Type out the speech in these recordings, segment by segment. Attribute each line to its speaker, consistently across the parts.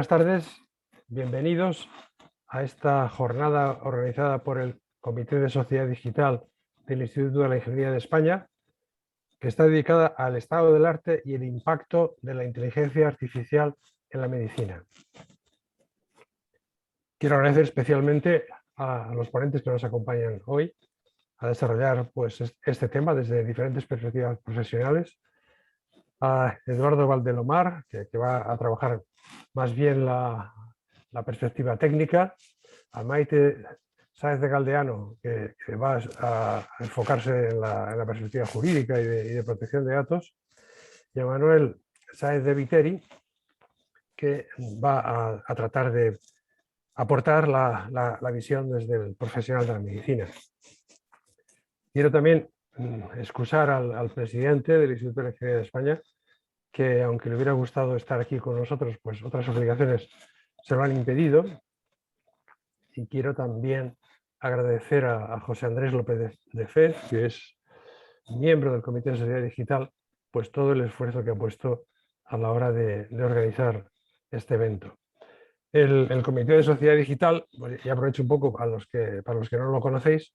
Speaker 1: Buenas tardes, bienvenidos a esta jornada organizada por el Comité de Sociedad Digital del Instituto de la Ingeniería de España, que está dedicada al estado del arte y el impacto de la inteligencia artificial en la medicina. Quiero agradecer especialmente a los ponentes que nos acompañan hoy a desarrollar este tema desde diferentes perspectivas profesionales. A Eduardo Valdelomar, que va a trabajar más bien la perspectiva técnica, a Maite Sáez de Galdeano, que va a enfocarse en la perspectiva jurídica y de protección de datos, y a Manuel Sáez de Viteri, que va a tratar de aportar la visión desde el profesional de la medicina. Quiero también excusar al presidente del Instituto de la Ingeniería de España, que aunque le hubiera gustado estar aquí con nosotros, pues otras obligaciones se lo han impedido. Y quiero también agradecer a José Andrés López de Fez, que es miembro del Comité de Sociedad Digital, pues todo el esfuerzo que ha puesto a la hora de organizar este evento. El Comité de Sociedad Digital, y aprovecho un poco para los que no lo conocéis,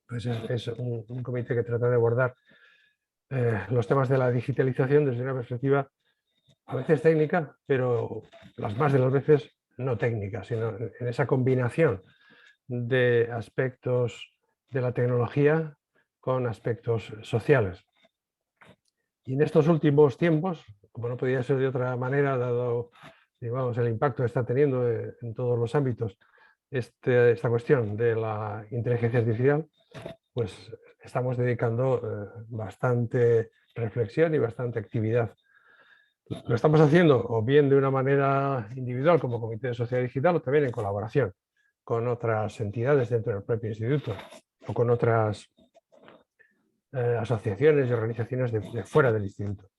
Speaker 1: pues es un comité que trata de abordar los temas de la digitalización desde una perspectiva a veces técnica, pero las más de las veces no técnica, sino en esa combinación de aspectos de la tecnología con aspectos sociales. Y en estos últimos tiempos, como no podía ser de otra manera, dado digamos, el impacto que está teniendo en todos los ámbitos esta cuestión de la inteligencia artificial, pues estamos dedicando bastante reflexión y bastante actividad. Lo estamos haciendo o bien de una manera individual como Comité de Sociedad Digital o también en colaboración con otras entidades dentro del propio instituto o con otras asociaciones y organizaciones de fuera del instituto.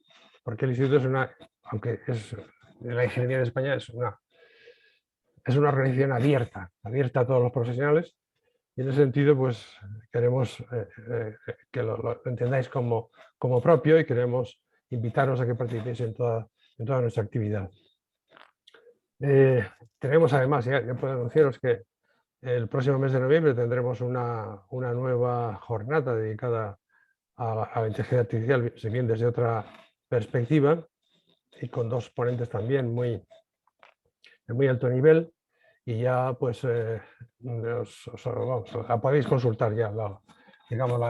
Speaker 1: Porque el instituto es aunque es de la ingeniería de España, es una organización abierta a todos los profesionales, y en ese sentido pues queremos que lo entendáis como propio, y queremos invitaros a que participéis en toda nuestra actividad. Tenemos además, ya puedo anunciaros que el próximo mes de noviembre tendremos una nueva jornada dedicada a la inteligencia artificial, si bien desde otra perspectiva, y con dos ponentes también de muy alto nivel, y ya pues la podéis consultar ya, digamos,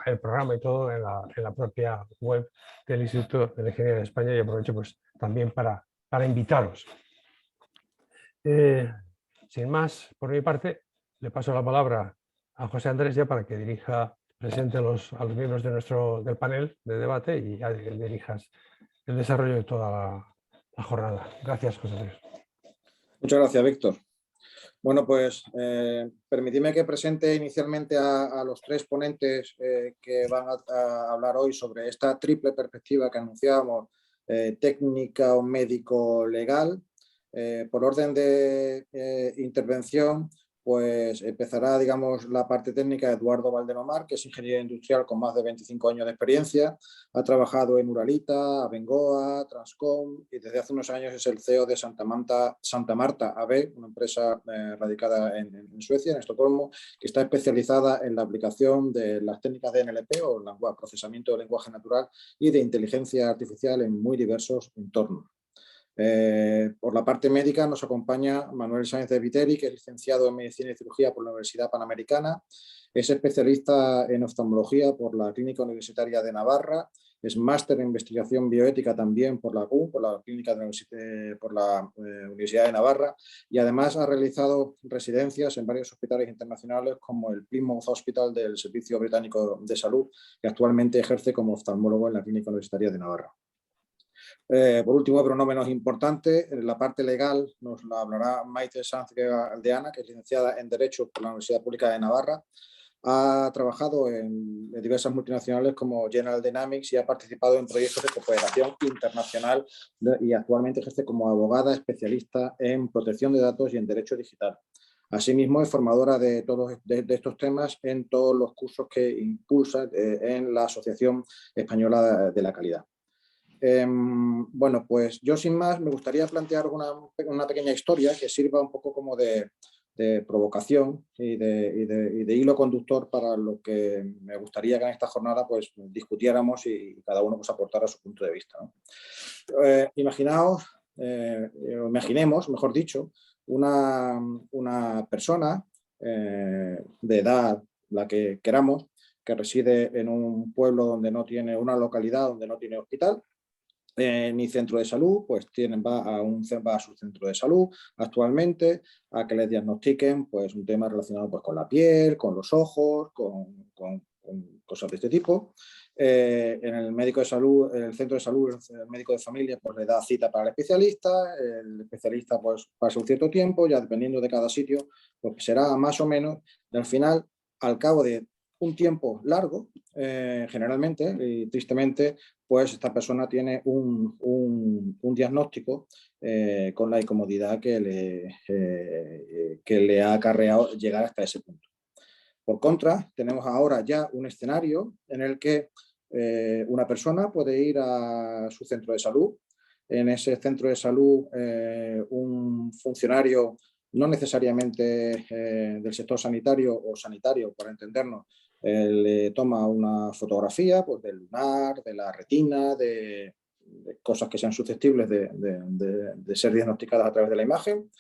Speaker 1: el programa y todo en la propia web del Instituto de la Ingeniería de España, y aprovecho pues también para invitaros. Sin más, por mi parte, le paso la palabra a José Andrés ya para que presente a los miembros del panel de debate y ya dirijas el desarrollo de toda la jornada. Gracias, José Andrés.
Speaker 2: Muchas gracias, Víctor. Bueno, pues permitidme que presente inicialmente a los tres ponentes que van a hablar hoy sobre esta triple perspectiva que anunciábamos, técnica o médico-legal. Por orden de intervención, pues empezará, digamos, la parte técnica Eduardo Valdelomar, que es ingeniero industrial con más de 25 años de experiencia. Ha trabajado en Uralita, Abengoa, Transcom, y desde hace unos años es el CEO de Santa Marta AB, una empresa radicada en Suecia, en Estocolmo, que está especializada en la aplicación de las técnicas de NLP o procesamiento de lenguaje natural y de inteligencia artificial en muy diversos entornos. Por la parte médica nos acompaña Manuel Sáenz de Viteri, que es licenciado en Medicina y Cirugía por la Universidad Panamericana, es especialista en oftalmología por la Clínica Universitaria de Navarra, es máster en investigación bioética también por la CU, por la Universidad de Navarra, y además ha realizado residencias en varios hospitales internacionales como el Plymouth Hospital del Servicio Británico de Salud, que actualmente ejerce como oftalmólogo en la Clínica Universitaria de Navarra. Por último, pero no menos importante, en la parte legal nos la hablará Maite Sáenz de Galdeano, que es licenciada en Derecho por la Universidad Pública de Navarra. Ha trabajado en diversas multinacionales como General Dynamics y ha participado en proyectos de cooperación internacional y actualmente ejerce como abogada especialista en protección de datos y en derecho digital. Asimismo, es formadora de estos temas en todos los cursos que impulsa en la Asociación Española de la Calidad. Bueno, pues yo sin más me gustaría plantear una pequeña historia que sirva un poco como de provocación y de hilo conductor para lo que me gustaría que en esta jornada pues discutiéramos y cada uno pues aportara su punto de vista, ¿no? Imaginemos, mejor dicho, una persona de edad, la que queramos, que reside en un pueblo donde no tiene, una localidad donde no tiene hospital, ni centro de salud, pues va a su centro de salud actualmente a que les diagnostiquen pues, un tema relacionado pues, con la piel, con los ojos, con cosas de este tipo. En el médico de salud, en el centro de salud, el médico de familia pues, le da cita para el especialista pues, pasa un cierto tiempo, ya dependiendo de cada sitio, pues será más o menos, y al final, al cabo de un tiempo largo, generalmente y tristemente, pues esta persona tiene un diagnóstico con la incomodidad que le ha acarreado llegar hasta ese punto. Por contra, tenemos ahora ya un escenario en el que una persona puede ir a su centro de salud. En ese centro de salud, un funcionario, no necesariamente del sector sanitario o sanitario, para entendernos, le toma una fotografía pues, del lunar, de la retina, de cosas que sean susceptibles de ser diagnosticadas a través de la imagen.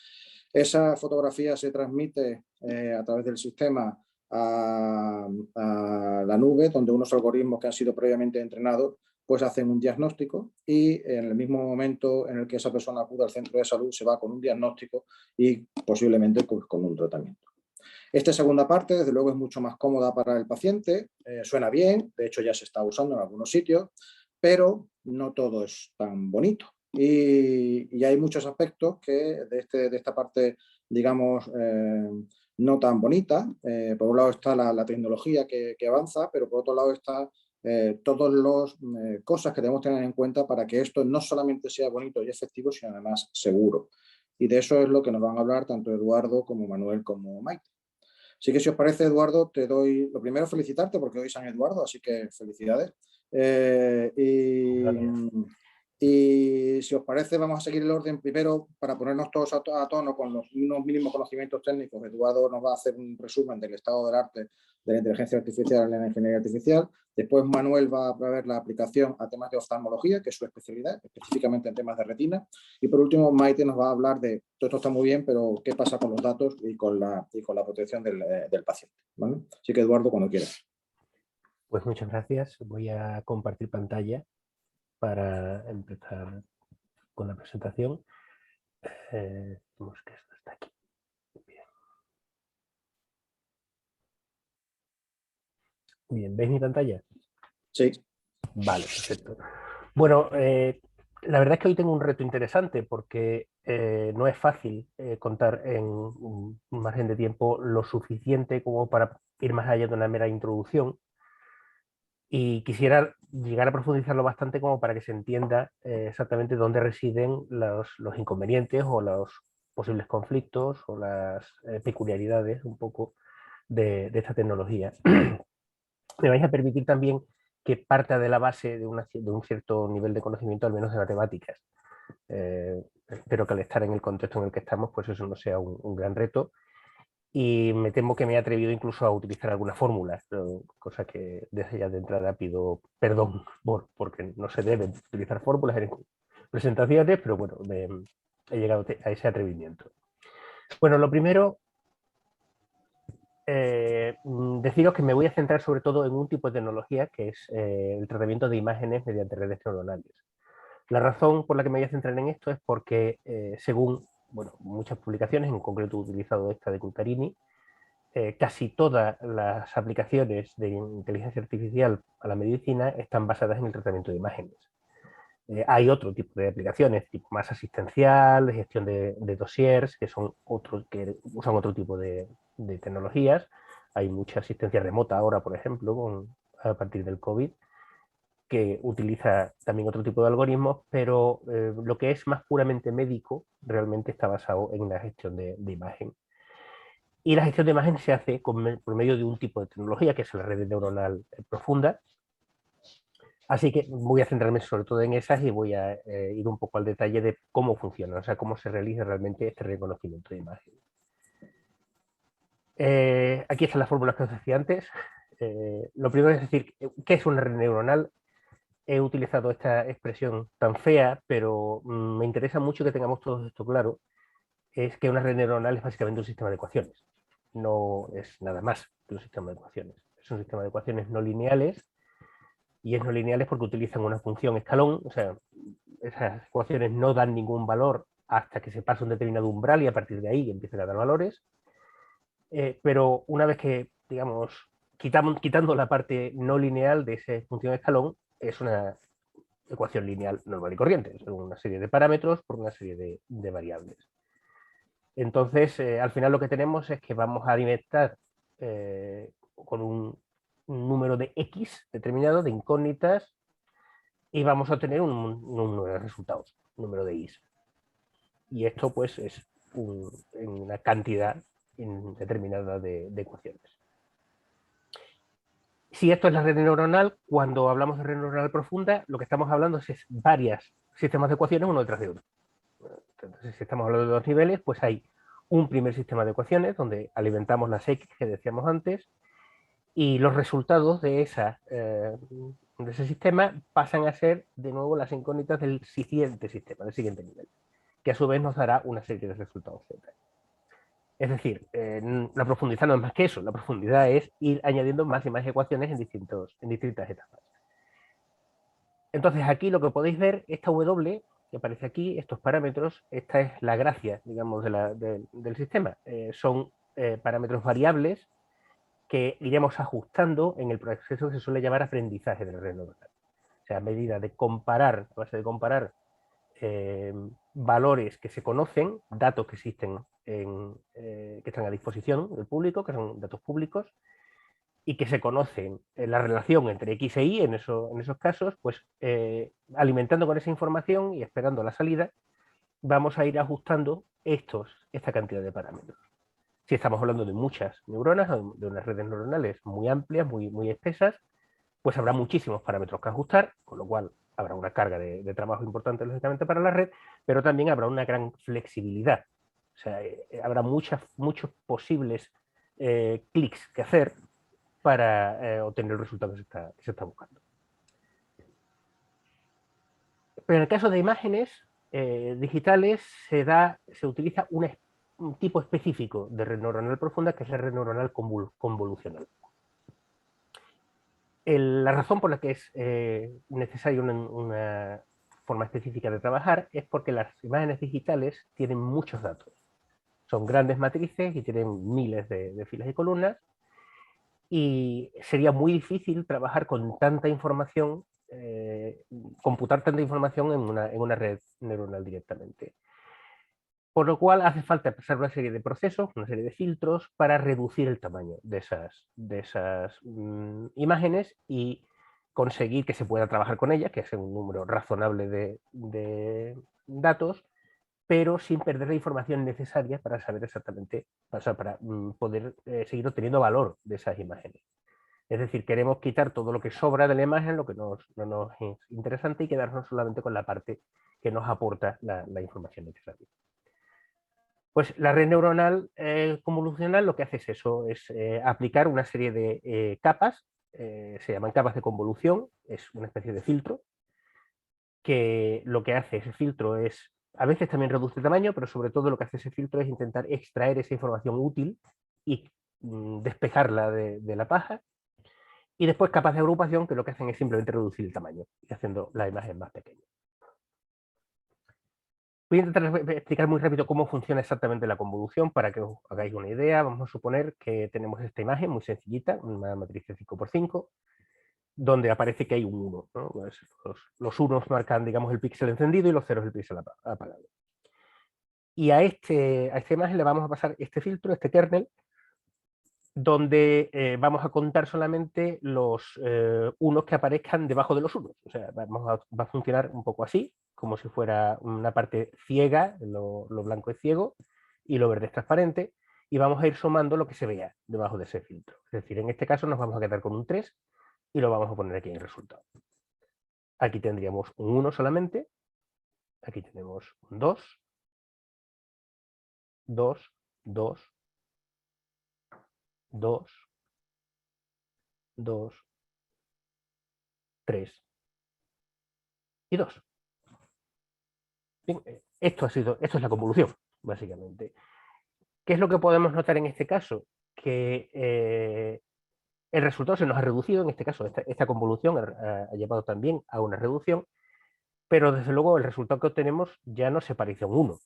Speaker 2: Esa fotografía se transmite a través del sistema a la nube, donde unos algoritmos que han sido previamente entrenados pues hacen un diagnóstico y en el mismo momento en el que esa persona acude al centro de salud se va con un diagnóstico y posiblemente pues, con un tratamiento. Esta segunda parte, desde luego, es mucho más cómoda para el paciente, suena bien, de hecho ya se está usando en algunos sitios, pero no todo es tan bonito. Y hay muchos aspectos que de esta parte, digamos, no tan bonita. Por un lado está la tecnología que avanza, pero por otro lado está todas las cosas que debemos tener en cuenta para que esto no solamente sea bonito y efectivo, sino además seguro. Y de eso es lo que nos van a hablar tanto Eduardo como Manuel como Maite. Así que si os parece, Eduardo, te doy lo primero felicitarte porque hoy es San Eduardo, así que felicidades. Y si os parece, vamos a seguir el orden primero para ponernos todos a tono con los mínimos conocimientos técnicos. Eduardo nos va a hacer un resumen del estado del arte de la inteligencia artificial en la ingeniería artificial. Después Manuel va a ver la aplicación a temas de oftalmología, que es su especialidad, específicamente en temas de retina. Y por último, Maite nos va a hablar de, todo esto está muy bien, pero qué pasa con los datos y con la protección del paciente, ¿vale? Así que Eduardo, cuando quieras.
Speaker 3: Pues muchas gracias. Voy a compartir pantalla para empezar con la presentación. Vemos que esto está aquí. Bien. Bien, ¿veis mi pantalla?
Speaker 2: Sí. Vale,
Speaker 3: perfecto. Bueno, la verdad es que hoy tengo un reto interesante porque no es fácil contar en un margen de tiempo lo suficiente como para ir más allá de una mera introducción. Y quisiera llegar a profundizarlo bastante como para que se entienda exactamente dónde residen los inconvenientes o los posibles conflictos o las peculiaridades un poco de esta tecnología. Me vais a permitir también que parta de la base de un cierto nivel de conocimiento, al menos de matemáticas. Espero que al estar en el contexto en el que estamos, pues eso no sea un gran reto. Y me temo que me he atrevido incluso a utilizar algunas fórmulas, cosa que desde ya de entrada pido perdón porque no se deben utilizar fórmulas en presentaciones, pero bueno, he llegado a ese atrevimiento. Bueno, lo primero, deciros que me voy a centrar sobre todo en un tipo de tecnología que es el tratamiento de imágenes mediante redes neuronales. La razón por la que me voy a centrar en esto es porque, según muchas publicaciones, en concreto he utilizado esta de Cultarini, casi todas las aplicaciones de inteligencia artificial a la medicina están basadas en el tratamiento de imágenes. Hay otro tipo de aplicaciones, tipo más asistencial, de gestión de dossiers, que usan otro tipo de tecnologías. Hay mucha asistencia remota ahora, por ejemplo, a partir del COVID, que utiliza también otro tipo de algoritmos, pero lo que es más puramente médico realmente está basado en la gestión de imagen. Y la gestión de imagen se hace por medio de un tipo de tecnología que es la red neuronal profunda, Así que voy a centrarme sobre todo en esas y voy a ir un poco al detalle de cómo funciona, o sea, cómo se realiza realmente este reconocimiento de imagen. Aquí están las fórmulas que os decía antes. Lo primero es decir, ¿qué es una red neuronal? He utilizado esta expresión tan fea, pero me interesa mucho que tengamos todo esto claro. Es que una red neuronal es básicamente un sistema de ecuaciones. No es nada más que un sistema de ecuaciones. Es un sistema de ecuaciones no lineales, y es no lineales porque utilizan una función escalón, o sea, esas ecuaciones no dan ningún valor hasta que se pasa un determinado umbral y a partir de ahí empiezan a dar valores. Pero una vez que, digamos, quitando la parte no lineal de esa función escalón, es una ecuación lineal normal y corriente, son una serie de parámetros por una serie de variables. Entonces, al final lo que tenemos es que vamos a alimentar con un número de X determinado de incógnitas y vamos a obtener un número de resultados, un número de Is. Y esto pues es una cantidad determinada de ecuaciones. Si esto es la red neuronal, cuando hablamos de red neuronal profunda, lo que estamos hablando es varios sistemas de ecuaciones uno detrás de otro. Entonces, si estamos hablando de dos niveles, pues hay un primer sistema de ecuaciones donde alimentamos las X que decíamos antes y los resultados de ese sistema pasan a ser de nuevo las incógnitas del siguiente sistema, del siguiente nivel, que a su vez nos dará una serie de resultados Z. Es decir, la profundidad no es más que eso, la profundidad es ir añadiendo más y más ecuaciones en distintas etapas. Entonces aquí lo que podéis ver, esta W que aparece aquí, estos parámetros, esta es la gracia, digamos, del sistema. Son parámetros variables que iremos ajustando en el proceso que se suele llamar aprendizaje de la red neuronal. O sea, a medida de comparar, a base de comparar valores que se conocen, datos que existen, que están a disposición del público, que son datos públicos, y que se conocen la relación entre X e Y en esos casos, pues alimentando con esa información y esperando la salida, vamos a ir ajustando esta cantidad de parámetros. Si estamos hablando de muchas neuronas, de unas redes neuronales muy amplias, muy espesas, pues habrá muchísimos parámetros que ajustar, con lo cual habrá una carga de trabajo importante, lógicamente, para la red, pero también habrá una gran flexibilidad. O sea, habrá muchos posibles clics que hacer para obtener el resultado que se está buscando. Pero en el caso de imágenes digitales se utiliza un tipo específico de red neuronal profunda, que es la red neuronal convolucional. La razón por la que es necesaria una forma específica de trabajar es porque las imágenes digitales tienen muchos datos. Son grandes matrices y tienen miles de filas y columnas, y sería muy difícil trabajar con tanta información, computar tanta información en una red neuronal directamente. Por lo cual hace falta pasar una serie de procesos, una serie de filtros para reducir el tamaño de esas imágenes y conseguir que se pueda trabajar con ellas, que sea un número razonable de datos, pero sin perder la información necesaria para saber exactamente, para poder seguir obteniendo valor de esas imágenes. Es decir, queremos quitar todo lo que sobra de la imagen, lo que no nos es interesante, y quedarnos solamente con la parte que nos aporta la información necesaria. Pues la red neuronal convolucional lo que hace es eso, es aplicar una serie de capas, se llaman capas de convolución, es una especie de filtro, que lo que hace ese filtro es, a veces también reduce el tamaño, pero sobre todo lo que hace ese filtro es intentar extraer esa información útil y despejarla de la paja, y después capas de agrupación que lo que hacen es simplemente reducir el tamaño y haciendo la imagen más pequeña. Voy a intentar explicar muy rápido cómo funciona exactamente la convolución para que os hagáis una idea. Vamos a suponer que tenemos esta imagen muy sencillita, una matriz de 5×5, donde aparece que hay un 1, ¿no? Pues los unos marcan, digamos, el píxel encendido y los ceros el píxel apagado. Y a esta imagen le vamos a pasar este filtro, este kernel, donde vamos a contar solamente los unos que aparezcan debajo de los unos. O sea, va a funcionar un poco así, como si fuera una parte ciega, lo blanco es ciego y lo verde es transparente, y vamos a ir sumando lo que se vea debajo de ese filtro. Es decir, en este caso nos vamos a quedar con un 3 y lo vamos a poner aquí en el resultado. Aquí tendríamos un 1 solamente. Aquí tenemos un 2, 2, 2, 2, 2, 3 y 2. Bien, esto es la convolución, básicamente. ¿Qué es lo que podemos notar en este caso? Que el resultado se nos ha reducido, en este caso esta convolución ha llevado también a una reducción, pero desde luego el resultado que obtenemos ya no se parece a un 1.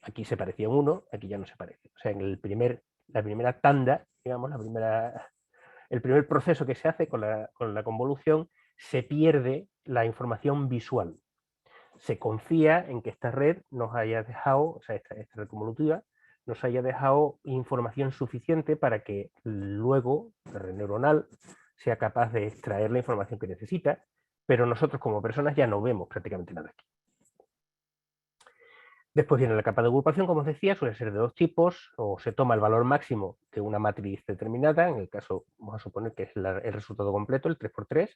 Speaker 3: Aquí se parecía a un 1, aquí ya no se parece. O sea, en la primera tanda, digamos, el primer proceso que se hace con la convolución, se pierde la información visual. Se confía en que esta red nos haya dejado, o sea, esta red convolutiva, nos haya dejado información suficiente para que luego la red neuronal sea capaz de extraer la información que necesita, pero nosotros como personas ya no vemos prácticamente nada aquí. Después viene la capa de agrupación, como os decía, suele ser de dos tipos, o se toma el valor máximo de una matriz determinada, en el caso, vamos a suponer que es el resultado completo, el 3×3,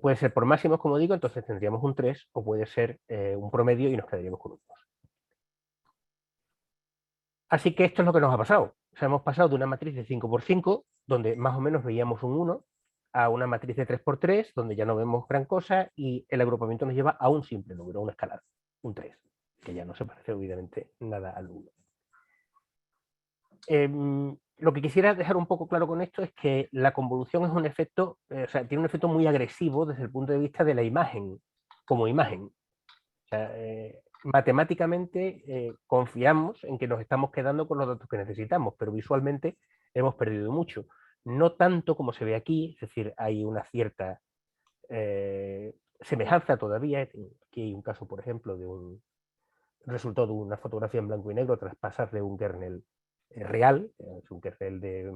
Speaker 3: puede ser por máximos, como digo, entonces tendríamos un 3, o puede ser un promedio y nos quedaríamos con un 2. Así que esto es lo que nos ha pasado. O sea, hemos pasado de una matriz de 5×5, donde más o menos veíamos un 1, a una matriz de 3×3, donde ya no vemos gran cosa, y el agrupamiento nos lleva a un simple número, a una escalada, un 3, que ya no se parece obviamente nada al 1. Lo que quisiera dejar un poco claro con esto es que la convolución es un efecto, o sea, tiene un efecto muy agresivo desde el punto de vista de la imagen, como imagen. O sea, matemáticamente confiamos en que nos estamos quedando con los datos que necesitamos, pero visualmente hemos perdido mucho. No tanto como se ve aquí, es decir, hay una cierta semejanza todavía. Aquí hay un caso, por ejemplo, de un resultado de una fotografía en blanco y negro tras pasarle un kernel real, es un kernel de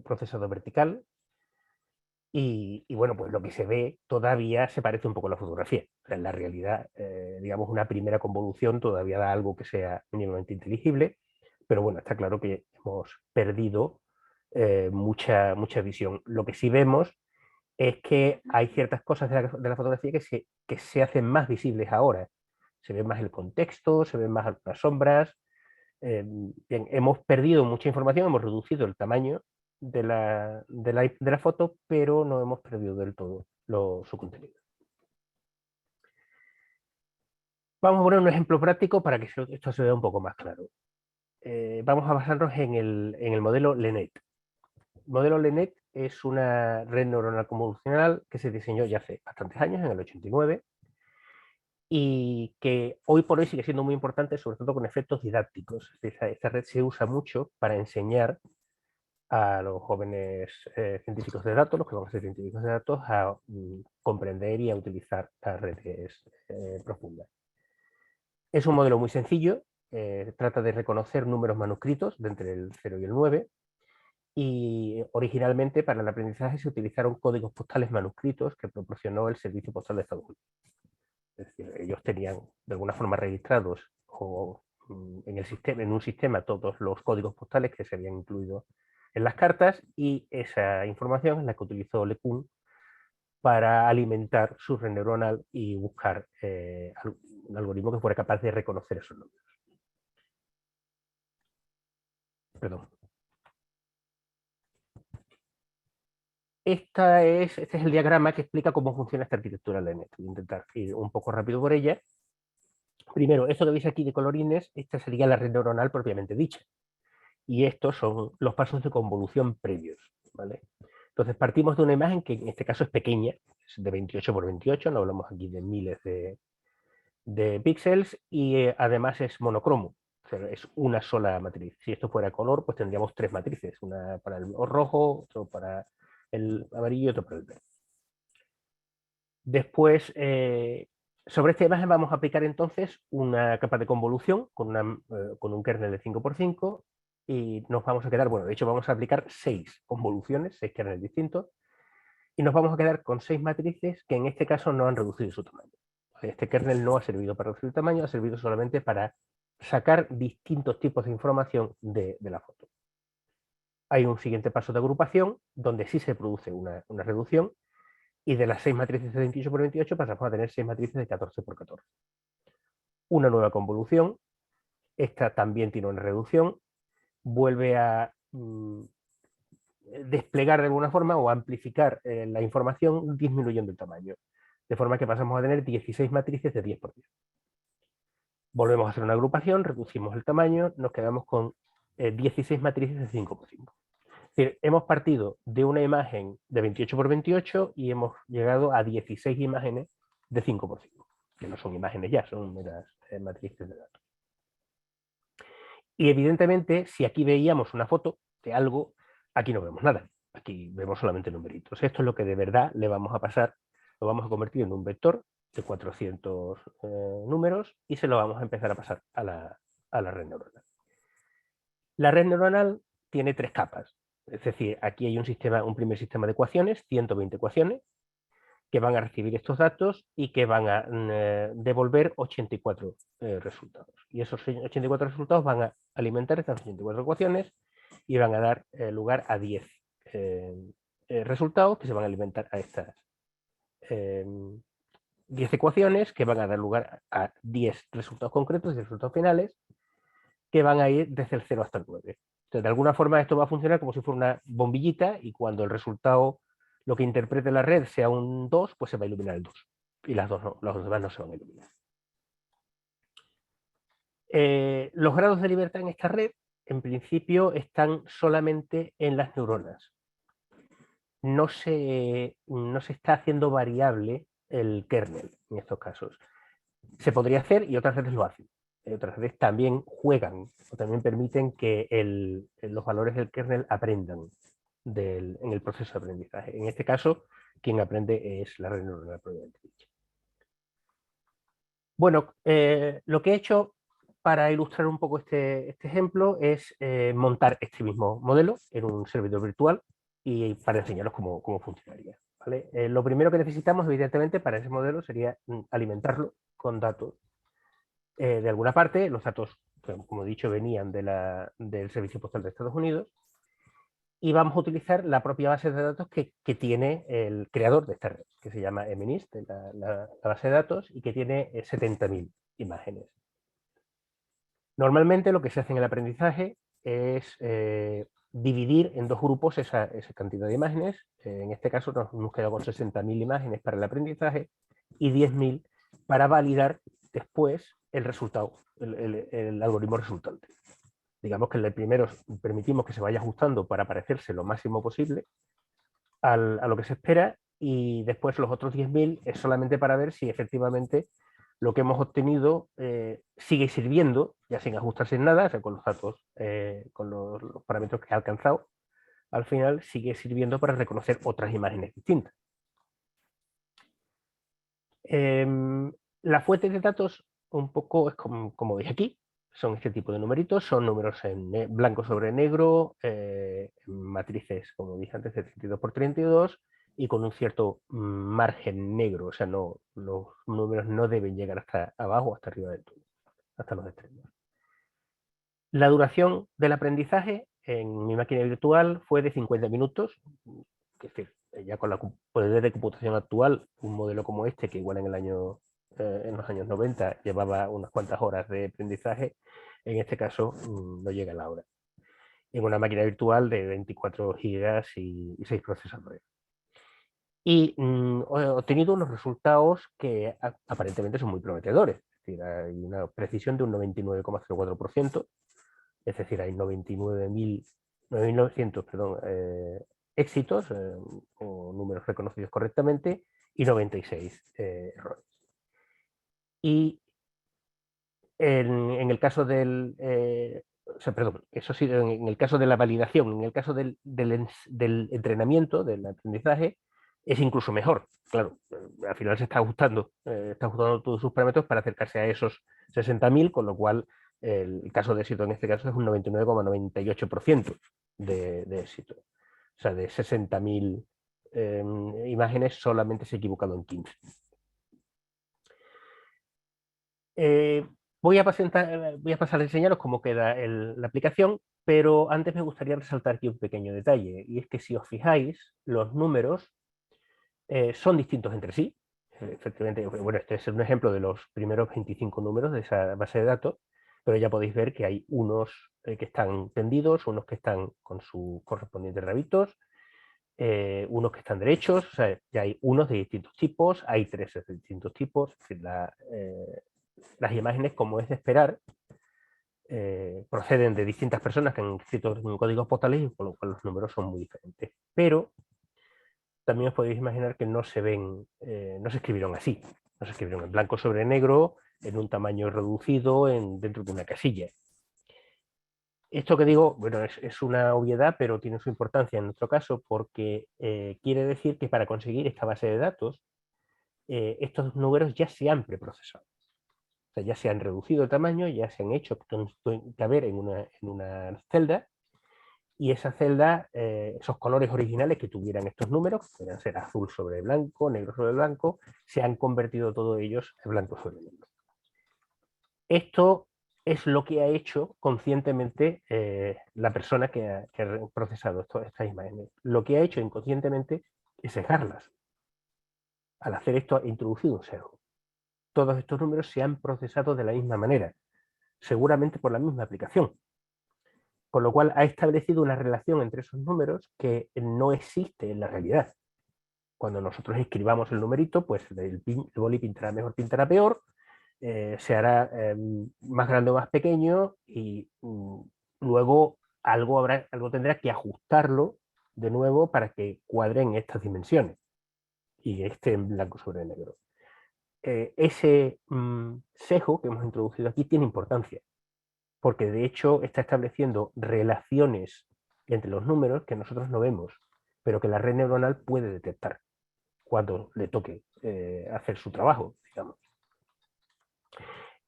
Speaker 3: procesado vertical, y bueno, pues lo que se ve todavía se parece un poco a la fotografía. O sea, en la realidad, digamos, una primera convolución todavía da algo que sea mínimamente inteligible, pero bueno, está claro que hemos perdido mucha visión. Lo que sí vemos es que hay ciertas cosas de la fotografía que se hacen más visibles ahora. Se ve más el contexto, se ven más algunas sombras. Bien, hemos perdido mucha información, hemos reducido el tamaño de la foto, pero no hemos perdido del todo su contenido. Vamos a poner un ejemplo práctico para que esto se vea un poco más claro. Vamos a basarnos en el modelo LeNet. El modelo LeNet es una red neuronal convolucional que se diseñó ya hace bastantes años, en el 89, y que hoy por hoy sigue siendo muy importante, sobre todo con efectos didácticos. Esta red se usa mucho para enseñar a los jóvenes científicos de datos, los que van a ser científicos de datos, a comprender y a utilizar las redes profundas. Es un modelo muy sencillo, trata de reconocer números manuscritos de entre el 0 y el 9, y originalmente para el aprendizaje se utilizaron códigos postales manuscritos que proporcionó el Servicio Postal de Estados Unidos. Es decir, ellos tenían de alguna forma registrados en un sistema todos los códigos postales que se habían incluido en las cartas, y esa información es la que utilizó LeCun para alimentar su red neuronal y buscar un algoritmo que fuera capaz de reconocer esos números. Perdón. Este es el diagrama que explica cómo funciona esta arquitectura LeNet. Voy a intentar ir un poco rápido por ella. Primero, esto que veis aquí de colorines, esta sería la red neuronal propiamente dicha. Y estos son los pasos de convolución previos, ¿vale? Entonces partimos de una imagen que en este caso es pequeña, es de 28×28, no hablamos aquí de miles de píxeles, y además es monocromo, o sea, es una sola matriz. Si esto fuera color, pues tendríamos tres matrices, una para el rojo, otro para el amarillo y otro para el verde. Después, sobre esta imagen vamos a aplicar entonces una capa de convolución con un kernel de 5×5, y nos vamos a quedar, bueno, de hecho vamos a aplicar 6 convoluciones, 6 kernels distintos, y nos vamos a quedar con 6 matrices que en este caso no han reducido su tamaño. Este kernel no ha servido para reducir el tamaño, ha servido solamente para sacar distintos tipos de información de la foto. Hay un siguiente paso de agrupación donde sí se produce una reducción, Y de las 6 matrices de 28 por 28 pasamos a tener 6 matrices de 14 por 14. Una nueva convolución, esta también tiene una reducción, vuelve a desplegar de alguna forma o amplificar la información disminuyendo el tamaño, de forma que pasamos a tener 16 matrices de 10 por 10. Volvemos a hacer una agrupación, reducimos el tamaño, nos quedamos con 16 matrices de 5 por 5. Es decir, hemos partido de una imagen de 28 por 28 y hemos llegado a 16 imágenes de 5 por 5, que no son imágenes ya, son meras matrices de datos. Y evidentemente, si aquí veíamos una foto de algo, aquí no vemos nada. Aquí vemos solamente numeritos. Esto es lo que de verdad le vamos a pasar, lo vamos a convertir en un vector de 400 números y se lo vamos a empezar a pasar a la red neuronal. La red neuronal tiene 3 capas. Es decir, aquí hay un primer sistema de ecuaciones, 120 ecuaciones, que van a recibir estos datos y que van a devolver 84 resultados. Y esos 84 resultados van a alimentar estas 84 ecuaciones y van a dar lugar a 10 resultados que se van a alimentar a estas 10 ecuaciones, que van a dar lugar a 10 resultados concretos y resultados finales, que van a ir desde el 0 hasta el 9. Entonces, de alguna forma esto va a funcionar como si fuera una bombillita y cuando el resultado, lo que interprete la red, sea un 2, pues se va a iluminar el 2. Y los demás no se van a iluminar. Los grados de libertad en esta red, en principio, están solamente en las neuronas. No se está haciendo variable el kernel en estos casos. Se podría hacer y otras redes lo hacen. Otras redes también juegan o también permiten que los valores del kernel aprendan en el proceso de aprendizaje. En este caso, quien aprende es la red neuronal propiamente dicha. Bueno, lo que he hecho para ilustrar un poco este ejemplo es montar este mismo modelo en un servidor virtual y para enseñaros cómo funcionaría. ¿Vale? Lo primero que necesitamos, evidentemente, para ese modelo sería alimentarlo con datos. De alguna parte, los datos, como he dicho, venían del Servicio Postal de Estados Unidos y vamos a utilizar la propia base de datos que tiene el creador de esta red, que se llama MNIST, la base de datos, y que tiene 70.000 imágenes. Normalmente lo que se hace en el aprendizaje es dividir en 2 grupos esa cantidad de imágenes. En este caso nos hemos quedado con 60.000 imágenes para el aprendizaje y 10.000 para validar después el resultado, el algoritmo resultante. Digamos que en el primero permitimos que se vaya ajustando para parecerse lo máximo posible a lo que se espera y después los otros 10.000 es solamente para ver si efectivamente lo que hemos obtenido sigue sirviendo, ya sin ajustarse en nada, o sea, con los datos, con los parámetros que ha alcanzado, al final sigue sirviendo para reconocer otras imágenes distintas. La fuente de datos un poco es como veis aquí, son este tipo de numeritos, son números en blanco sobre negro, matrices, como dije antes, de 32 por 32 y con un cierto margen negro, o sea, los números no deben llegar hasta abajo, hasta arriba del todo, hasta los extremos. La duración del aprendizaje en mi máquina virtual fue de 50 minutos, es decir, ya con la poder de computación actual, un modelo como este, que igual en los años 90 llevaba unas cuantas horas de aprendizaje, en este caso no llega a la hora. En una máquina virtual de 24 gigas y 6 procesadores. Y he obtenido unos resultados que aparentemente son muy prometedores. Es decir, hay una precisión de un 99,04%, es decir, hay 9.900 éxitos o números reconocidos correctamente y 96 errores. Y en el caso del... eso sí, en el caso de la validación, en el caso del entrenamiento, del aprendizaje, es incluso mejor. Claro, al final se está ajustando todos sus parámetros para acercarse a esos 60.000, con lo cual el caso de éxito en este caso es un 99,98% de éxito. O sea, de 60.000 imágenes solamente se ha equivocado en 15. Voy a pasar a enseñaros cómo queda la aplicación, pero antes me gustaría resaltar aquí un pequeño detalle, y es que si os fijáis, los números son distintos entre sí. Efectivamente, bueno, este es un ejemplo de los primeros 25 números de esa base de datos, pero ya podéis ver que hay unos que están tendidos, unos que están con sus correspondientes rabitos, unos que están derechos, o sea, ya hay unos de distintos tipos, hay 3 de distintos tipos. Es decir, las imágenes, como es de esperar, proceden de distintas personas que han escrito en códigos postales, y con lo cual los números son muy diferentes. Pero también os podéis imaginar que no se ven, no se escribieron así, no se escribieron en blanco sobre negro, en un tamaño reducido, dentro de una casilla. Esto que digo, bueno, es una obviedad, pero tiene su importancia en nuestro caso, porque quiere decir que para conseguir esta base de datos, estos números ya se han preprocesado. O sea, ya se han reducido el tamaño, ya se han hecho caber en una celda, y esa celda, esos colores originales que tuvieran estos números, que podrían ser azul sobre blanco, negro sobre blanco, se han convertido todos ellos en blanco sobre negro. Esto es lo que ha hecho conscientemente la persona que ha procesado estas imágenes. Lo que ha hecho inconscientemente es sesgarlas. Al hacer esto ha introducido un sesgo. Todos estos números se han procesado de la misma manera, seguramente por la misma aplicación. Con lo cual ha establecido una relación entre esos números que no existe en la realidad. Cuando nosotros escribamos el numerito, pues el boli pintará mejor, pintará peor, se hará más grande o más pequeño, y luego algo tendrá que ajustarlo de nuevo para que cuadren estas dimensiones y esté en blanco sobre negro. Ese sesgo que hemos introducido aquí tiene importancia, porque de hecho está estableciendo relaciones entre los números que nosotros no vemos, pero que la red neuronal puede detectar cuando le toque hacer su trabajo, digamos.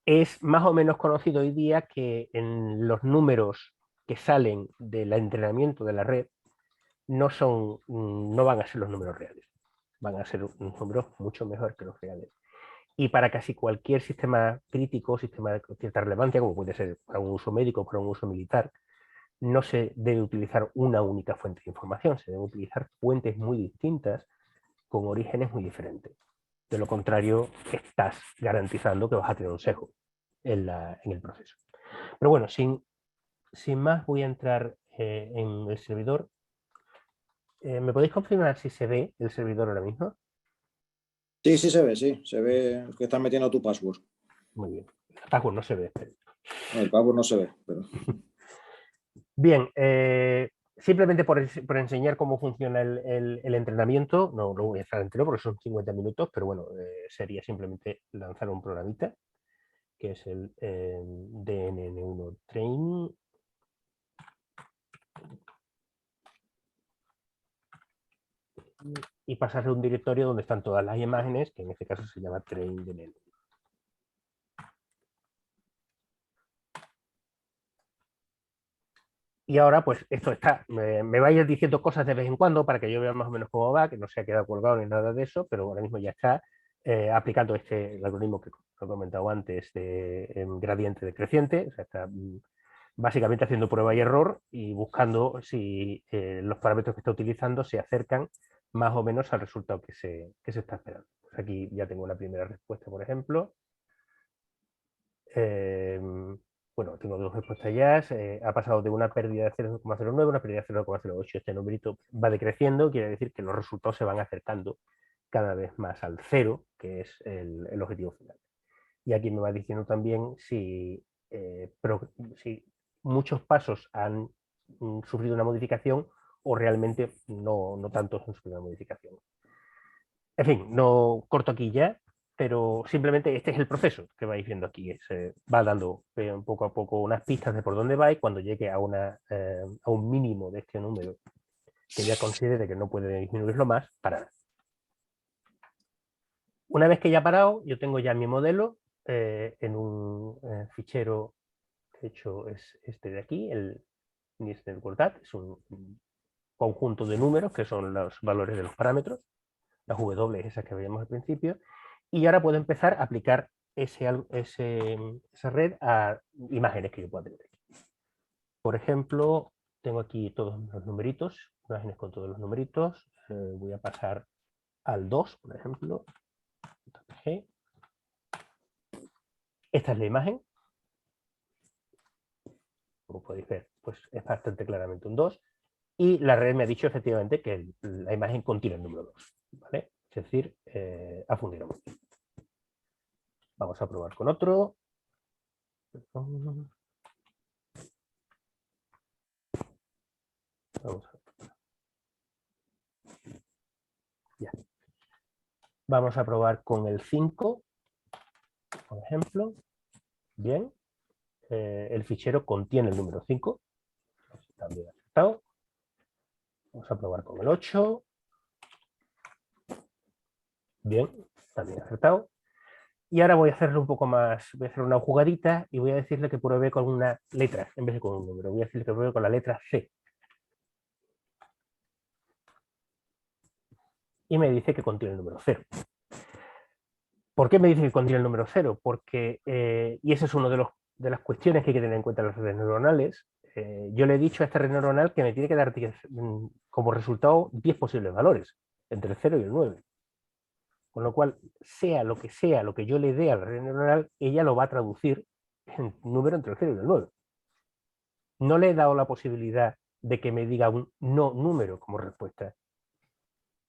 Speaker 3: Es más o menos conocido hoy día que en los números que salen del entrenamiento de la red no van a ser los números reales, van a ser unos números mucho mejor que los reales. Y para casi cualquier sistema crítico, sistema de cierta relevancia, como puede ser para un uso médico o para un uso militar, no se debe utilizar una única fuente de información, se deben utilizar fuentes muy distintas con orígenes muy diferentes. De lo contrario, estás garantizando que vas a tener un sesgo en el proceso. Pero bueno, sin más, voy a entrar en el servidor. ¿Me podéis confirmar si se ve el servidor ahora mismo?
Speaker 2: Sí, sí se ve, sí. Se ve que estás metiendo tu password.
Speaker 3: Muy bien. El password no se ve.
Speaker 2: No, el password no se ve, pero...
Speaker 3: Bien, simplemente por enseñar cómo funciona el entrenamiento, no lo voy a estar entero porque son 50 minutos, pero bueno, sería simplemente lanzar un programita, que es el DNN1 Train. Y pasarle un directorio donde están todas las imágenes, que en este caso se llama train.dnn. Y ahora, pues esto está, me vais diciendo cosas de vez en cuando para que yo vea más o menos cómo va, que no se ha quedado colgado ni nada de eso, pero ahora mismo ya está aplicando el algoritmo que he comentado antes de gradiente decreciente. O sea, está básicamente haciendo prueba y error y buscando si los parámetros que está utilizando se acercan más o menos al resultado que se está esperando. Pues aquí ya tengo la primera respuesta, por ejemplo. Bueno, tengo dos respuestas ya. Ha pasado de una pérdida de 0,09 a una pérdida de 0,08. Este numerito va decreciendo, quiere decir que los resultados se van acercando cada vez más al 0, que es el objetivo final. Y aquí me va diciendo también si muchos pasos han sufrido una modificación o realmente no tantos han sufrido una modificación. En fin, no corto aquí ya, pero simplemente este es el proceso que vais viendo aquí. Se va dando poco a poco unas pistas de por dónde va, y cuando llegue a un mínimo de este número que ya considere que no puede disminuirlo más, parará. Una vez que ya ha parado, yo tengo ya mi modelo en un fichero. De hecho, es este de aquí, el NIST-WordAt, es un conjunto de números que son los valores de los parámetros, las W esas que veíamos al principio, y ahora puedo empezar a aplicar esa red a imágenes que yo pueda tener. Por ejemplo, tengo aquí todos los numeritos, imágenes con todos los numeritos. Voy a pasar al 2, por ejemplo. JPG. Esta es la imagen. Como podéis ver, pues es bastante claramente un 2. Y la red me ha dicho efectivamente que la imagen contiene el número 2. ¿Vale? Es decir, ha funcionado muy bien. Vamos a probar con otro. Vamos a... Ya. Vamos a probar con el 5, por ejemplo. Bien. El fichero contiene el número 5. También aceptado. Vamos a probar con el 8. Bien, también acertado. Y ahora voy a hacerle un poco más, voy a hacer una jugadita y voy a decirle que pruebe con una letra en vez de con un número. Voy a decirle que pruebe con la letra C. Y me dice que contiene el número 0. ¿Por qué me dice que contiene el número 0? Porque, y ese es uno de las cuestiones que hay que tener en cuenta en las redes neuronales, yo le he dicho a esta red neuronal que me tiene que dar como resultado 10 posibles valores, entre el 0 y el 9. Con lo cual, sea lo que yo le dé a la red neuronal, ella lo va a traducir en número entre el 0 y el 9. No le he dado la posibilidad de que me diga un no número como respuesta.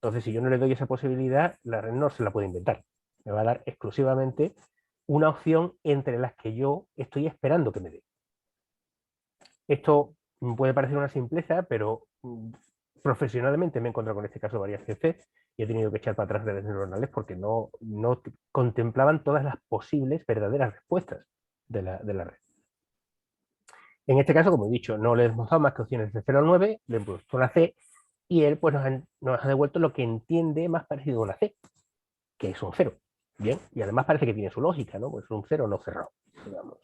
Speaker 3: Entonces, si yo no le doy esa posibilidad, la red no se la puede inventar. Me va a dar exclusivamente una opción entre las que yo estoy esperando que me dé. Esto puede parecer una simpleza, pero profesionalmente me he encontrado con este caso varias veces y he tenido que echar para atrás redes neuronales porque no contemplaban todas las posibles verdaderas respuestas de la red. En este caso, como he dicho, no le hemos dado más que opciones de 0 al 9, le hemos puesto una C y él pues, nos ha devuelto lo que entiende más parecido a una C, que es un 0. Bien, y además parece que tiene su lógica, ¿no? Pues un 0 no cerrado, digamos.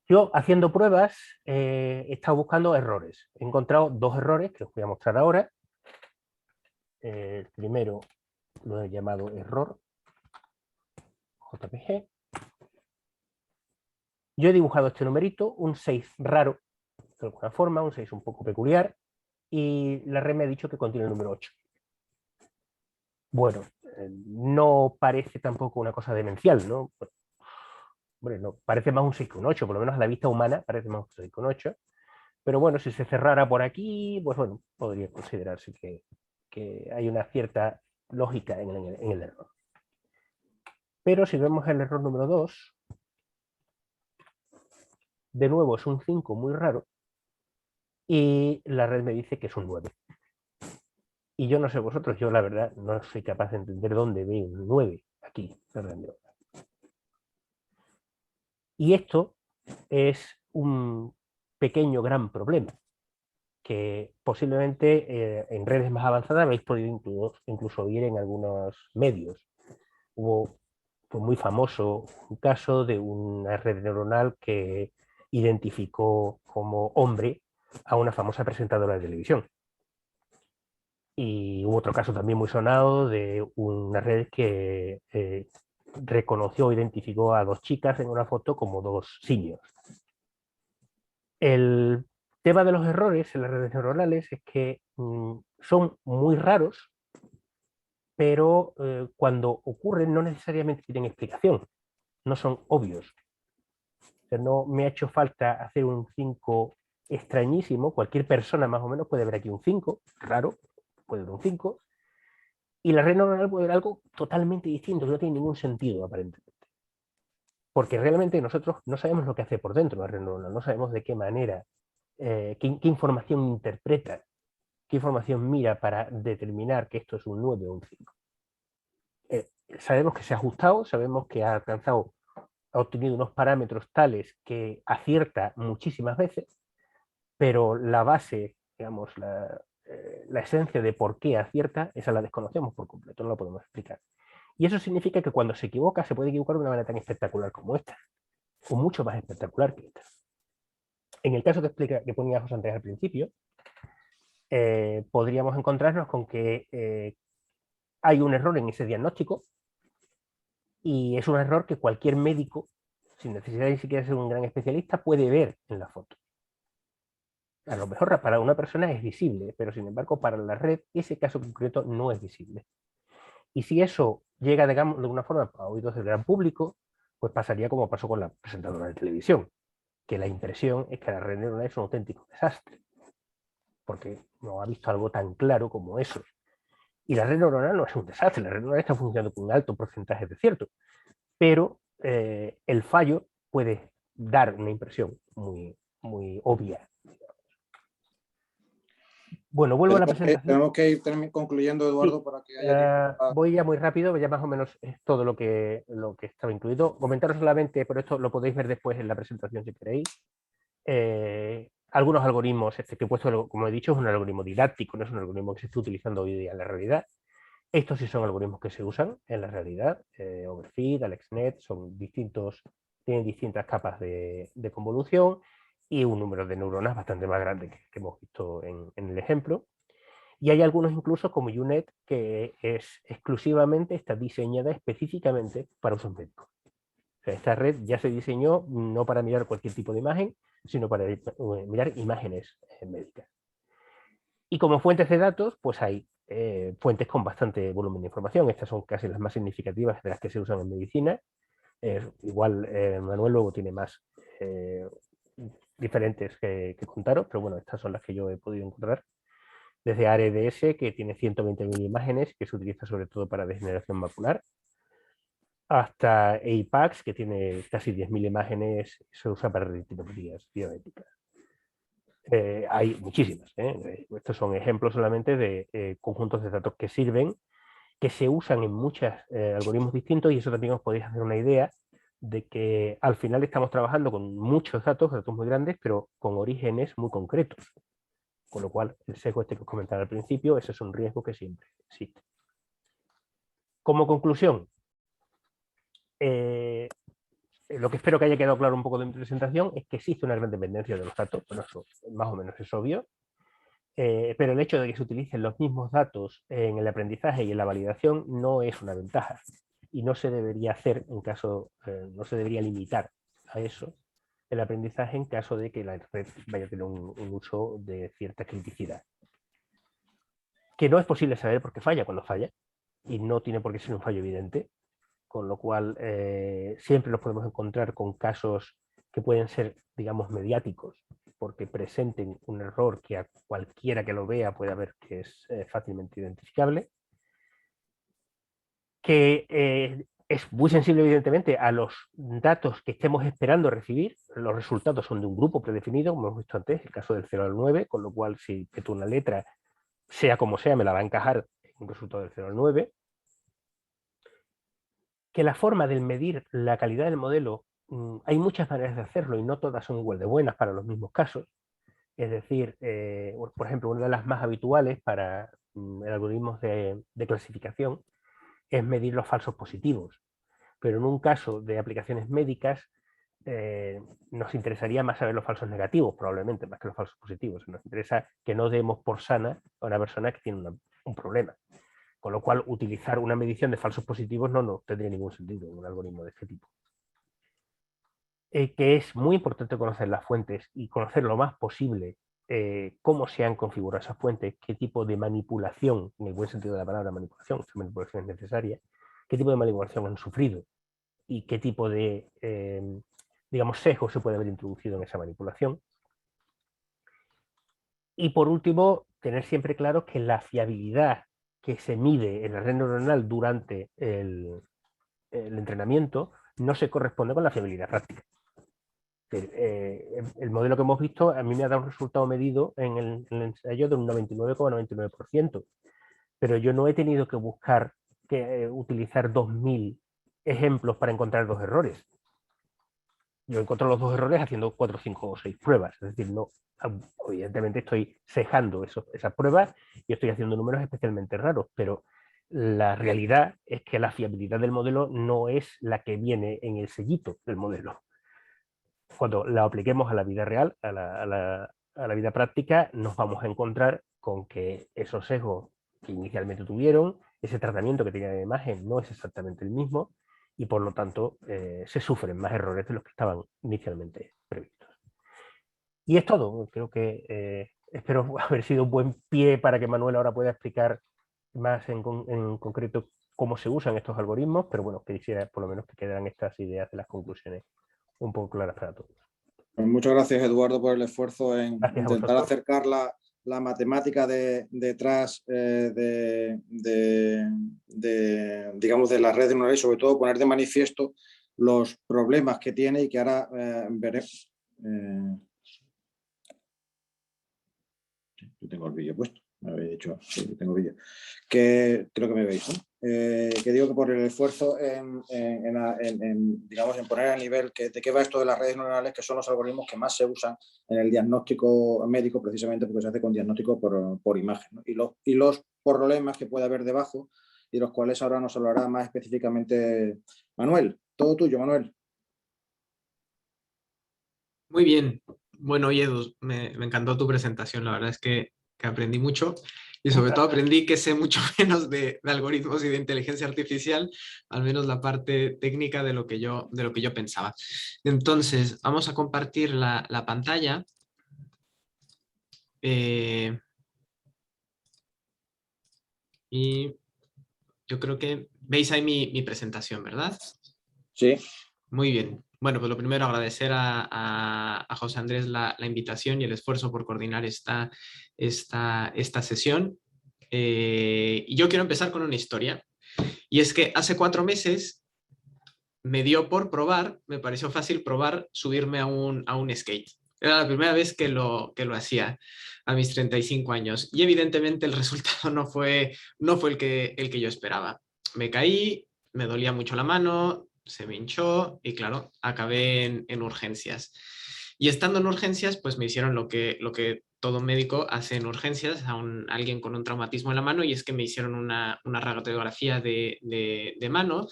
Speaker 3: Yo, haciendo pruebas, he estado buscando errores. He encontrado 2 errores que os voy a mostrar ahora. El primero lo he llamado error JPG. Yo he dibujado este numerito, un 6 raro, de alguna forma, un 6 un poco peculiar, y la red me ha dicho que contiene el número 8. Bueno, no parece tampoco una cosa demencial, ¿no? Bueno, no, parece más un 6 que un 8, por lo menos a la vista humana parece más un 6 que un 8. Pero bueno, si se cerrara por aquí, pues bueno, podría considerarse que hay una cierta lógica en el error. Pero si vemos el error número 2, de nuevo es un 5 muy raro y la red me dice que es un 9. Y yo no sé vosotros, yo la verdad no soy capaz de entender dónde ve un 9 aquí. Y esto es un pequeño gran problema que posiblemente en redes más avanzadas habéis podido incluso oír en algunos medios. Fue muy famoso un caso de una red neuronal que identificó como hombre a una famosa presentadora de televisión. Y hubo otro caso también muy sonado de una red que reconoció o identificó a 2 chicas en una foto como 2 simios. El tema de los errores en las redes neuronales es que son muy raros, pero cuando ocurren no necesariamente tienen explicación, no son obvios. O sea, no me ha hecho falta hacer un 5 extrañísimo, cualquier persona más o menos puede ver aquí un 5, raro, puede ver un 5, y la red neuronal puede ver algo totalmente distinto, que no tiene ningún sentido aparentemente. Porque realmente nosotros no sabemos lo que hace por dentro la red neuronal, no sabemos de qué manera, qué información interpreta, qué información mira para determinar que esto es un 9 o un 5. Sabemos que se ha ajustado, sabemos que ha obtenido unos parámetros tales que acierta muchísimas veces, pero la base, digamos, la esencia de por qué acierta, esa la desconocemos por completo, no la podemos explicar. Y eso significa que cuando se equivoca, se puede equivocar de una manera tan espectacular como esta, o mucho más espectacular que esta. En el caso que ponía José Andrés al principio, podríamos encontrarnos con que hay un error en ese diagnóstico y es un error que cualquier médico, sin necesidad de ni siquiera ser un gran especialista, puede ver en la foto. A lo mejor para una persona es visible, pero sin embargo para la red ese caso concreto no es visible. Y si eso llega, digamos, de alguna forma a oídos del gran público, pues pasaría como pasó con la presentadora de televisión, que la impresión es que la red neuronal es un auténtico desastre, porque no ha visto algo tan claro como eso. Y la red neuronal no es un desastre, la red neuronal está funcionando con un alto porcentaje de cierto, pero el fallo puede dar una impresión muy, muy obvia. Bueno, vuelvo a la presentación.
Speaker 2: Tenemos que ir concluyendo, Eduardo,
Speaker 3: Sí,
Speaker 2: para que haya tiempo para...
Speaker 3: voy ya muy rápido, ya más o menos es todo lo que estaba incluido. Comentaros solamente, pero esto lo podéis ver después en la presentación si queréis. Algunos algoritmos, este que he puesto, como he dicho, es un algoritmo didáctico, no es un algoritmo que se esté utilizando hoy día en la realidad. Estos sí son algoritmos que se usan en la realidad. Overfit, AlexNet, tienen distintas capas de convolución y un número de neuronas bastante más grande que hemos visto en el ejemplo. Y hay algunos incluso como UNet que es exclusivamente, está diseñada específicamente para usos médicos. O sea, esta red ya se diseñó no para mirar cualquier tipo de imagen, sino para mirar imágenes médicas. Y como fuentes de datos, pues hay fuentes con bastante volumen de información. Estas son casi las más significativas de las que se usan en medicina. Igual Manuel luego tiene más diferentes que contaros, pero bueno, estas son las que yo he podido encontrar. Desde AREDS, que tiene 120.000 imágenes, que se utiliza sobre todo para degeneración macular, hasta APAX, que tiene casi 10.000 imágenes, se usa para retinopatías diabéticas. Hay muchísimas. Estos son ejemplos solamente de conjuntos de datos que sirven, que se usan en muchos algoritmos distintos, y eso también os podéis hacer una idea de que al final estamos trabajando con muchos datos muy grandes, pero con orígenes muy concretos. Con lo cual, el sesgo este que os comentaba al principio, ese es un riesgo que siempre existe. Como conclusión, lo que espero que haya quedado claro un poco de mi presentación es que existe una gran dependencia de los datos, bueno, eso más o menos es obvio, pero el hecho de que se utilicen los mismos datos en el aprendizaje y en la validación no es una ventaja, y no se debería hacer en caso, no se debería limitar a eso el aprendizaje en caso de que la red vaya a tener un uso de cierta criticidad. Que no es posible saber por qué falla cuando falla, y no tiene por qué ser un fallo evidente, con lo cual siempre nos podemos encontrar con casos que pueden ser, digamos, mediáticos, porque presenten un error que a cualquiera que lo vea puede ver que es fácilmente identificable, que es muy sensible, evidentemente, a los datos que estemos esperando recibir. Los resultados son de un grupo predefinido, como hemos visto antes, el caso del 0 al 9, con lo cual si meto una letra, sea como sea, me la va a encajar en un resultado del 0 al 9. Que la forma de medir la calidad del modelo, hay muchas maneras de hacerlo y no todas son igual de buenas para los mismos casos. Es decir, por ejemplo, una de las más habituales para algoritmos de clasificación es medir los falsos positivos. Pero en un caso de aplicaciones médicas, nos interesaría más saber los falsos negativos, probablemente, más que los falsos positivos. Nos interesa que no demos por sana a una persona que tiene un problema. Con lo cual, utilizar una medición de falsos positivos no tendría ningún sentido en un algoritmo de este tipo. Que es muy importante conocer las fuentes y conocer lo más posible cómo se han configurado esas fuentes, qué tipo de manipulación, en el buen sentido de la palabra manipulación, esa manipulación es necesaria, qué tipo de manipulación han sufrido y qué tipo de, digamos, sesgo se puede haber introducido en esa manipulación. Y por último, tener siempre claro que la fiabilidad que se mide en la red neuronal durante el entrenamiento no se corresponde con la fiabilidad práctica. El modelo que hemos visto a mí me ha dado un resultado medido en el ensayo de un 99,99%, pero yo no he tenido que buscar utilizar 2000 ejemplos para encontrar dos errores. Yo encuentro los dos errores haciendo 4, 5 o 6 pruebas, es decir, no, evidentemente estoy cejando esas pruebas y estoy haciendo números especialmente raros, pero la realidad es que la fiabilidad del modelo no es la que viene en el sellito del modelo. Cuando la apliquemos a la vida real, a la vida práctica, nos vamos a encontrar con que esos sesgos que inicialmente tuvieron, ese tratamiento que tenía de imagen no es exactamente el mismo, y por lo tanto se sufren más errores de los que estaban inicialmente previstos. Y es todo. Creo que espero haber sido un buen pie para que Manuel ahora pueda explicar más en concreto cómo se usan estos algoritmos, pero bueno, quisiera por lo menos que quedaran estas ideas de las conclusiones un poco claras para todos.
Speaker 2: Pues muchas gracias, Eduardo, por el esfuerzo en
Speaker 3: Gracias a
Speaker 2: intentar
Speaker 3: vosotros.
Speaker 2: acercar la matemática detrás digamos, de las redes neuronales y sobre todo poner de manifiesto los problemas que tiene y que ahora veremos. Yo tengo el vídeo puesto, me habéis dicho, sí, tengo vídeo. Que creo que me veis, ¿no? Que digo que por el esfuerzo digamos, en poner a nivel de qué va esto de las redes neuronales, que son los algoritmos que más se usan en el diagnóstico médico, precisamente porque se hace con diagnóstico por imagen, ¿no? Y los problemas que puede haber debajo y los cuales ahora nos hablará más específicamente Manuel. Todo tuyo, Manuel.
Speaker 4: Muy bien. Bueno, oye, Edu, me encantó tu presentación. La verdad es que aprendí mucho y sobre todo aprendí que sé mucho menos de algoritmos y de inteligencia artificial, al menos la parte técnica de lo que yo pensaba. Entonces, vamos a compartir la pantalla. Y yo creo que veis ahí mi presentación, ¿verdad?
Speaker 2: Sí.
Speaker 4: Muy bien. Bueno, pues lo primero, agradecer a José Andrés la invitación y el esfuerzo por coordinar esta sesión. Y yo quiero empezar con una historia. Y es que hace 4 meses me dio por probar, me pareció fácil probar subirme a un skate. Era la primera vez que lo hacía a mis 35 años. Y evidentemente el resultado no fue el que yo esperaba. Me caí, me dolía mucho la mano, se me hinchó y claro, acabé en urgencias. Y estando en urgencias, pues me hicieron lo que todo médico hace en urgencias a alguien con un traumatismo en la mano, y es que me hicieron una radiografía de mano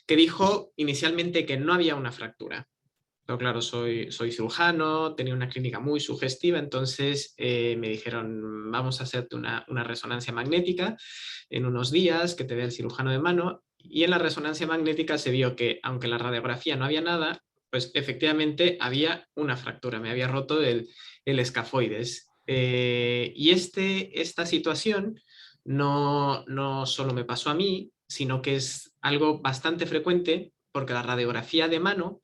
Speaker 4: que dijo inicialmente que no había una fractura. Pero claro, soy cirujano, tenía una clínica muy sugestiva, entonces me dijeron, vamos a hacerte una resonancia magnética en unos días, que te vea el cirujano de mano, y en la resonancia magnética se vio que, aunque en la radiografía no había nada, pues efectivamente había una fractura, me había roto el escafoides. Y esta situación no solo me pasó a mí, sino que es algo bastante frecuente, porque la radiografía de mano,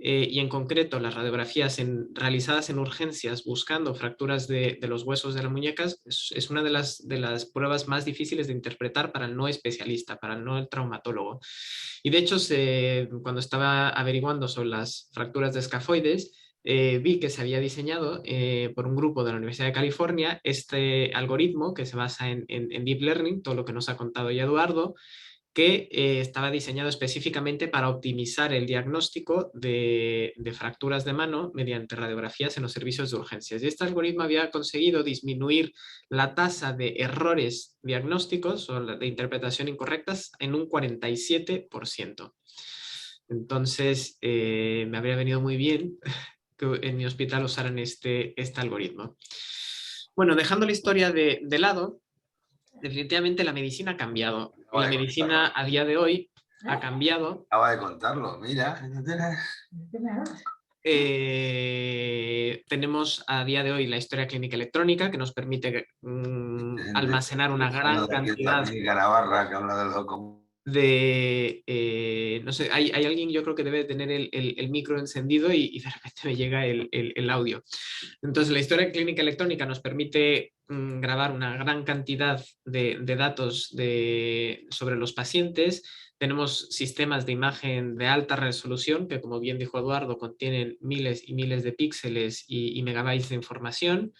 Speaker 4: y en concreto las radiografías realizadas en urgencias buscando fracturas de los huesos de las muñecas, es una de las pruebas más difíciles de interpretar para el no especialista, para el no traumatólogo. Y de hecho, cuando estaba averiguando sobre las fracturas de escafoides, vi que se había diseñado por un grupo de la Universidad de California este algoritmo que se basa en Deep Learning, todo lo que nos ha contado ya Eduardo, que estaba diseñado específicamente para optimizar el diagnóstico de fracturas de mano mediante radiografías en los servicios de urgencias. Y este algoritmo había conseguido disminuir la tasa de errores diagnósticos o de interpretación incorrectas en un 47%. Entonces, me habría venido muy bien que en mi hospital usaran este algoritmo. Bueno, dejando la historia de lado, definitivamente la medicina ha cambiado. La medicina a día de hoy ha cambiado.
Speaker 5: Acaba de contarlo, mira.
Speaker 4: Tenemos a día de hoy la historia clínica electrónica, que nos permite almacenar una gran cantidad no sé, hay alguien, yo creo que debe tener el micro encendido y de repente me llega el audio. Entonces, la historia clínica electrónica nos permite grabar una gran cantidad de datos sobre los pacientes. Tenemos sistemas de imagen de alta resolución que, como bien dijo Eduardo, contienen miles y miles de píxeles y megabytes de información.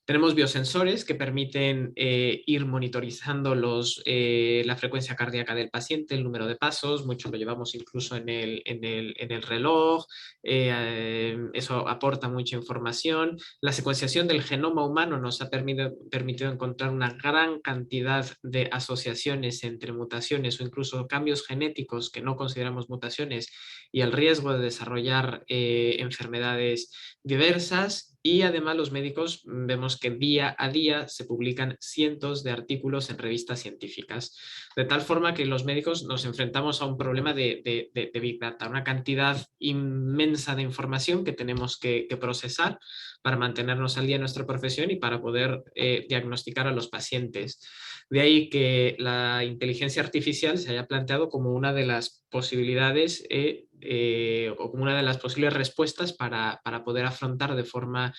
Speaker 4: Tenemos biosensores que permiten ir monitorizando la frecuencia cardíaca del paciente, el número de pasos, mucho lo llevamos incluso en el reloj, eso aporta mucha información. La secuenciación del genoma humano nos ha permitido encontrar una gran cantidad de asociaciones entre mutaciones o incluso cambios genéticos que no consideramos mutaciones y el riesgo de desarrollar enfermedades diversas. Y además los médicos vemos que día a día se publican cientos de artículos en revistas científicas, de tal forma que los médicos nos enfrentamos a un problema de Big Data, una cantidad inmensa de información que tenemos que procesar para mantenernos al día en nuestra profesión y para poder diagnosticar a los pacientes. De ahí que la inteligencia artificial se haya planteado como una de las posibilidades o como una de las posibles respuestas para poder afrontar de forma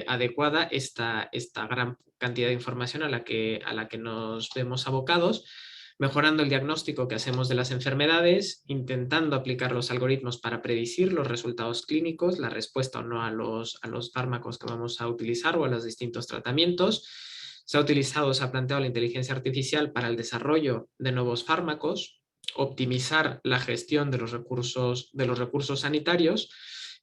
Speaker 4: adecuada esta gran cantidad de información a la que nos vemos abocados, mejorando el diagnóstico que hacemos de las enfermedades, intentando aplicar los algoritmos para predecir los resultados clínicos, la respuesta o no a los fármacos que vamos a utilizar o a los distintos tratamientos. Se ha planteado la inteligencia artificial para el desarrollo de nuevos fármacos, optimizar la gestión de los recursos sanitarios,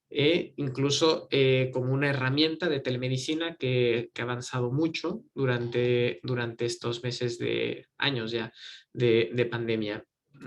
Speaker 4: incluso como una herramienta de telemedicina que ha avanzado mucho durante estos meses años ya de pandemia.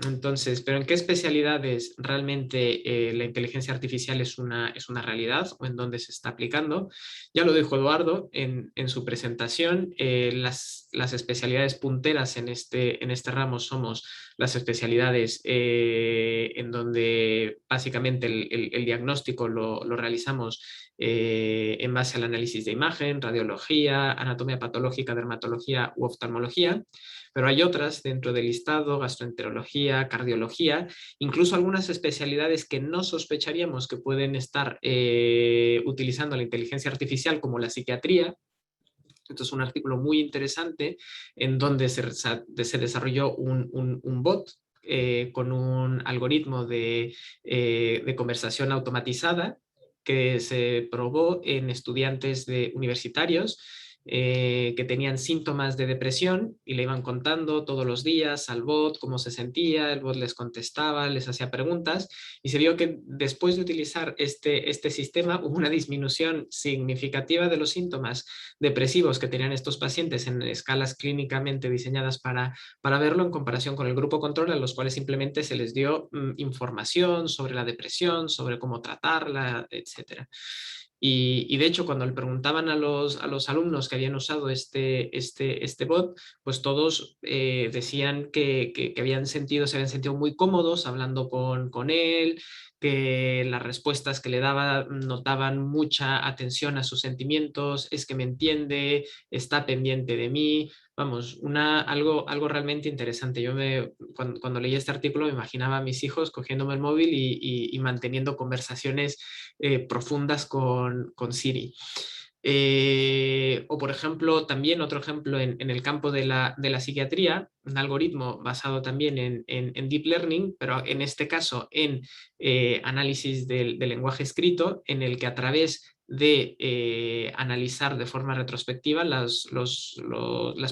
Speaker 4: Entonces, ¿pero en qué especialidades realmente la inteligencia artificial es una realidad o en dónde se está aplicando? Ya lo dijo Eduardo en su presentación, las especialidades punteras en este ramo somos las especialidades en donde básicamente el diagnóstico lo realizamos en base al análisis de imagen, radiología, anatomía patológica, dermatología u oftalmología. Pero hay otras dentro del listado, gastroenterología, cardiología, incluso algunas especialidades que no sospecharíamos que pueden estar utilizando la inteligencia artificial, como la psiquiatría. Esto es un artículo muy interesante en donde se desarrolló un bot con un algoritmo de conversación automatizada que se probó en estudiantes universitarios que tenían síntomas de depresión y le iban contando todos los días al bot cómo se sentía, el bot les contestaba, les hacía preguntas y se vio que después de utilizar este sistema hubo una disminución significativa de los síntomas depresivos que tenían estos pacientes en escalas clínicamente diseñadas para verlo en comparación con el grupo control, a los cuales simplemente se les dio información sobre la depresión, sobre cómo tratarla, etc. Y de hecho, cuando le preguntaban a los alumnos que habían usado este bot, pues todos decían que se habían sentido muy cómodos hablando con él, que las respuestas que le daba notaban mucha atención a sus sentimientos, es que me entiende, está pendiente de mí. Vamos, algo realmente interesante. Yo cuando leí este artículo me imaginaba a mis hijos cogiéndome el móvil y manteniendo conversaciones profundas con Siri. O por ejemplo, también otro ejemplo en el campo de la psiquiatría, un algoritmo basado también en Deep Learning, pero en este caso en análisis del lenguaje escrito, en el que a través de analizar de forma retrospectiva las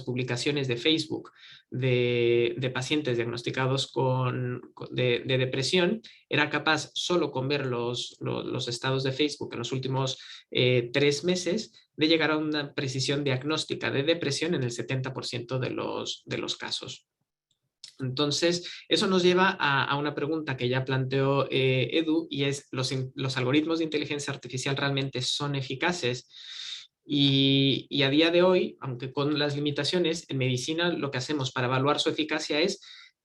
Speaker 4: publicaciones de Facebook de pacientes diagnosticados de depresión, era capaz solo con ver los estados de Facebook en los últimos 3 meses de llegar a una precisión diagnóstica de depresión en el 70% de los casos. Entonces, eso nos lleva a una pregunta que ya planteó Edu, y es, ¿los algoritmos de inteligencia artificial realmente son eficaces? Y a día de hoy, aunque con las limitaciones, en medicina lo que hacemos para evaluar su eficacia es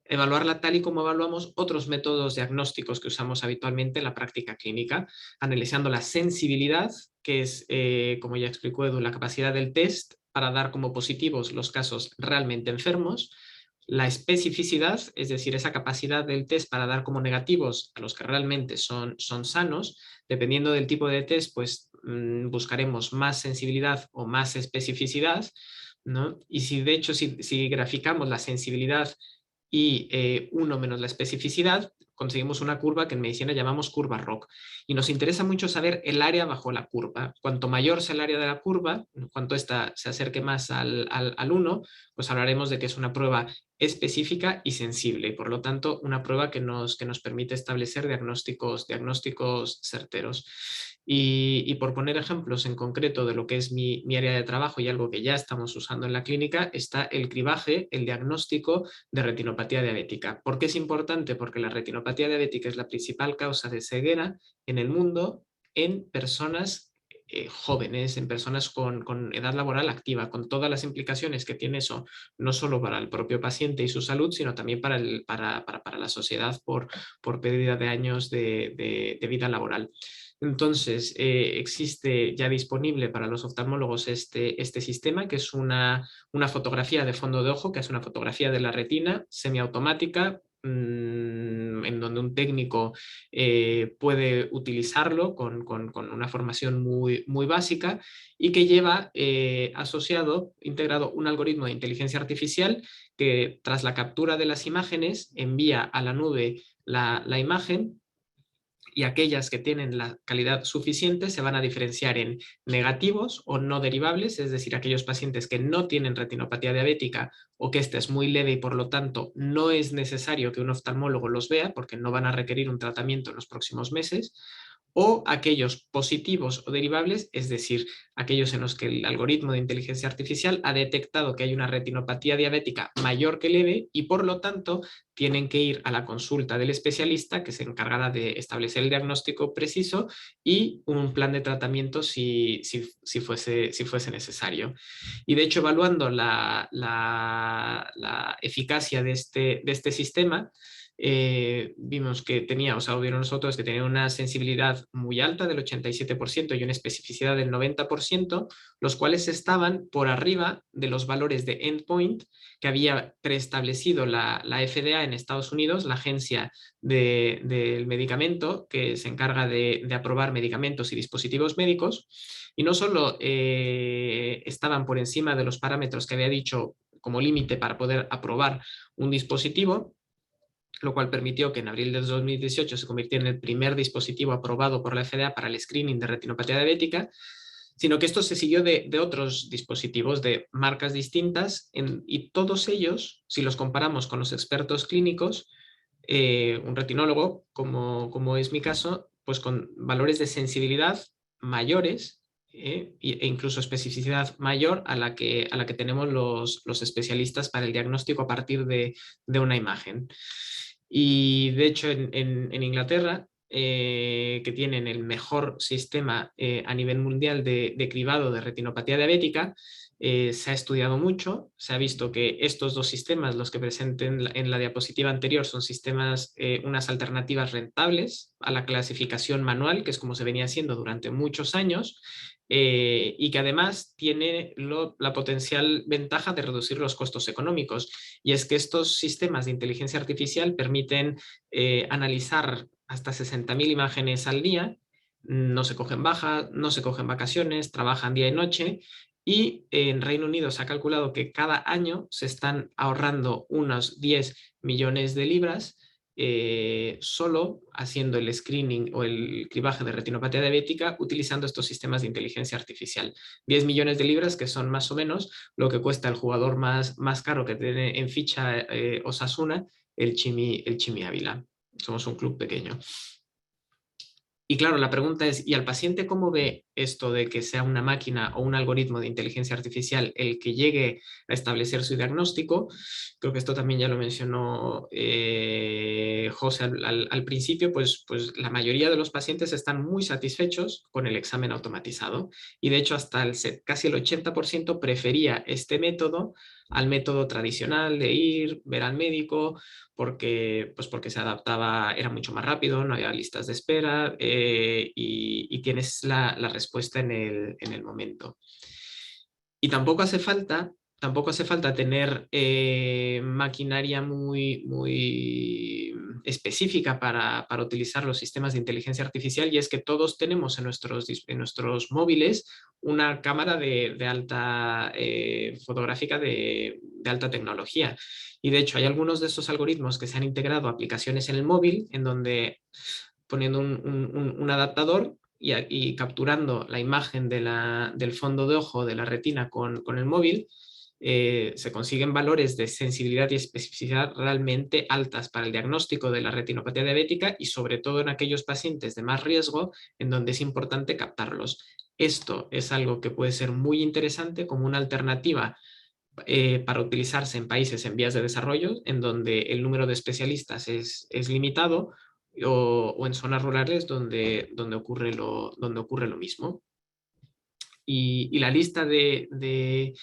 Speaker 4: evaluarla tal y como evaluamos otros métodos diagnósticos que usamos habitualmente en la práctica clínica, analizando la sensibilidad, que es, como ya explicó Edu, la capacidad del test para dar como positivos los casos realmente enfermos, la especificidad, es decir, esa capacidad del test para dar como negativos a los que realmente son sanos. Dependiendo del tipo de test, pues buscaremos más sensibilidad o más especificidad, ¿no? Y si de hecho, si graficamos la sensibilidad y 1 menos la especificidad, conseguimos una curva que en medicina llamamos curva ROC. Y nos interesa mucho saber el área bajo la curva. Cuanto mayor sea el área de la curva, cuanto ésta se acerque más al 1, pues hablaremos de que es una prueba específica y sensible, y por lo tanto una prueba que nos permite establecer diagnósticos certeros. Y por poner ejemplos en concreto de lo que es mi área de trabajo y algo que ya estamos usando en la clínica, está el cribaje, el diagnóstico de retinopatía diabética. ¿Por qué es importante? Porque la retinopatía diabética es la principal causa de ceguera en el mundo en personas jóvenes, en personas con edad laboral activa, con todas las implicaciones que tiene eso, no solo para el propio paciente y su salud, sino también para la sociedad por pérdida de años de vida laboral. Entonces, existe ya disponible para los oftalmólogos este sistema, que es una fotografía de fondo de ojo, que es una fotografía de la retina semiautomática, en donde un técnico puede utilizarlo con una formación muy básica, y que lleva asociado, integrado, un algoritmo de inteligencia artificial que, tras la captura de las imágenes, envía a la nube la imagen, y aquellas que tienen la calidad suficiente se van a diferenciar en negativos o no derivables, es decir, aquellos pacientes que no tienen retinopatía diabética o que esta es muy leve y por lo tanto no es necesario que un oftalmólogo los vea porque no van a requerir un tratamiento en los próximos meses, o aquellos positivos o derivables, es decir, aquellos en los que el algoritmo de inteligencia artificial ha detectado que hay una retinopatía diabética mayor que leve y por lo tanto tienen que ir a la consulta del especialista, que se encargará de establecer el diagnóstico preciso y un plan de tratamiento si fuese necesario. Y de hecho, evaluando la eficacia de este sistema, vimos que tenía, o vieron nosotros que tenía una sensibilidad muy alta del 87% y una especificidad del 90%, los cuales estaban por arriba de los valores de endpoint que había preestablecido la FDA en Estados Unidos, la agencia del medicamento que se encarga de aprobar medicamentos y dispositivos médicos. Y no solo estaban por encima de los parámetros que había dicho como límite para poder aprobar un dispositivo, lo cual permitió que en abril de 2018 se convirtiera en el primer dispositivo aprobado por la FDA para el screening de retinopatía diabética, sino que esto se siguió de otros dispositivos de marcas distintas, y todos ellos, si los comparamos con los expertos clínicos, un retinólogo, como es mi caso, pues con valores de sensibilidad mayores e incluso especificidad mayor a la que tenemos los especialistas para el diagnóstico a partir de una imagen. Y de hecho en Inglaterra, que tienen el mejor sistema a nivel mundial de cribado de retinopatía diabética, se ha estudiado mucho, se ha visto que estos dos sistemas, los que presenté en la diapositiva anterior, son sistemas, unas alternativas rentables a la clasificación manual, que es como se venía haciendo durante muchos años, y que además tiene la potencial ventaja de reducir los costos económicos. Y es que estos sistemas de inteligencia artificial permiten analizar hasta 60.000 imágenes al día, no se cogen bajas, no se cogen vacaciones, trabajan día y noche, y en Reino Unido se ha calculado que cada año se están ahorrando unos 10 millones de libras solo haciendo el screening o el cribaje de retinopatía diabética utilizando estos sistemas de inteligencia artificial. 10 millones de libras, que son más o menos lo que cuesta el jugador más caro que tiene en ficha Osasuna, el Chimi Ávila. Somos un club pequeño. Y claro, la pregunta es, ¿y al paciente cómo ve esto de que sea una máquina o un algoritmo de inteligencia artificial el que llegue a establecer su diagnóstico? Creo que esto también ya lo mencionó José al principio, pues la mayoría de los pacientes están muy satisfechos con el examen automatizado, y de hecho hasta casi el 80% prefería este método al método tradicional de ir, ver al médico, porque se adaptaba, era mucho más rápido, no había listas de espera, y tienes la respuesta en el momento. Y tampoco hace falta tener maquinaria muy específica para utilizar los sistemas de inteligencia artificial, y es que todos tenemos en nuestros móviles una cámara de alta fotográfica de alta tecnología. Y de hecho hay algunos de estos algoritmos que se han integrado a aplicaciones en el móvil, en donde poniendo un adaptador y capturando la imagen del fondo de ojo de la retina con el móvil, se consiguen valores de sensibilidad y especificidad realmente altas para el diagnóstico de la retinopatía diabética, y sobre todo en aquellos pacientes de más riesgo en donde es importante captarlos. Esto es algo que puede ser muy interesante como una alternativa para utilizarse en países en vías de desarrollo, en donde el número de especialistas es limitado, o en zonas rurales donde ocurre lo mismo. Y la lista de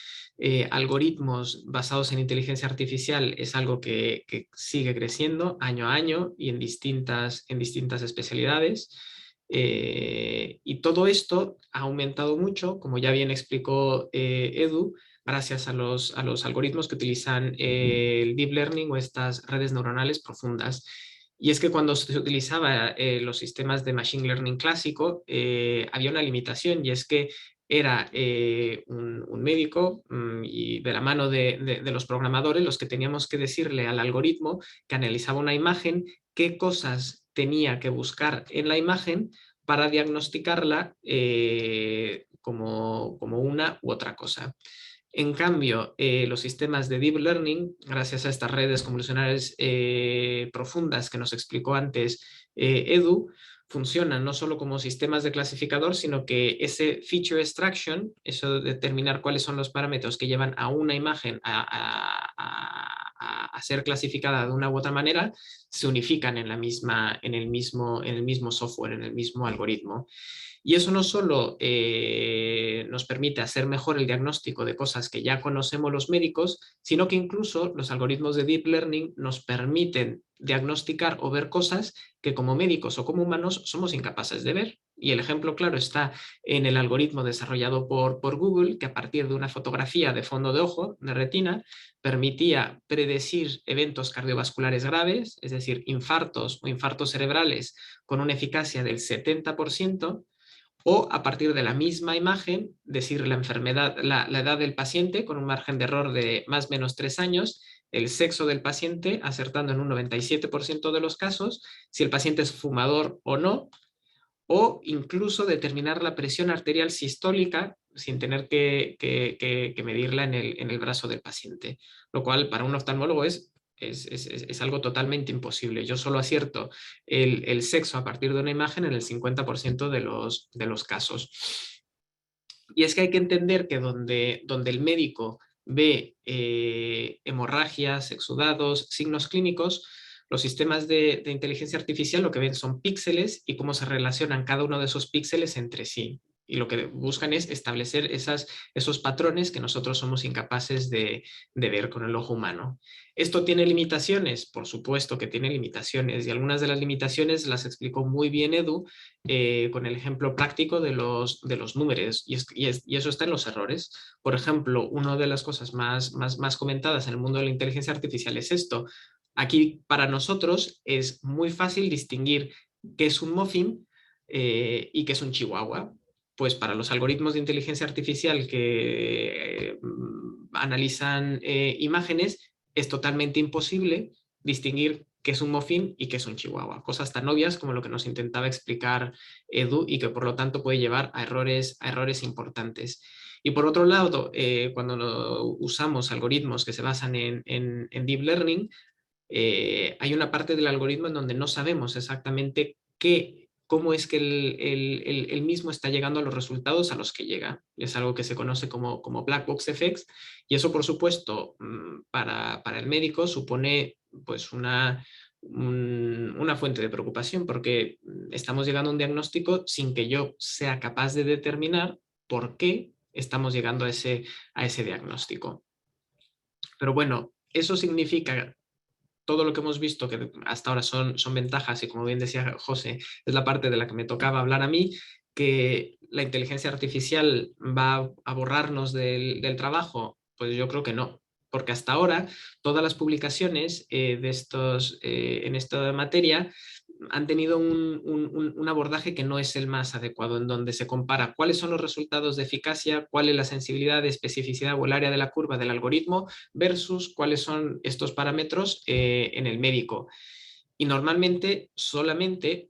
Speaker 4: algoritmos basados en inteligencia artificial es algo que sigue creciendo año a año y en distintas especialidades. Y todo esto ha aumentado mucho, como ya bien explicó Edu, gracias a los algoritmos que utilizan el deep learning o estas redes neuronales profundas. Y es que cuando se utilizaba los sistemas de machine learning clásico, había una limitación, y es que era un médico y de la mano de los programadores los que teníamos que decirle al algoritmo que analizaba una imagen qué cosas tenía que buscar en la imagen para diagnosticarla como una u otra cosa. En cambio, los sistemas de deep learning, gracias a estas redes convolucionales profundas que nos explicó antes Edu, funcionan no solo como sistemas de clasificador, sino que ese feature extraction, eso de determinar cuáles son los parámetros que llevan a una imagen a ser clasificada de una u otra manera, se unifican en el mismo software, en el mismo algoritmo. Y eso no solo nos permite hacer mejor el diagnóstico de cosas que ya conocemos los médicos, sino que incluso los algoritmos de Deep Learning nos permiten diagnosticar o ver cosas que como médicos o como humanos somos incapaces de ver. Y el ejemplo claro está en el algoritmo desarrollado por Google, que a partir de una fotografía de fondo de ojo, de retina, permitía predecir eventos cardiovasculares graves, es decir, infartos o infartos cerebrales, con una eficacia del 70%, o a partir de la misma imagen decir la enfermedad, la edad del paciente con un margen de error de más o menos 3 años, el sexo del paciente acertando en un 97% de los casos, si el paciente es fumador o no, o incluso determinar la presión arterial sistólica sin tener que medirla en el brazo del paciente, lo cual para un oftalmólogo es algo totalmente imposible. Yo solo acierto el sexo a partir de una imagen en el 50% de los casos. Y es que hay que entender que donde el médico ve hemorragias, exudados, signos clínicos, los sistemas de inteligencia artificial lo que ven son píxeles y cómo se relacionan cada uno de esos píxeles entre sí. Y lo que buscan es establecer esos patrones que nosotros somos incapaces de ver con el ojo humano. ¿Esto tiene limitaciones? Por supuesto que tiene limitaciones, y algunas de las limitaciones las explicó muy bien Edu con el ejemplo práctico de los números, y eso está en los errores. Por ejemplo, una de las cosas más comentadas en el mundo de la inteligencia artificial es esto. Aquí para nosotros es muy fácil distinguir qué es un muffin y qué es un chihuahua. Pues para los algoritmos de inteligencia artificial que analizan imágenes, es totalmente imposible distinguir qué es un muffin y qué es un chihuahua. Cosas tan obvias como lo que nos intentaba explicar Edu y que por lo tanto puede llevar a errores importantes. Y por otro lado, cuando usamos algoritmos que se basan en Deep Learning, hay una parte del algoritmo en donde no sabemos exactamente cómo es que el mismo está llegando a los resultados a los que llega. Es algo que se conoce como black box effects, y eso, por supuesto, para el médico supone pues una fuente de preocupación, porque estamos llegando a un diagnóstico sin que yo sea capaz de determinar por qué estamos llegando a ese diagnóstico. Pero bueno, eso significa todo lo que hemos visto, que hasta ahora son ventajas, y como bien decía José, es la parte de la que me tocaba hablar a mí, que la inteligencia artificial va a borrarnos del trabajo. Pues yo creo que no, porque hasta ahora todas las publicaciones en esta materia han tenido un abordaje que no es el más adecuado, en donde se compara cuáles son los resultados de eficacia, cuál es la sensibilidad, de especificidad o el área de la curva del algoritmo versus cuáles son estos parámetros en el médico. Y normalmente solamente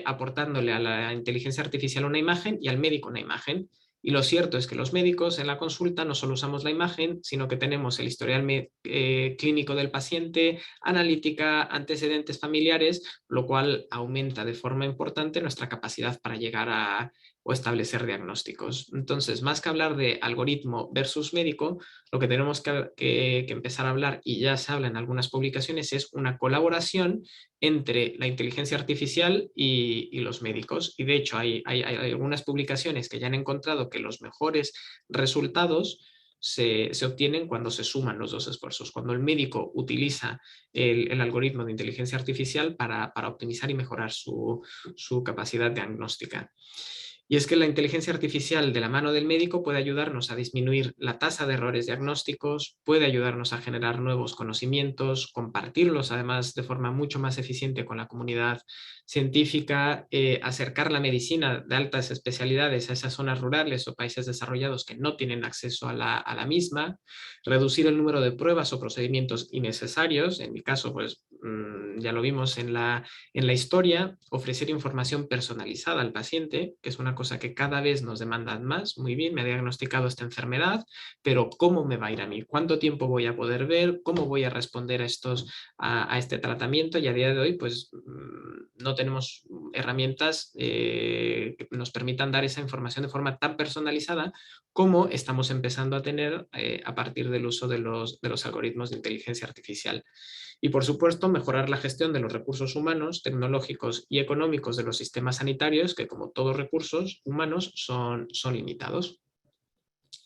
Speaker 4: aportándole a la inteligencia artificial una imagen y al médico una imagen. Y lo cierto es que los médicos en la consulta no solo usamos la imagen, sino que tenemos el historial clínico del paciente, analítica, antecedentes familiares, lo cual aumenta de forma importante nuestra capacidad para llegar a o establecer diagnósticos. Entonces, más que hablar de algoritmo versus médico, lo que tenemos que empezar a hablar, y ya se habla en algunas publicaciones, es una colaboración entre la inteligencia artificial y los médicos. Y de hecho hay algunas publicaciones que ya han encontrado que los mejores resultados se obtienen cuando se suman los dos esfuerzos, cuando el médico utiliza el algoritmo de inteligencia artificial para optimizar y mejorar su capacidad diagnóstica. Y es que la inteligencia artificial de la mano del médico puede ayudarnos a disminuir la tasa de errores diagnósticos, puede ayudarnos a generar nuevos conocimientos, compartirlos además de forma mucho más eficiente con la comunidad científica, acercar la medicina de altas especialidades a esas zonas rurales o países desarrollados que no tienen acceso a la misma, reducir el número de pruebas o procedimientos innecesarios, en mi caso pues ya lo vimos en la historia, ofrecer información personalizada al paciente, que es una cosa que cada vez nos demandan más. Muy bien, me ha diagnosticado esta enfermedad, pero ¿cómo me va a ir a mí? ¿Cuánto tiempo voy a poder ver? ¿Cómo voy a responder a este tratamiento? Y a día de hoy, pues no tenemos herramientas que nos permitan dar esa información de forma tan personalizada como estamos empezando a tener a partir del uso de los algoritmos de inteligencia artificial. Y por supuesto, mejorar la gestión de los recursos humanos, tecnológicos y económicos de los sistemas sanitarios, que como todos recursos humanos son limitados.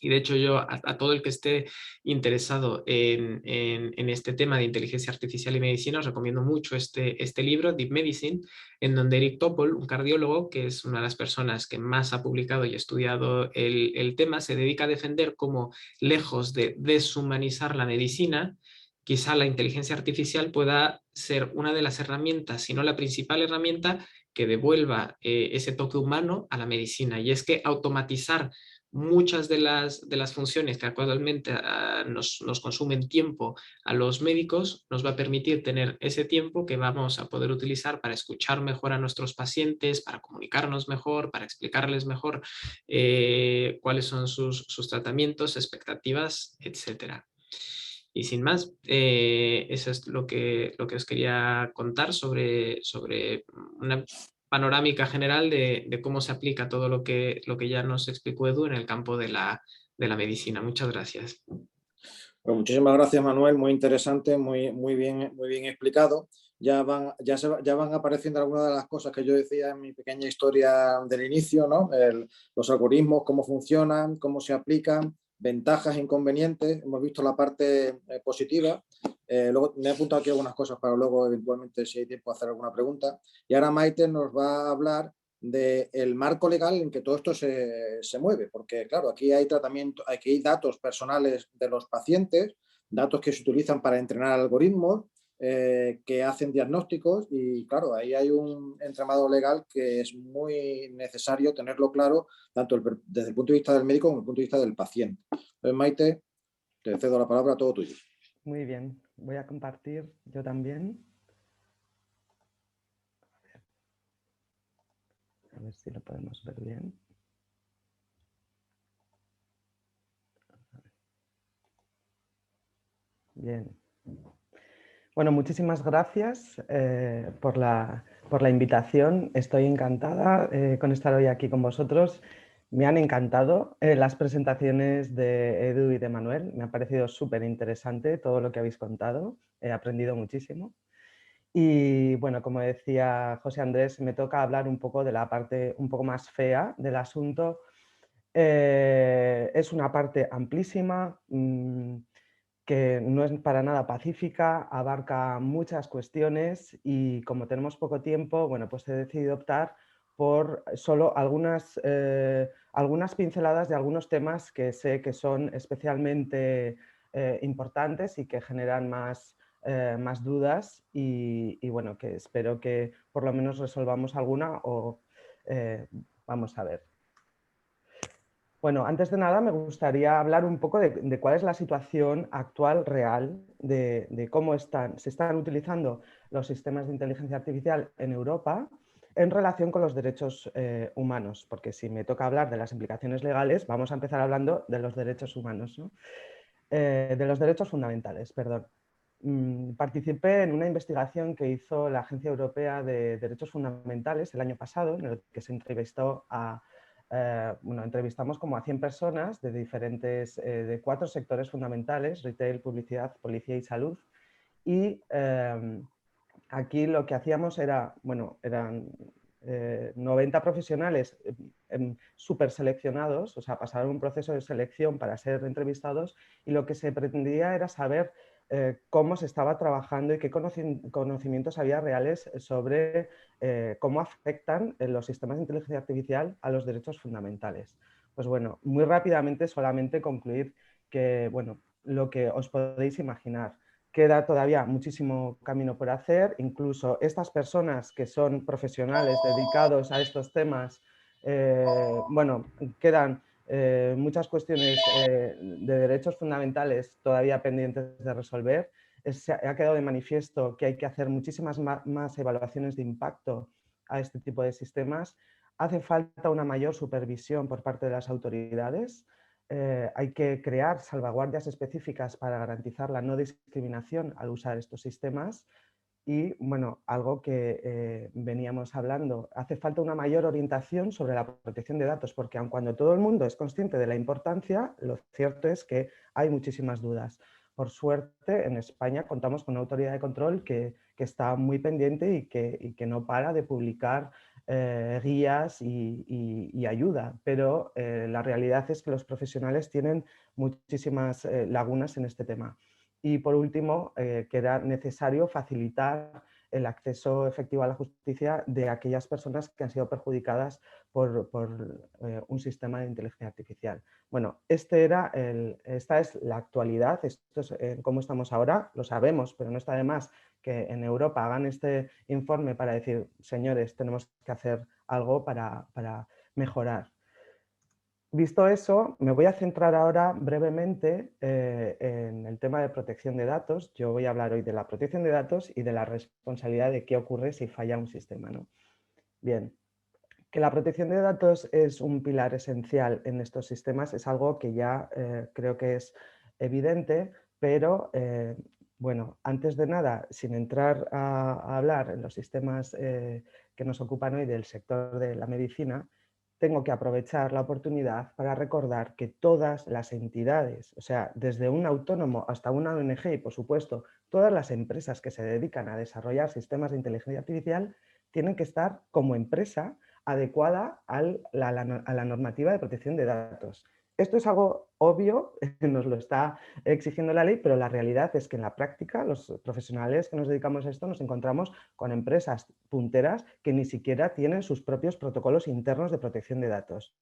Speaker 4: Y de hecho yo a todo el que esté interesado en este tema de inteligencia artificial y medicina, os recomiendo mucho este libro, Deep Medicine, en donde Eric Topol, un cardiólogo, que es una de las personas que más ha publicado y estudiado el tema, se dedica a defender cómo, lejos de deshumanizar la medicina, quizá la inteligencia artificial pueda ser una de las herramientas, si no la principal herramienta, que devuelva ese toque humano a la medicina. Y es que automatizar muchas de las funciones que actualmente nos consumen tiempo a los médicos nos va a permitir tener ese tiempo que vamos a poder utilizar para escuchar mejor a nuestros pacientes, para comunicarnos mejor, para explicarles mejor cuáles son sus tratamientos, expectativas, etcétera. Y sin más, eso es lo que os quería contar sobre una panorámica general de cómo se aplica todo lo que ya nos explicó Edu en el campo de la medicina. Muchas gracias.
Speaker 2: Pues muchísimas gracias, Manuel, muy interesante, muy bien explicado. Ya van apareciendo algunas de las cosas que yo decía en mi pequeña historia del inicio, ¿no? Los algoritmos, cómo funcionan, cómo se aplican, ventajas, inconvenientes. Hemos visto la parte positiva. Luego me he apuntado aquí algunas cosas para luego, eventualmente, si hay tiempo, hacer alguna pregunta. Y ahora Maite nos va a hablar del marco legal en que todo esto se mueve, porque claro, aquí hay datos personales de los pacientes, datos que se utilizan para entrenar algoritmos, que hacen diagnósticos y claro, ahí hay un entramado legal que es muy necesario tenerlo claro, tanto desde el punto de vista del médico como desde el punto de vista del paciente. Entonces, Maite, te cedo la palabra, todo tuyo.
Speaker 5: Muy bien, voy a compartir yo también. A ver si lo podemos ver bien. Bien. Bueno, muchísimas gracias por la invitación. Estoy encantada con estar hoy aquí con vosotros. Me han encantado las presentaciones de Edu y de Manuel. Me ha parecido súper interesante todo lo que habéis contado. He aprendido muchísimo. Y bueno, como decía José Andrés, me toca hablar un poco de la parte un poco más fea del asunto. Es una parte amplísima, que no es para nada pacífica, abarca muchas cuestiones y como tenemos poco tiempo, bueno, pues he decidido optar por solo algunas pinceladas de algunos temas que sé que son especialmente importantes y que generan más dudas y bueno, que espero que por lo menos resolvamos alguna o vamos a ver. Bueno, antes de nada me gustaría hablar un poco de cuál es la situación actual real de cómo se están utilizando los sistemas de inteligencia artificial en Europa en relación con los derechos humanos, porque si me toca hablar de las implicaciones legales, vamos a empezar hablando de los derechos humanos, ¿no? De los derechos fundamentales, perdón. Participé en una investigación que hizo la Agencia Europea de Derechos Fundamentales el año pasado, en el que se entrevistó a bueno, entrevistamos como a 100 personas de diferentes, de 4 sectores fundamentales: retail, publicidad, policía y salud. Y aquí lo que hacíamos era, bueno, eran 90 profesionales súper seleccionados, o sea, pasaron un proceso de selección para ser entrevistados, y lo que se pretendía era saber cómo se estaba trabajando y qué conocimientos había reales sobre cómo afectan los sistemas de inteligencia artificial a los derechos fundamentales. Pues bueno, muy rápidamente solamente concluir que, bueno, lo que os podéis imaginar. Queda todavía muchísimo camino por hacer, incluso estas personas que son profesionales dedicados a estos temas, bueno, quedan muchas cuestiones de derechos fundamentales todavía pendientes de resolver. Ha quedado de manifiesto que hay que hacer muchísimas más evaluaciones de impacto a este tipo de sistemas. Hace falta una mayor supervisión por parte de las autoridades. Hay que crear salvaguardias específicas para garantizar la no discriminación al usar estos sistemas. Y bueno, algo que veníamos hablando, hace falta una mayor orientación sobre la protección de datos, porque aun cuando todo el mundo es consciente de la importancia, lo cierto es que hay muchísimas dudas. Por suerte, en España contamos con una autoridad de control que está muy pendiente y que no para de publicar guías y ayuda, pero la realidad es que los profesionales tienen muchísimas lagunas en este tema. Y por último, que era necesario facilitar el acceso efectivo a la justicia de aquellas personas que han sido perjudicadas por un sistema de inteligencia artificial. Bueno, esta es la actualidad, esto es cómo estamos ahora, lo sabemos, pero no está de más que en Europa hagan este informe para decir, señores, tenemos que hacer algo para mejorar. Visto eso, me voy a centrar ahora brevemente en el tema de protección de datos. Yo voy a hablar hoy de la protección de datos y de la responsabilidad de qué ocurre si falla un sistema, ¿no? Bien, que la protección de datos es un pilar esencial en estos sistemas es algo que ya creo que es evidente, pero bueno, antes de nada, sin entrar a hablar en los sistemas que nos ocupan hoy del sector de la medicina, tengo que aprovechar la oportunidad para recordar que todas las entidades, o sea, desde un autónomo hasta una ONG y, por supuesto, todas las empresas que se dedican a desarrollar sistemas de inteligencia artificial, tienen que estar como empresa adecuada a la normativa de protección de datos. Esto es algo obvio, nos lo está exigiendo la ley, pero la realidad es que en la práctica los profesionales que nos dedicamos a esto nos encontramos con empresas punteras que ni siquiera tienen sus propios protocolos internos de protección de datos.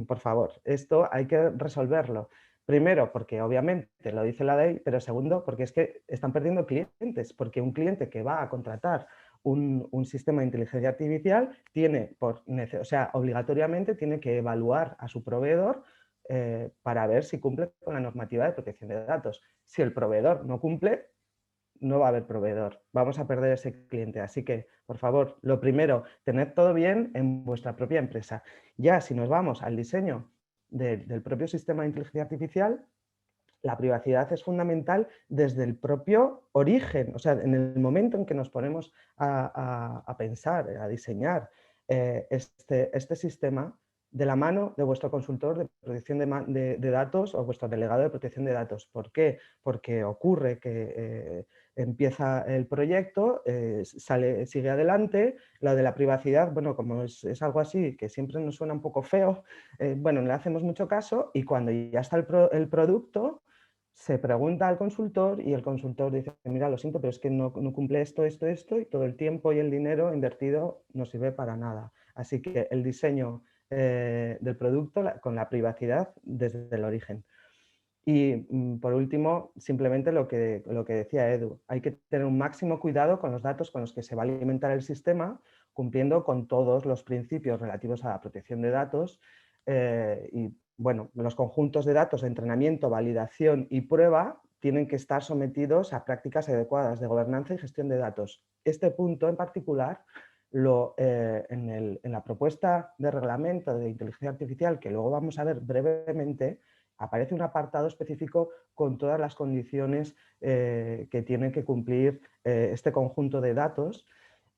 Speaker 5: Por favor, esto hay que resolverlo. Primero, porque obviamente lo dice la ley, pero segundo, porque es que están perdiendo clientes, porque un cliente que va a contratar un sistema de inteligencia artificial tiene, o sea, obligatoriamente tiene que evaluar a su proveedor para ver si cumple con la normativa de protección de datos. Si el proveedor no cumple, no va a haber proveedor. Vamos a perder ese cliente. Así que, por favor, lo primero, tened todo bien en vuestra propia empresa. Ya, si nos vamos al diseño del propio sistema de inteligencia artificial, la privacidad es fundamental desde el propio origen, o sea, en el momento en que nos ponemos a pensar, a diseñar este sistema, de la mano de vuestro consultor de protección de datos o vuestro delegado de protección de datos. ¿Por qué? Porque ocurre que empieza el proyecto, sigue adelante, lo de la privacidad, bueno, como es algo así que siempre nos suena un poco feo, bueno, no le hacemos mucho caso y cuando ya está el producto, se pregunta al consultor y el consultor dice, mira, lo siento, pero es que no cumple esto, y todo el tiempo y el dinero invertido no sirve para nada. Así que el diseño del producto con la privacidad desde el origen. Y por último, simplemente lo que decía Edu, hay que tener un máximo cuidado con los datos con los que se va a alimentar el sistema, cumpliendo con todos los principios relativos a la protección de datos y bueno, los conjuntos de datos de entrenamiento, validación y prueba tienen que estar sometidos a prácticas adecuadas de gobernanza y gestión de datos. Este punto en particular, en la propuesta de reglamento de inteligencia artificial, que luego vamos a ver brevemente, aparece un apartado específico con todas las condiciones que tiene que cumplir este conjunto de datos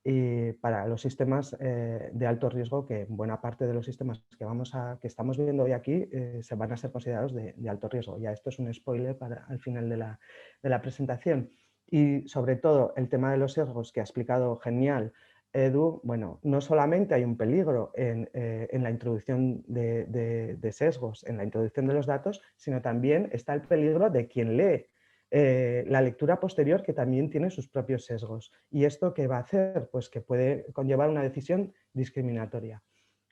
Speaker 5: y para los sistemas de alto riesgo, que buena parte de los sistemas que estamos viendo hoy aquí se van a ser considerados de alto riesgo. Ya esto es un spoiler para al final de la presentación. Y sobre todo el tema de los sesgos que ha explicado genial Edu, bueno, no solamente hay un peligro en la introducción de sesgos, en la introducción de los datos, sino también está el peligro de quien lee la lectura posterior, que también tiene sus propios sesgos. ¿Y esto qué va a hacer? Pues que puede conllevar una decisión discriminatoria.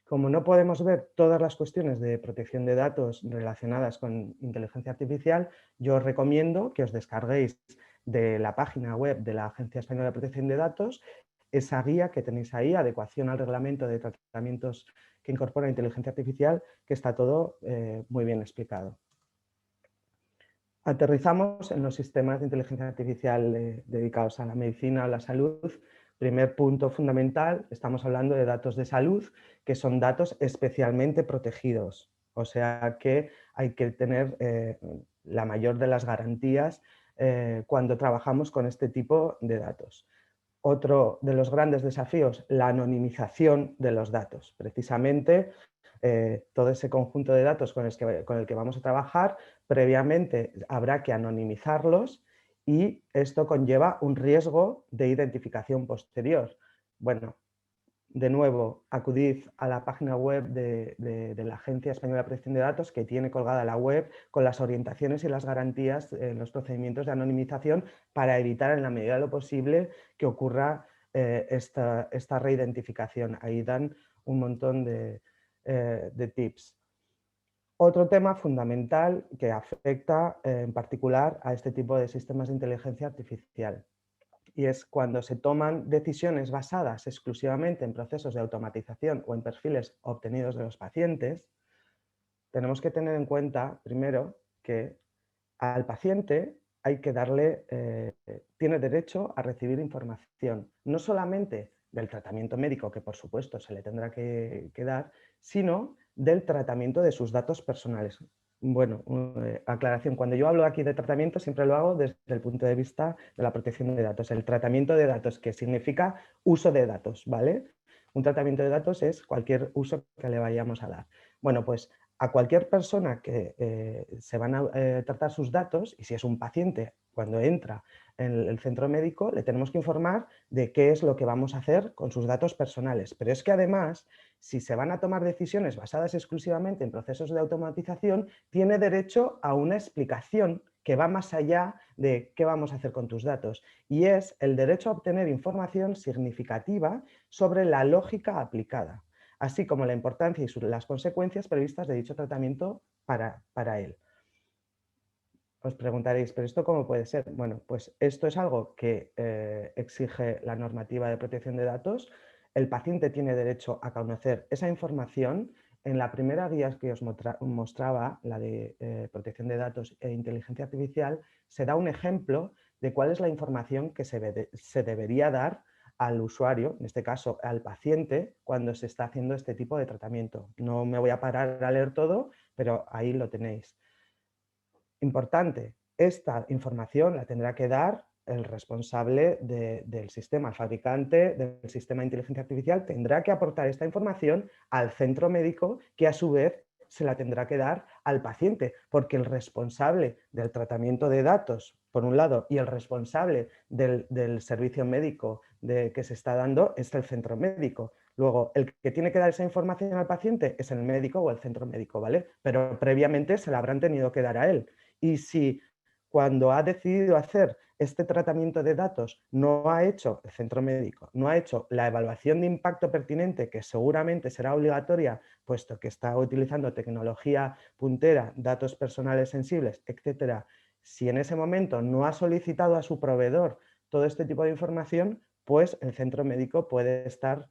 Speaker 5: Como no podemos ver todas las cuestiones de protección de datos relacionadas con inteligencia artificial, yo os recomiendo que os descarguéis de la página web de la Agencia Española de Protección de Datos esa guía que tenéis ahí, adecuación al reglamento de tratamientos que incorpora inteligencia artificial, que está todo muy bien explicado. Aterrizamos en los sistemas de inteligencia artificial dedicados a la medicina o la salud. Primer punto fundamental, estamos hablando de datos de salud, que son datos especialmente protegidos. O sea que hay que tener la mayor de las garantías cuando trabajamos con este tipo de datos. Otro de los grandes desafíos, la anonimización de los datos. Precisamente todo ese conjunto de datos con el que vamos a trabajar, previamente habrá que anonimizarlos y esto conlleva un riesgo de identificación posterior. Bueno, de nuevo, acudid a la página web de la Agencia Española de Protección de Datos, que tiene colgada la web con las orientaciones y las garantías en los procedimientos de anonimización para evitar en la medida de lo posible que ocurra esta reidentificación. Ahí dan un montón de tips. Otro tema fundamental que afecta en particular a este tipo de sistemas de inteligencia artificial, y es cuando se toman decisiones basadas exclusivamente en procesos de automatización o en perfiles obtenidos de los pacientes, tenemos que tener en cuenta, primero, que al paciente hay que darle, tiene derecho a recibir información, no solamente del tratamiento médico, que por supuesto se le tendrá que dar, sino del tratamiento de sus datos personales. Bueno, aclaración, cuando yo hablo aquí de tratamiento siempre lo hago desde el punto de vista de la protección de datos. El tratamiento de datos, que significa uso de datos, ¿vale? Un tratamiento de datos es cualquier uso que le vayamos a dar. Bueno, pues a cualquier persona que se van a tratar sus datos, y si es un paciente, cuando entra en el centro médico, le tenemos que informar de qué es lo que vamos a hacer con sus datos personales. Pero es que además, si se van a tomar decisiones basadas exclusivamente en procesos de automatización, tiene derecho a una explicación que va más allá de qué vamos a hacer con tus datos, y es el derecho a obtener información significativa sobre la lógica aplicada, así como la importancia y las consecuencias previstas de dicho tratamiento para él. Os preguntaréis, ¿pero esto cómo puede ser? Bueno, pues esto es algo que exige la normativa de protección de datos. El paciente tiene derecho a conocer esa información. En la primera guía que os mostraba, la de protección de datos e inteligencia artificial, se da un ejemplo de cuál es la información que se debería dar al usuario, en este caso al paciente, cuando se está haciendo este tipo de tratamiento. No me voy a parar a leer todo, pero ahí lo tenéis. Importante, esta información la tendrá que dar el responsable del sistema, el fabricante del sistema de inteligencia artificial tendrá que aportar esta información al centro médico, que a su vez se la tendrá que dar al paciente, porque el responsable del tratamiento de datos, por un lado, y el responsable del servicio médico que se está dando es el centro médico. Luego, el que tiene que dar esa información al paciente es el médico o el centro médico, ¿vale? Pero previamente se la habrán tenido que dar a él. Y si cuando ha decidido hacer este tratamiento de datos no ha hecho el centro médico, no ha hecho la evaluación de impacto pertinente, que seguramente será obligatoria, puesto que está utilizando tecnología puntera, datos personales sensibles, etcétera, si en ese momento no ha solicitado a su proveedor todo este tipo de información, pues el centro médico puede estar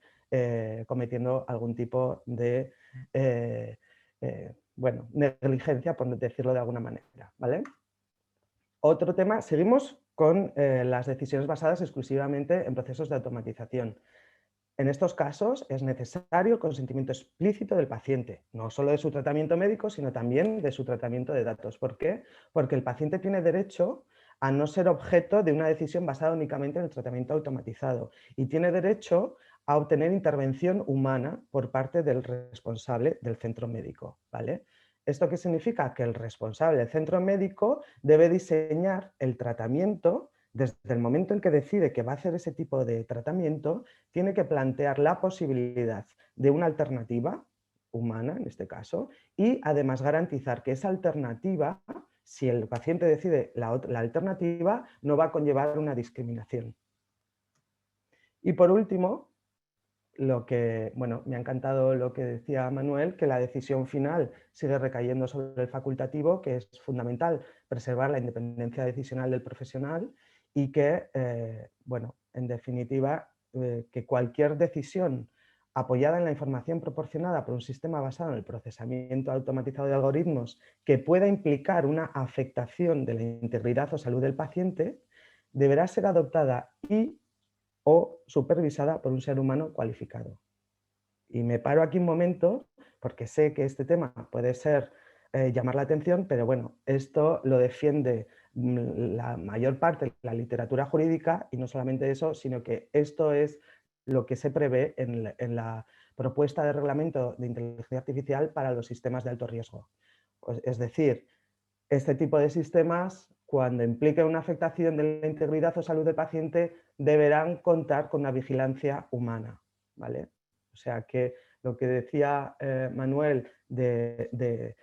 Speaker 5: cometiendo algún tipo de bueno, negligencia, por decirlo de alguna manera, ¿vale? Otro tema, seguimos con las decisiones basadas exclusivamente en procesos de automatización. En estos casos es necesario el consentimiento explícito del paciente, no solo de su tratamiento médico, sino también de su tratamiento de datos. ¿Por qué? Porque el paciente tiene derecho a no ser objeto de una decisión basada únicamente en el tratamiento automatizado y tiene derecho a obtener intervención humana por parte del responsable del centro médico, ¿vale? ¿Esto qué significa? Que el responsable del centro médico debe diseñar el tratamiento. Desde el momento en que decide que va a hacer ese tipo de tratamiento, tiene que plantear la posibilidad de una alternativa humana, en este caso, y además garantizar que esa alternativa, si el paciente decide la alternativa, no va a conllevar una discriminación. Y por último, me ha encantado lo que decía Manuel, que la decisión final sigue recayendo sobre el facultativo, que es fundamental preservar la independencia decisional del profesional y que, en definitiva, que cualquier decisión apoyada en la información proporcionada por un sistema basado en el procesamiento automatizado de algoritmos que pueda implicar una afectación de la integridad o salud del paciente, deberá ser adoptada o supervisada por un ser humano cualificado. Y me paro aquí un momento porque sé que este tema puede ser llamar la atención, pero bueno, esto lo defiende la mayor parte de la literatura jurídica y no solamente eso, sino que esto es lo que se prevé en la propuesta de reglamento de inteligencia artificial para los sistemas de alto riesgo. Es decir, este tipo de sistemas, cuando impliquen una afectación de la integridad o salud del paciente, deberán contar con una vigilancia humana, ¿vale? O sea que lo que decía Manuel de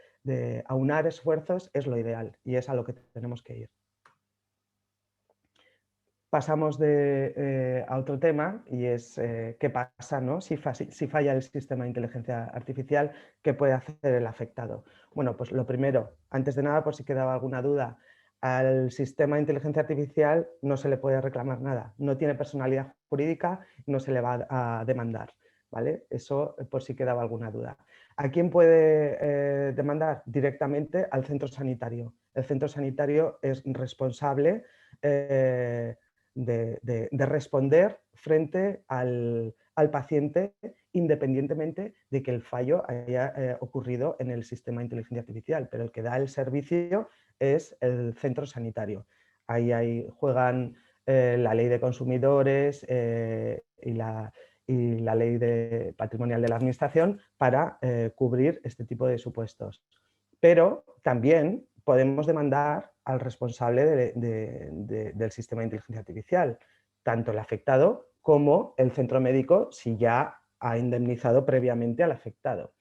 Speaker 5: aunar esfuerzos es lo ideal y es a lo que tenemos que ir. Pasamos a otro tema y es qué pasa, ¿no? Si falla el sistema de inteligencia artificial, ¿qué puede hacer el afectado? Bueno, pues lo primero, antes de nada, por si quedaba alguna duda, al sistema de inteligencia artificial no se le puede reclamar nada, no tiene personalidad jurídica, no se le va a demandar, ¿vale? Eso por si quedaba alguna duda. ¿A quién puede demandar? Directamente al centro sanitario. El centro sanitario es responsable de responder frente al paciente independientemente de que el fallo haya ocurrido en el sistema de inteligencia artificial, pero el que da el servicio es el centro sanitario. Ahí juegan la ley de consumidores y la ley patrimonial de la administración para cubrir este tipo de supuestos. Pero también podemos demandar al responsable del sistema de inteligencia artificial, tanto el afectado como el centro médico si ya ha indemnizado previamente al afectado.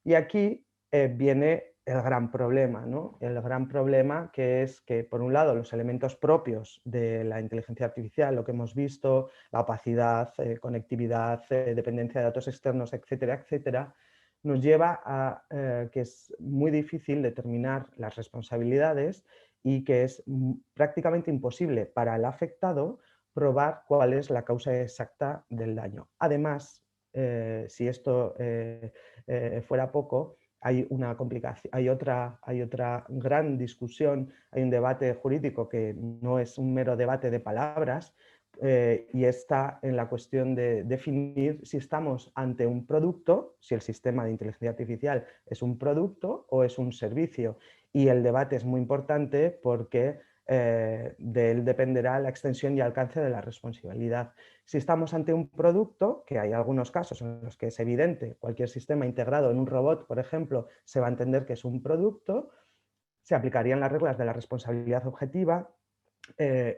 Speaker 5: Y aquí viene el gran problema, ¿no? El gran problema que es que, por un lado, los elementos propios de la inteligencia artificial, lo que hemos visto, la opacidad, conectividad, dependencia de datos externos, etcétera, etcétera, nos lleva a que es muy difícil determinar las responsabilidades y que es prácticamente imposible para el afectado probar cuál es la causa exacta del daño. Además, si esto fuera poco, hay una complicación, hay otra gran discusión, hay un debate jurídico que no es un mero debate de palabras, y está en la cuestión de definir si estamos ante un producto, si el sistema de inteligencia artificial es un producto o es un servicio. Y el debate es muy importante porque de él dependerá la extensión y alcance de la responsabilidad. Si estamos ante un producto, que hay algunos casos en los que es evidente, cualquier sistema integrado en un robot, por ejemplo, se va a entender que es un producto, se aplicarían las reglas de la responsabilidad objetiva.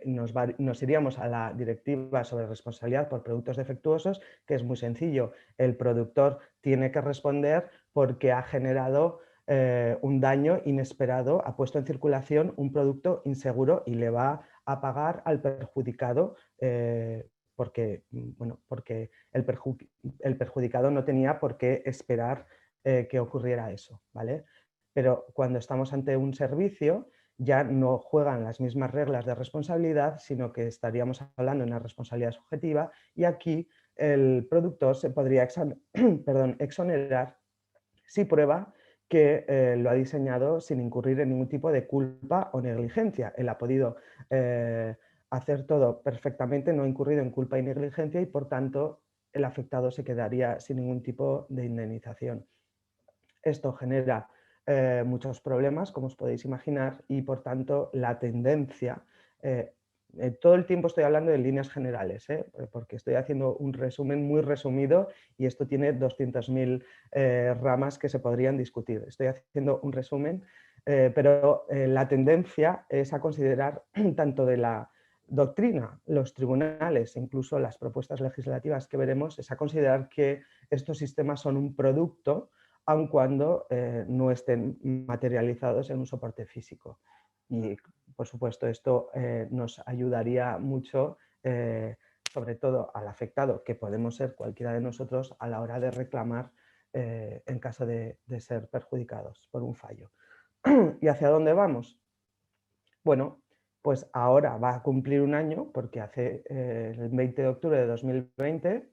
Speaker 5: Nos iríamos a la directiva sobre responsabilidad por productos defectuosos, que es muy sencillo. El productor tiene que responder porque ha generado un daño inesperado, ha puesto en circulación un producto inseguro y le va a pagar al perjudicado porque el perjudicado no tenía por qué esperar que ocurriera eso, ¿vale? Pero cuando estamos ante un servicio, ya no juegan las mismas reglas de responsabilidad, sino que estaríamos hablando de una responsabilidad subjetiva y aquí el productor se podría exonerar si prueba que lo ha diseñado sin incurrir en ningún tipo de culpa o negligencia. Él ha podido hacer todo perfectamente, no ha incurrido en culpa y negligencia y por tanto el afectado se quedaría sin ningún tipo de indemnización. Esto genera muchos problemas, como os podéis imaginar, y por tanto la tendencia todo el tiempo estoy hablando de líneas generales, porque estoy haciendo un resumen muy resumido y esto tiene 200.000 ramas que se podrían discutir. Estoy haciendo un resumen, pero la tendencia es a considerar tanto de la doctrina, los tribunales, incluso las propuestas legislativas que veremos, es a considerar que estos sistemas son un producto, aun cuando no estén materializados en un soporte físico. Y, por supuesto, esto nos ayudaría mucho, sobre todo al afectado, que podemos ser cualquiera de nosotros, a la hora de reclamar en caso de ser perjudicados por un fallo. ¿Y hacia dónde vamos? Bueno, pues ahora va a cumplir un año, porque el 20 de octubre de 2020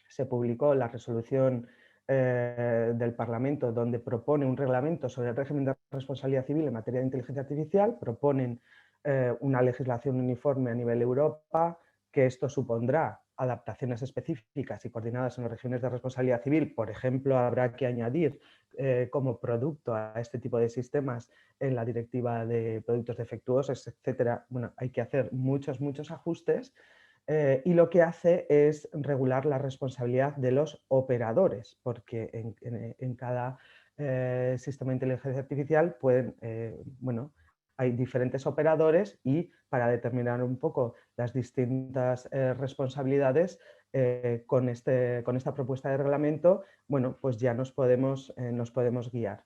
Speaker 5: se publicó la resolución del Parlamento donde propone un reglamento sobre el régimen de responsabilidad civil en materia de inteligencia artificial, proponen una legislación uniforme a nivel Europa, que esto supondrá adaptaciones específicas y coordinadas en los regímenes de responsabilidad civil. Por ejemplo, habrá que añadir como producto a este tipo de sistemas en la directiva de productos defectuosos, etcétera. Bueno, hay que hacer muchos ajustes. Y lo que hace es regular la responsabilidad de los operadores, porque en cada sistema de inteligencia artificial hay diferentes operadores y para determinar un poco las distintas responsabilidades con esta propuesta de reglamento, bueno, pues ya nos podemos guiar.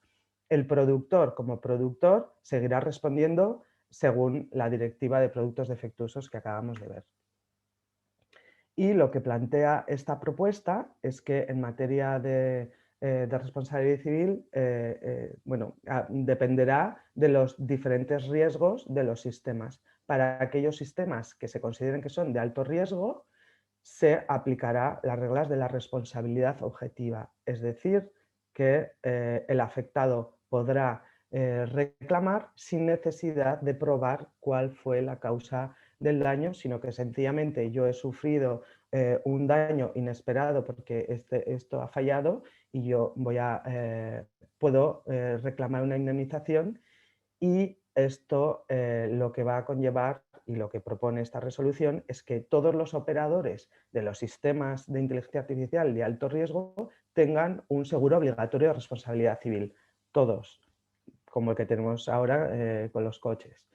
Speaker 5: El productor, como productor, seguirá respondiendo según la directiva de productos defectuosos que acabamos de ver. Y lo que plantea esta propuesta es que en materia de responsabilidad civil dependerá de los diferentes riesgos de los sistemas. Para aquellos sistemas que se consideren que son de alto riesgo, se aplicará las reglas de la responsabilidad objetiva, es decir, que el afectado podrá reclamar sin necesidad de probar cuál fue la causa del daño, sino que sencillamente yo he sufrido un daño inesperado porque esto ha fallado y yo puedo reclamar una indemnización, y esto lo que va a conllevar y lo que propone esta resolución es que todos los operadores de los sistemas de inteligencia artificial de alto riesgo tengan un seguro obligatorio de responsabilidad civil, todos, como el que tenemos ahora con los coches.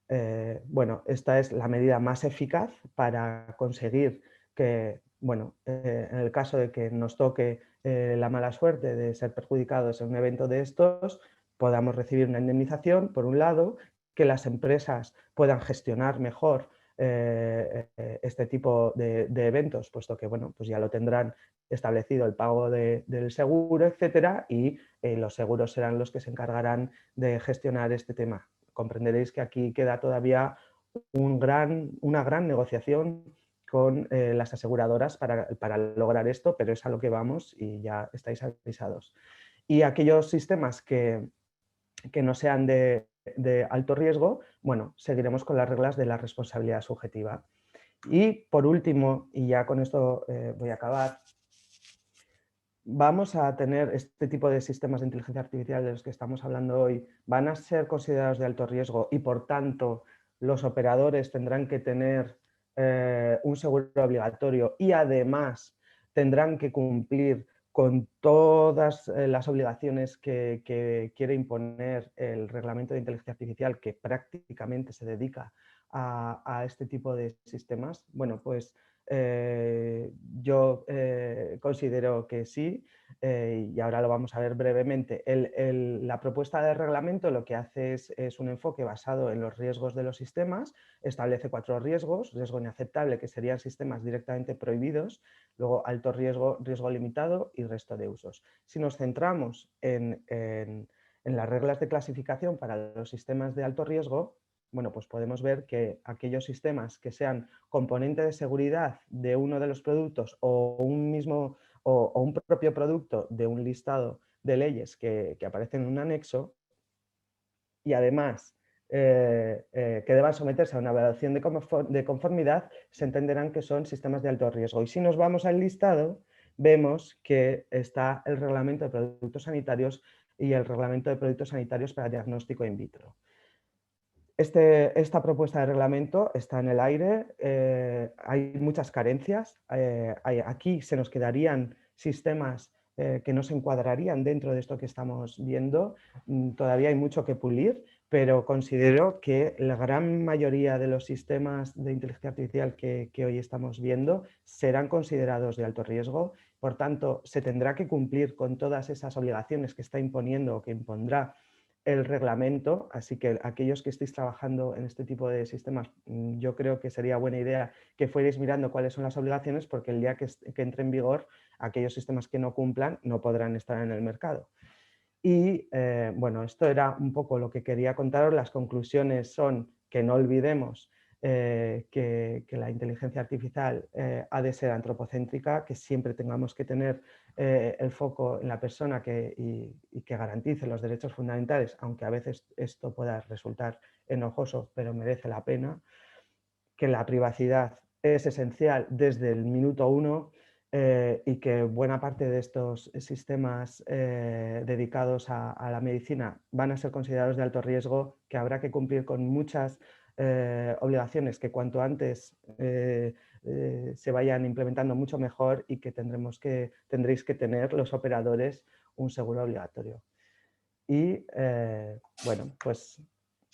Speaker 5: Esta es la medida más eficaz para conseguir que, en el caso de que nos toque la mala suerte de ser perjudicados en un evento de estos, podamos recibir una indemnización, por un lado, que las empresas puedan gestionar mejor este tipo de eventos, puesto que pues ya lo tendrán establecido el pago del seguro, etcétera, y los seguros serán los que se encargarán de gestionar este tema. Comprenderéis que aquí queda todavía una gran negociación con las aseguradoras para lograr esto, pero es a lo que vamos y ya estáis avisados. Y aquellos sistemas que no sean de alto riesgo, seguiremos con las reglas de la responsabilidad subjetiva. Y por último, y ya con esto voy a acabar, vamos a tener este tipo de sistemas de inteligencia artificial de los que estamos hablando hoy, van a ser considerados de alto riesgo y por tanto los operadores tendrán que tener un seguro obligatorio y además tendrán que cumplir con todas las obligaciones que quiere imponer el reglamento de inteligencia artificial, que prácticamente se dedica a este tipo de sistemas. Yo considero que sí, y ahora lo vamos a ver brevemente. La propuesta de reglamento lo que hace es un enfoque basado en los riesgos de los sistemas, establece 4 riesgos: riesgo inaceptable, que serían sistemas directamente prohibidos, luego alto riesgo, riesgo limitado y resto de usos. Si nos centramos en las reglas de clasificación para los sistemas de alto riesgo, pues podemos ver que aquellos sistemas que sean componente de seguridad de uno de los productos o un propio producto de un listado de leyes que aparecen en un anexo, y además que deban someterse a una evaluación de conformidad, se entenderán que son sistemas de alto riesgo. Y si nos vamos al listado, vemos que está el reglamento de productos sanitarios y el reglamento de productos sanitarios para diagnóstico in vitro. Esta propuesta de reglamento está en el aire, hay muchas carencias, aquí se nos quedarían sistemas que no se encuadrarían dentro de esto que estamos viendo, todavía hay mucho que pulir, pero considero que la gran mayoría de los sistemas de inteligencia artificial que hoy estamos viendo serán considerados de alto riesgo, por tanto se tendrá que cumplir con todas esas obligaciones que está imponiendo o que impondrá el reglamento, así que aquellos que estéis trabajando en este tipo de sistemas, yo creo que sería buena idea que fuerais mirando cuáles son las obligaciones, porque el día que entre en vigor, aquellos sistemas que no cumplan no podrán estar en el mercado. Y bueno, esto era un poco lo que quería contaros. Las conclusiones son que no olvidemos que la inteligencia artificial ha de ser antropocéntrica, que siempre tengamos que tener el foco en la persona y que garantice los derechos fundamentales, aunque a veces esto pueda resultar enojoso, pero merece la pena, que la privacidad es esencial desde el minuto uno y que buena parte de estos sistemas dedicados a la medicina van a ser considerados de alto riesgo, que habrá que cumplir con muchas obligaciones que cuanto antes se vayan implementando mucho mejor y que tendréis que tener los operadores un seguro obligatorio. Y bueno, pues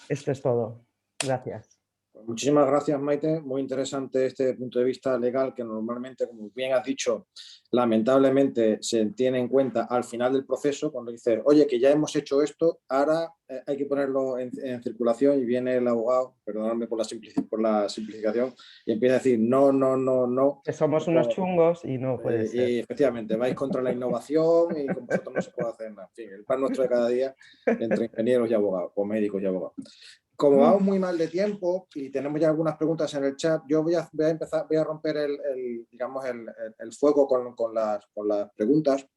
Speaker 5: esto es todo. Gracias.
Speaker 2: Muchísimas gracias, Maite. Muy interesante este punto de vista legal que normalmente, como bien has dicho, lamentablemente se tiene en cuenta al final del proceso, cuando dices, oye, que ya hemos hecho esto, ahora hay que ponerlo en circulación, y viene el abogado, perdonadme por la simplificación, y empieza a decir no, no, no, no.
Speaker 5: Que somos unos chungos y no puede ser.
Speaker 2: Y efectivamente, vais contra la innovación y con vosotros no se puede hacer nada. En fin, el pan nuestro de cada día entre ingenieros y abogados, o médicos y abogados. Como vamos muy mal de tiempo y tenemos ya algunas preguntas en el chat, yo voy a romper el fuego con las preguntas.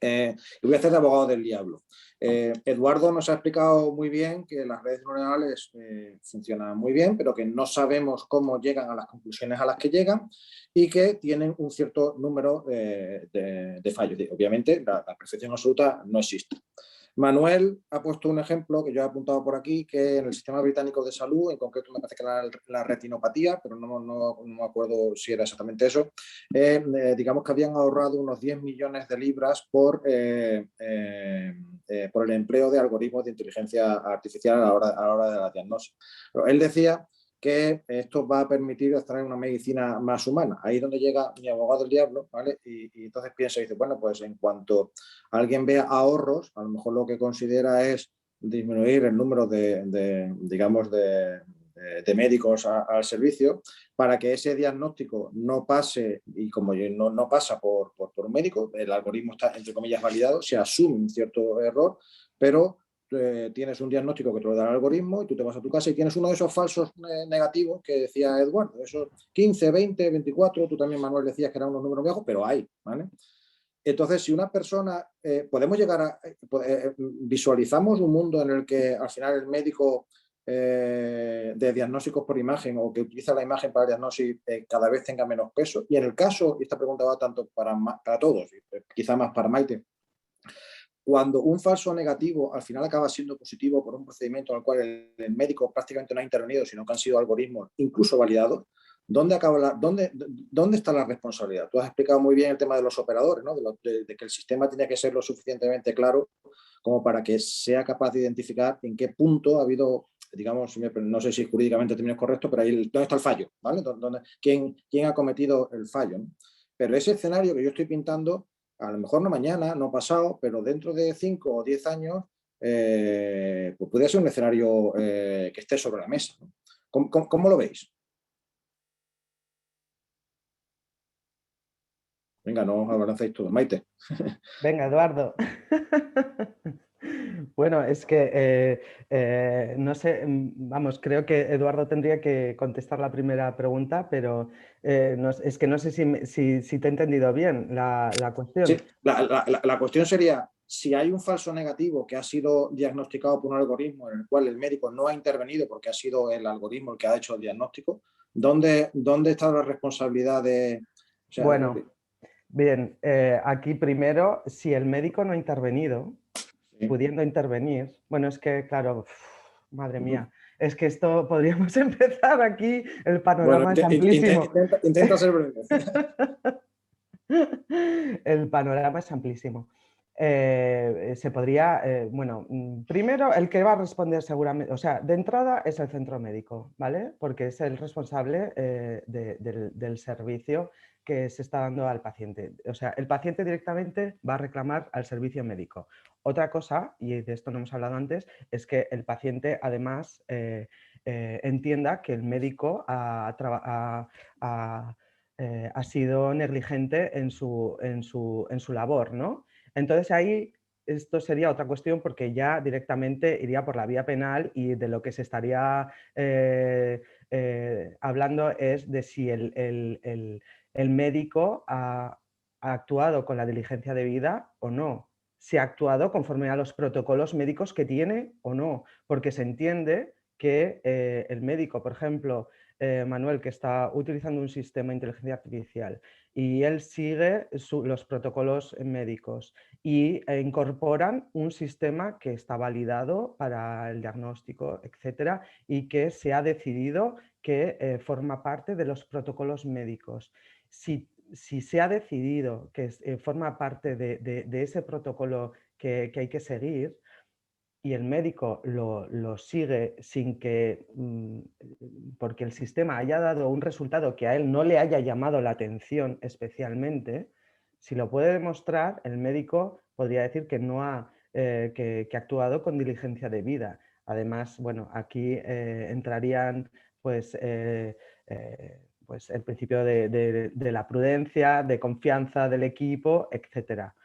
Speaker 2: Y voy a hacer de abogado del diablo. Eduardo nos ha explicado muy bien que las redes neuronales funcionan muy bien, pero que no sabemos cómo llegan a las conclusiones a las que llegan y que tienen un cierto número de fallos. Obviamente, la perfección absoluta no existe. Manuel ha puesto un ejemplo que yo he apuntado por aquí, que en el sistema británico de salud, en concreto me parece que era la retinopatía, pero no me acuerdo si era exactamente eso, digamos que habían ahorrado unos 10 millones de libras por el empleo de algoritmos de inteligencia artificial a la hora de la diagnosis. Pero él decía que esto va a permitir extraer una medicina más humana. Ahí es donde llega mi abogado del diablo, ¿vale? Y entonces piensa y dice, bueno, pues en cuanto alguien vea ahorros, a lo mejor lo que considera es disminuir el número de médicos al servicio, para que ese diagnóstico no pase, y como no pasa por un médico, el algoritmo está, entre comillas, validado, se asume un cierto error, pero tienes un diagnóstico que te lo da el algoritmo y tú te vas a tu casa y tienes uno de esos falsos negativos que decía Eduardo, esos 15, 20, 24, tú también, Manuel, decías que eran unos números bajos, pero hay, ¿vale? Entonces, si una persona, podemos llegar a, visualizamos un mundo en el que al final el médico de diagnósticos por imagen o que utiliza la imagen para el diagnóstico cada vez tenga menos peso. Y en el caso, y esta pregunta va tanto para todos, quizá más para Maite, cuando un falso negativo al final acaba siendo positivo por un procedimiento al cual el médico prácticamente no ha intervenido, sino que han sido algoritmos incluso validados, ¿dónde está la responsabilidad? Tú has explicado muy bien el tema de los operadores, ¿no? de que el sistema tiene que ser lo suficientemente claro como para que sea capaz de identificar en qué punto ha habido, digamos, no sé si jurídicamente el término es correcto, pero ahí dónde está el fallo, ¿vale? ¿Quién ha cometido el fallo, ¿no? Pero ese escenario que yo estoy pintando, a lo mejor no mañana, no pasado, pero dentro de 5 o 10 años, pues puede ser un escenario que esté sobre la mesa, ¿no? ¿Cómo lo veis? Venga, no os abalancéis todos. Maite.
Speaker 5: Venga, Eduardo. Bueno, es que no sé, vamos, creo que Eduardo tendría que contestar la primera pregunta, pero es que no sé si te he entendido bien la cuestión.
Speaker 2: Sí, la cuestión sería, si hay un falso negativo que ha sido diagnosticado por un algoritmo en el cual el médico no ha intervenido porque ha sido el algoritmo el que ha hecho el diagnóstico, ¿dónde está la responsabilidad de...? O sea,
Speaker 5: bueno, bien, aquí primero, si el médico no ha intervenido, pudiendo intervenir, bueno, es que claro, madre mía, Es que esto podríamos empezar aquí, el panorama es amplísimo.
Speaker 2: Intenta ser breve.
Speaker 5: El panorama es amplísimo. Se podría, bueno, primero el que va a responder seguramente, o sea, de entrada es el centro médico, ¿vale? Porque es el responsable del servicio que se está dando al paciente. O sea, el paciente directamente va a reclamar al servicio médico. Otra cosa, y de esto no hemos hablado antes, es que el paciente además entienda que el médico ha sido negligente en su labor, ¿no? Entonces ahí esto sería otra cuestión porque ya directamente iría por la vía penal y de lo que se estaría hablando es de si el médico ha actuado con la diligencia debida o no, si ha actuado conforme a los protocolos médicos que tiene o no, porque se entiende que el médico, por ejemplo, Manuel, que está utilizando un sistema de inteligencia artificial y él sigue los protocolos médicos y incorporan un sistema que está validado para el diagnóstico, etcétera, y que se ha decidido que forma parte de los protocolos médicos. Si se ha decidido que forma parte de ese protocolo que hay que seguir, y el médico lo sigue sin que, porque el sistema haya dado un resultado que a él no le haya llamado la atención especialmente, si lo puede demostrar, el médico podría decir que no ha, que ha actuado con diligencia debida. Además, bueno, aquí entrarían pues el principio de la prudencia, de confianza del equipo, etcétera.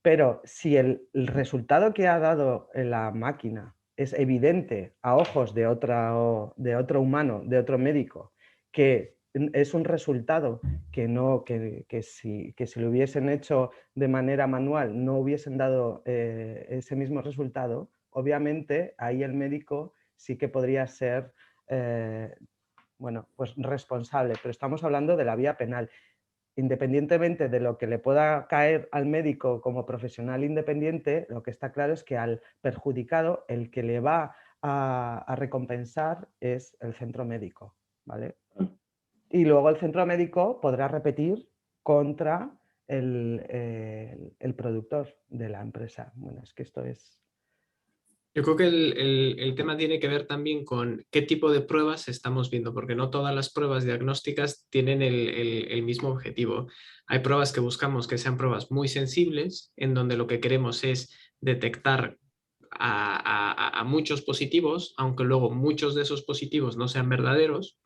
Speaker 5: Pero si el resultado que ha dado la máquina es evidente a ojos de otro humano, de otro médico, que es un resultado que si lo hubiesen hecho de manera manual no hubiesen dado ese mismo resultado, obviamente ahí el médico sí que podría ser bueno, pues responsable, pero estamos hablando de la vía penal. Independientemente de lo que le pueda caer al médico como profesional independiente, lo que está claro es que al perjudicado, el que le va a recompensar es el centro médico, ¿vale? Y luego el centro médico podrá repetir contra el productor de la empresa. Bueno, es que esto es...
Speaker 4: Yo creo que el tema tiene que ver también con qué tipo de pruebas estamos viendo, porque no todas las pruebas diagnósticas tienen el mismo objetivo. Hay pruebas que buscamos que sean pruebas muy sensibles, en donde lo que queremos es detectar a muchos positivos, aunque luego muchos de esos positivos no sean verdaderos,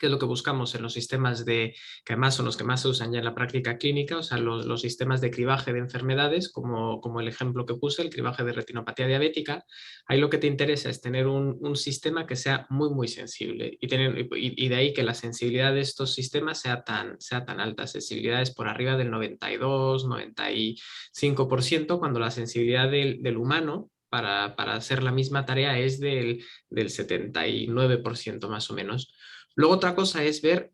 Speaker 4: que es lo que buscamos en los sistemas que además son los que más se usan ya en la práctica clínica, o sea, los sistemas de cribaje de enfermedades, como el ejemplo que puse, el cribaje de retinopatía diabética. Ahí lo que te interesa es tener un sistema que sea muy, muy sensible y de ahí que la sensibilidad de estos sistemas sea tan alta, sensibilidades por arriba del 92, 95%, cuando la sensibilidad del humano para hacer la misma tarea es del 79% más o menos. Luego otra cosa es ver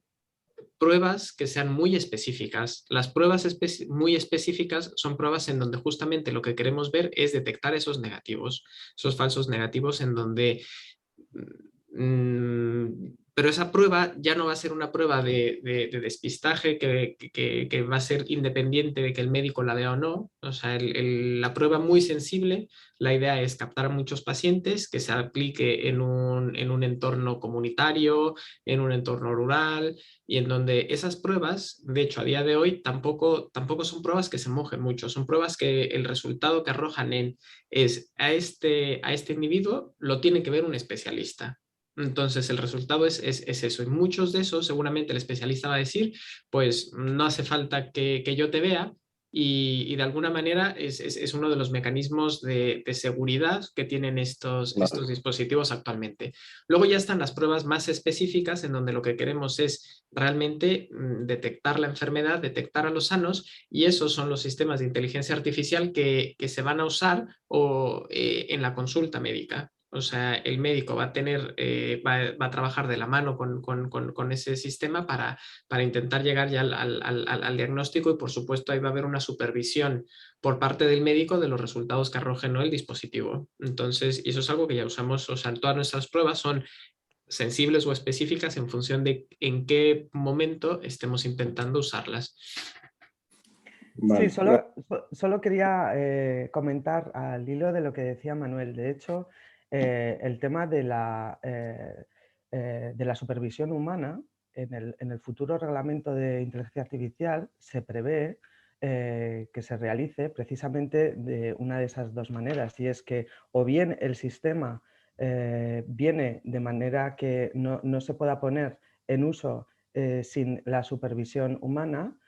Speaker 4: pruebas que sean muy específicas. Las pruebas muy específicas son pruebas en donde justamente lo que queremos ver es detectar esos negativos, esos falsos negativos en donde... pero esa prueba ya no va a ser una prueba de despistaje que va a ser independiente de que el médico la vea o no. O sea, la prueba muy sensible, la idea es captar a muchos pacientes, que se aplique en un entorno comunitario, en un entorno rural, y en donde esas pruebas, de hecho, a día de hoy tampoco son pruebas que se mojen mucho, son pruebas que el resultado que arrojan es a este individuo lo tiene que ver un especialista. Entonces el resultado es eso. Y muchos de esos seguramente el especialista va a decir, pues no hace falta que yo te vea, y de alguna manera es uno de los mecanismos de seguridad que tienen estos dispositivos actualmente. Luego ya están las pruebas más específicas en donde lo que queremos es realmente detectar la enfermedad, detectar a los sanos, y esos son los sistemas de inteligencia artificial que se van a usar en la consulta médica. O sea, el médico va a tener, va a trabajar de la mano con ese sistema para intentar llegar ya al diagnóstico, y por supuesto ahí va a haber una supervisión por parte del médico de los resultados que arroje, ¿no?, el dispositivo. Entonces, y eso es algo que ya usamos, o sea, todas nuestras pruebas son sensibles o específicas en función de en qué momento estemos intentando usarlas.
Speaker 5: Sí,
Speaker 2: Vale.
Speaker 5: solo quería comentar al hilo de lo que decía Manuel. De hecho, el tema de la supervisión humana en el futuro reglamento de inteligencia artificial se prevé que se realice precisamente de una de esas dos maneras, y es que o bien el sistema viene de manera que no se pueda poner en uso sin la supervisión humana,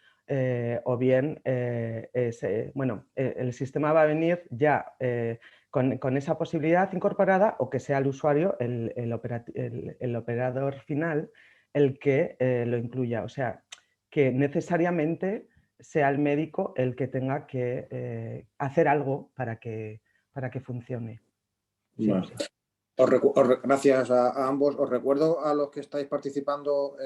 Speaker 5: o bien el sistema va a venir ya con esa posibilidad incorporada, o que sea el usuario, el operador final, el que lo incluya. O sea, que necesariamente sea el médico el que tenga que hacer algo para que funcione. Sí,
Speaker 2: Vale. Gracias a ambos. Os recuerdo a los que estáis participando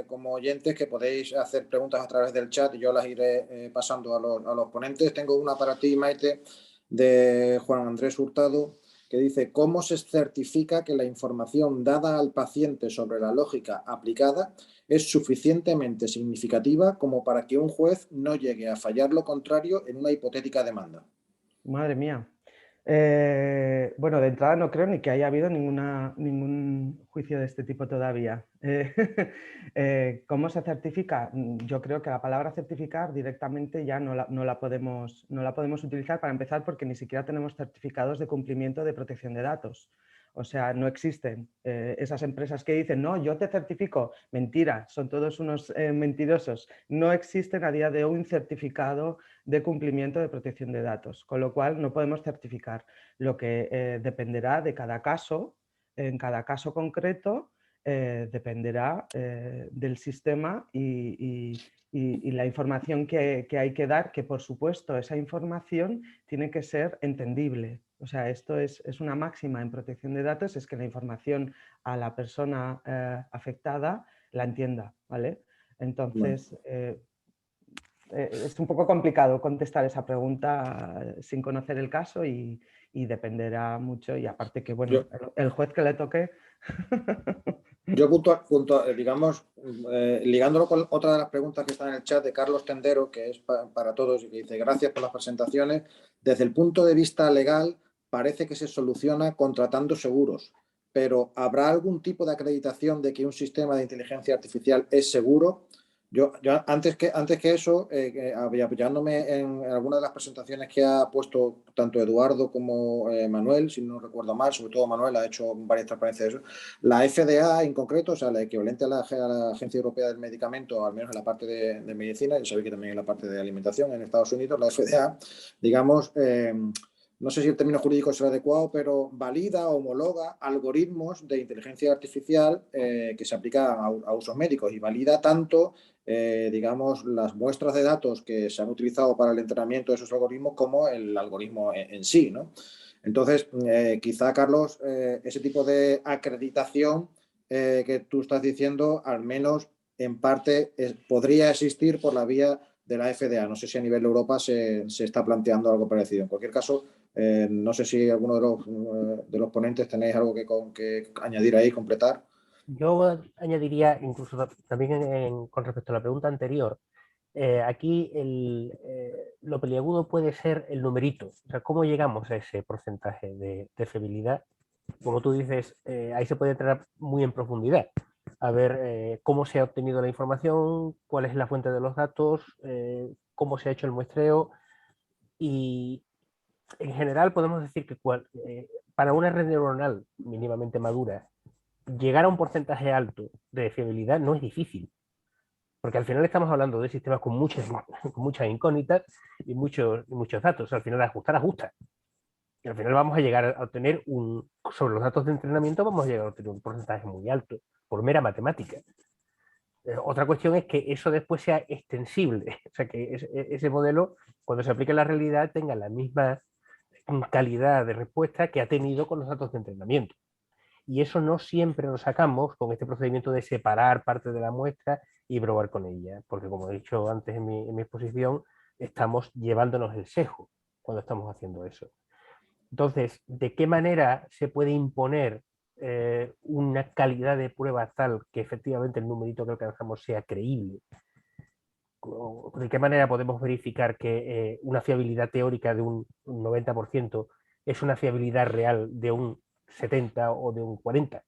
Speaker 2: como oyentes que podéis hacer preguntas a través del chat y yo las iré pasando a los ponentes. Tengo una para ti, Maite, de Juan Andrés Hurtado, que dice: ¿cómo se certifica que la información dada al paciente sobre la lógica aplicada es suficientemente significativa como para que un juez no llegue a fallar lo contrario en una hipotética demanda?
Speaker 5: Madre mía. Bueno, de entrada no creo ni que haya habido ningún juicio de este tipo todavía. ¿Cómo se certifica? Yo creo que la palabra certificar directamente ya no la podemos utilizar, para empezar, porque ni siquiera tenemos certificados de cumplimiento de protección de datos. O sea, no existen esas empresas que dicen: no, yo te certifico. Mentira, son todos unos mentirosos. No existen a día de hoy un certificado de cumplimiento de protección de datos, con lo cual no podemos certificar. Lo que dependerá de cada caso, en cada caso concreto, dependerá del sistema y la información que hay que dar, que por supuesto esa información tiene que ser entendible. O sea, esto es una máxima en protección de datos, es que la información a la persona afectada la entienda, ¿vale? Entonces, es un poco complicado contestar esa pregunta sin conocer el caso, y dependerá mucho, y aparte que, bueno, el juez que le toque...
Speaker 2: Yo digamos, ligándolo con otra de las preguntas que está en el chat de Carlos Tendero, que es para todos, y que dice: gracias por las presentaciones. Desde el punto de vista legal, parece que se soluciona contratando seguros, pero ¿habrá algún tipo de acreditación de que un sistema de inteligencia artificial es seguro? Yo antes que eso, apoyándome en alguna de las presentaciones que ha puesto tanto Eduardo como Manuel, si no recuerdo mal, sobre todo Manuel ha hecho varias transparencias de eso. La FDA en concreto, o sea, la equivalente a la Agencia Europea del Medicamento, al menos en la parte de medicina, y sabéis que también en la parte de alimentación en Estados Unidos, la FDA, digamos, no sé si el término jurídico es el adecuado, pero valida, homologa algoritmos de inteligencia artificial que se aplican a usos médicos, y valida tanto, digamos, las muestras de datos que se han utilizado para el entrenamiento de esos algoritmos como el algoritmo en sí, ¿no? Entonces, quizá, Carlos, ese tipo de acreditación que tú estás diciendo, al menos en parte, podría existir por la vía de la FDA. No sé si a nivel de Europa se está planteando algo parecido. En cualquier caso, no sé si alguno de los ponentes tenéis algo que añadir ahí, completar.
Speaker 3: Yo añadiría, incluso también con respecto a la pregunta anterior, aquí lo peliagudo puede ser el numerito. O sea, ¿cómo llegamos a ese porcentaje de fiabilidad? Como tú dices, ahí se puede entrar muy en profundidad. A ver cómo se ha obtenido la información, cuál es la fuente de los datos, cómo se ha hecho el muestreo. Y en general podemos decir que para una red neuronal mínimamente madura, llegar a un porcentaje alto de fiabilidad no es difícil, porque al final estamos hablando de sistemas con muchas incógnitas y muchos datos. Al final ajusta. Y al final vamos a llegar a obtener sobre los datos de entrenamiento vamos a llegar a obtener un porcentaje muy alto, por mera matemática. Otra cuestión es que eso después sea extensible, o sea, que ese modelo, cuando se aplique en la realidad, tenga las mismas calidad de respuesta que ha tenido con los datos de entrenamiento. Y eso no siempre lo sacamos con este procedimiento de separar parte de la muestra y probar con ella, porque como he dicho antes en mi exposición, estamos llevándonos el sesgo cuando estamos haciendo eso. Entonces, ¿de qué manera se puede imponer una calidad de prueba tal que efectivamente el numerito que alcanzamos sea creíble? ¿De qué manera podemos verificar que una fiabilidad teórica de un 90% es una fiabilidad real de un 70 o de un 40?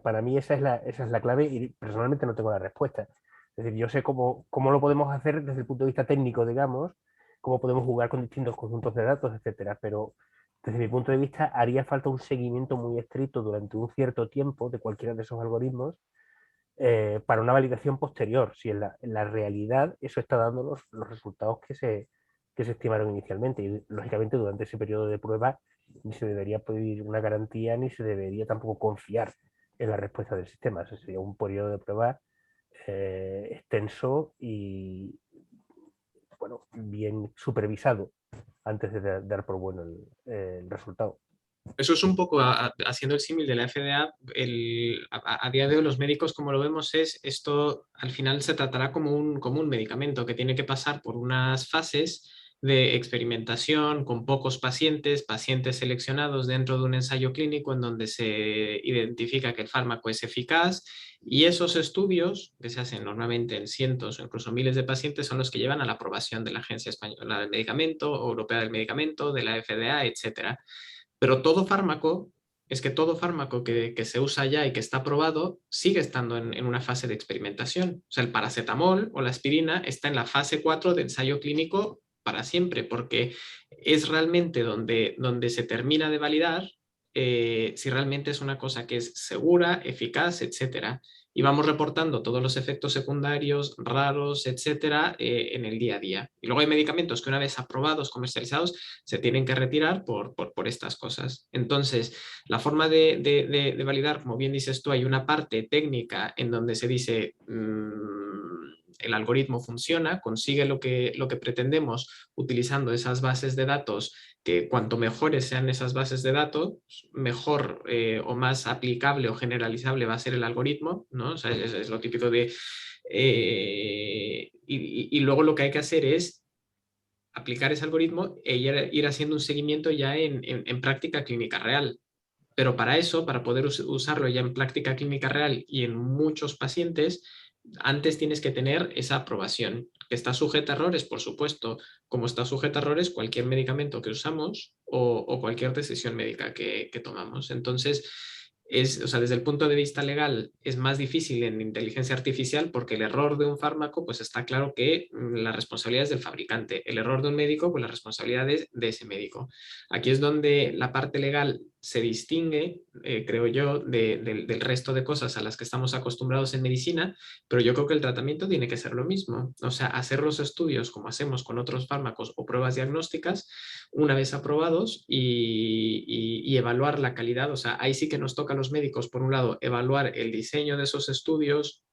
Speaker 3: Para mí esa es la clave y personalmente no tengo la respuesta. Es decir, yo sé cómo lo podemos hacer desde el punto de vista técnico, digamos, cómo podemos jugar con distintos conjuntos de datos, etcétera, pero desde mi punto de vista haría falta un seguimiento muy estricto durante un cierto tiempo de cualquiera de esos algoritmos para una validación posterior, si en la realidad eso está dando los resultados que se estimaron inicialmente. Y lógicamente durante ese periodo de prueba ni se debería pedir una garantía ni se debería tampoco confiar en la respuesta del sistema. Eso sería un periodo de prueba extenso y bueno, bien supervisado antes de dar por bueno el resultado.
Speaker 4: Eso es un poco, haciendo el símil de la FDA, a día de hoy los médicos, como lo vemos, esto al final se tratará como un medicamento que tiene que pasar por unas fases de experimentación con pocos pacientes seleccionados dentro de un ensayo clínico en donde se identifica que el fármaco es eficaz, y esos estudios, que se hacen normalmente en cientos o incluso miles de pacientes, son los que llevan a la aprobación de la Agencia Española del Medicamento, o Europea del Medicamento, de la FDA, etcétera. Pero todo fármaco que se usa ya y que está aprobado sigue estando en una fase de experimentación. O sea, el paracetamol o la aspirina está en la fase 4 de ensayo clínico para siempre, porque es realmente donde se termina de validar si realmente es una cosa que es segura, eficaz, etcétera. Y vamos reportando todos los efectos secundarios raros, etcétera, en el día a día. Y luego hay medicamentos que una vez aprobados, comercializados, se tienen que retirar por estas cosas. Entonces, la forma de validar, como bien dices tú, hay una parte técnica en donde se dice el algoritmo funciona, consigue lo que pretendemos utilizando esas bases de datos, que cuanto mejores sean esas bases de datos, mejor o más aplicable o generalizable va a ser el algoritmo, ¿no? O sea, es lo típico de... y luego lo que hay que hacer es aplicar ese algoritmo e ir haciendo un seguimiento ya en práctica clínica real. Pero para eso, para poder usarlo ya en práctica clínica real y en muchos pacientes, antes tienes que tener esa aprobación, que está sujeta a errores, por supuesto, como está sujeta a errores cualquier medicamento que usamos o cualquier decisión médica que tomamos. Entonces, o sea, desde el punto de vista legal es más difícil en inteligencia artificial, porque el error de un fármaco, pues está claro que la responsabilidad es del fabricante. El error de un médico, pues la responsabilidad es de ese médico. Aquí es donde la parte legal se distingue, creo yo, del resto de cosas a las que estamos acostumbrados en medicina, pero yo creo que el tratamiento tiene que ser lo mismo. O sea, hacer los estudios como hacemos con otros fármacos o pruebas diagnósticas una vez aprobados y evaluar la calidad. O sea, ahí sí que nos toca a los médicos, por un lado, evaluar el diseño de esos estudios,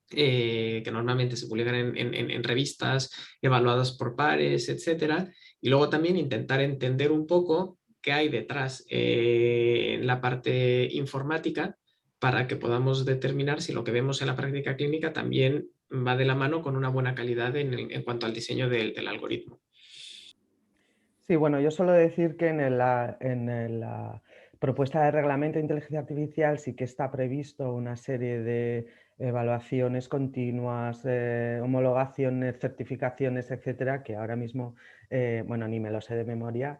Speaker 4: que normalmente se publican en revistas evaluadas por pares, etcétera, y luego también intentar entender un poco qué hay detrás en la parte informática, para que podamos determinar si lo que vemos en la práctica clínica también va de la mano con una buena calidad en cuanto al diseño del algoritmo.
Speaker 5: Sí, bueno, yo suelo decir que en la propuesta de reglamento de inteligencia artificial sí que está previsto una serie de evaluaciones continuas, homologaciones, certificaciones, etcétera, que ahora mismo, bueno, ni me lo sé de memoria,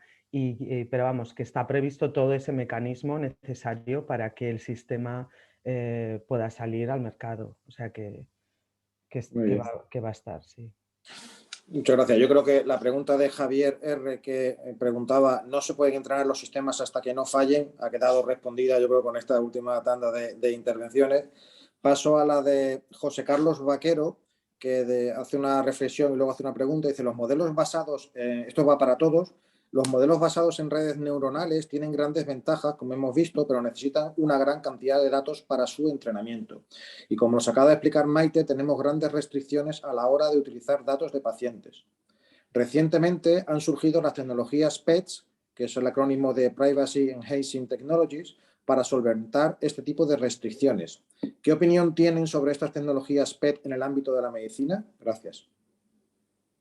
Speaker 5: pero vamos, que está previsto todo ese mecanismo necesario para que el sistema pueda salir al mercado. O sea que va a estar, sí.
Speaker 2: Muchas gracias. Yo creo que la pregunta de Javier R, que preguntaba, ¿no se pueden entrenar los sistemas hasta que no fallen?, ha quedado respondida, yo creo, con esta última tanda de intervenciones. Paso a la de José Carlos Vaquero, que hace una reflexión y luego hace una pregunta. Dice, los modelos basados, esto va para todos, los modelos basados en redes neuronales tienen grandes ventajas, como hemos visto, pero necesitan una gran cantidad de datos para su entrenamiento. Y como nos acaba de explicar Maite, tenemos grandes restricciones a la hora de utilizar datos de pacientes. Recientemente han surgido las tecnologías PETS, que es el acrónimo de Privacy Enhancing Technologies, para solventar este tipo de restricciones. ¿Qué opinión tienen sobre estas tecnologías PET en el ámbito de la medicina? Gracias.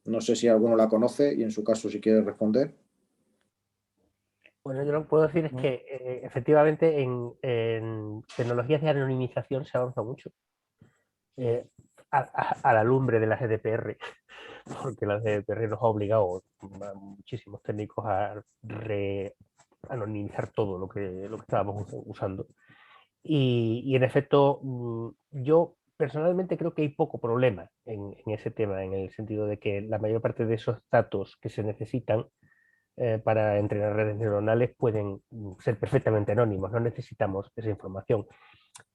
Speaker 2: No sé si alguno la conoce y en su caso si quiere responder.
Speaker 3: Bueno, yo lo que puedo decir es que efectivamente en tecnologías de anonimización se avanza mucho. A la lumbre de la GDPR, porque la GDPR nos ha obligado a muchísimos técnicos a anonimizar todo lo que estábamos usando. Y en efecto, yo personalmente creo que hay poco problema en ese tema, en el sentido de que la mayor parte de esos datos que se necesitan para entrenar redes neuronales pueden ser perfectamente anónimos, no necesitamos esa información.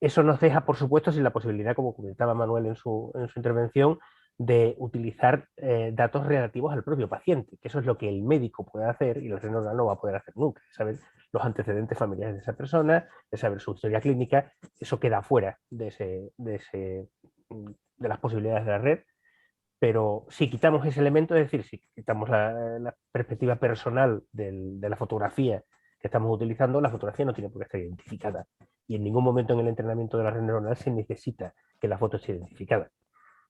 Speaker 3: Eso nos deja, por supuesto, sin la posibilidad, como comentaba Manuel en su intervención, de utilizar datos relativos al propio paciente, que eso es lo que el médico puede hacer y la red neuronal no va a poder hacer nunca. Saber los antecedentes familiares de esa persona, de saber su historia clínica, eso queda fuera de las posibilidades de la red. Pero si quitamos ese elemento, es decir, si quitamos la perspectiva personal de la fotografía que estamos utilizando, la fotografía no tiene por qué estar identificada. Y en ningún momento en el entrenamiento de la red neuronal se necesita que la foto esté identificada.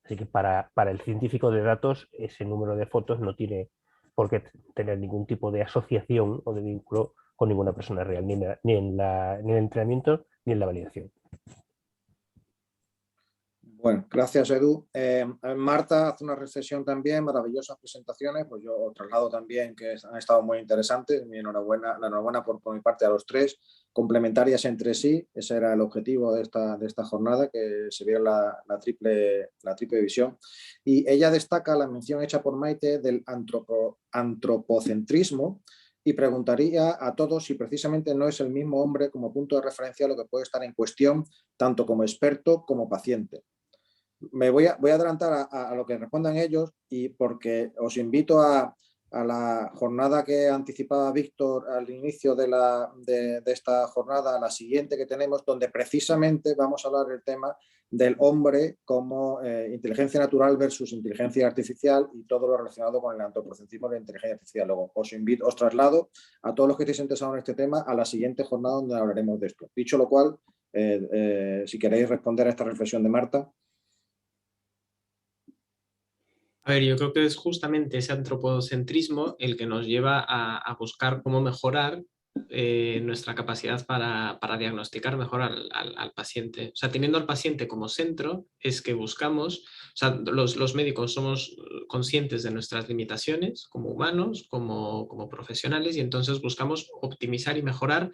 Speaker 3: Así que para el científico de datos, ese número de fotos no tiene por qué tener ningún tipo de asociación o de vínculo con ninguna persona real, ni en el entrenamiento ni en la validación.
Speaker 2: Bueno, gracias, Edu. Marta hace una reflexión también, maravillosas presentaciones, pues yo os traslado también que han estado muy interesantes. Mi enhorabuena, la enhorabuena por mi parte a los tres, complementarias entre sí. Ese era el objetivo de esta jornada, que se viera la triple visión. Y ella destaca la mención hecha por Maite del antropocentrismo, y preguntaría a todos si precisamente no es el mismo hombre como punto de referencia lo que puede estar en cuestión, tanto como experto como paciente. Me voy a adelantar a lo que respondan ellos, y porque os invito a la jornada que anticipaba Víctor al inicio de esta jornada, a la siguiente que tenemos, donde precisamente vamos a hablar del tema del hombre como inteligencia natural versus inteligencia artificial y todo lo relacionado con el antropocentrismo de la inteligencia artificial. Luego os traslado a todos los que estéis interesados en este tema a la siguiente jornada donde hablaremos de esto. Dicho lo cual, si queréis responder a esta reflexión de Marta.
Speaker 4: A ver, yo creo que es justamente ese antropocentrismo el que nos lleva a buscar cómo mejorar nuestra capacidad para diagnosticar mejor al paciente. O sea, teniendo al paciente como centro, es que buscamos, o sea, los médicos somos conscientes de nuestras limitaciones como humanos, como profesionales, y entonces buscamos optimizar y mejorar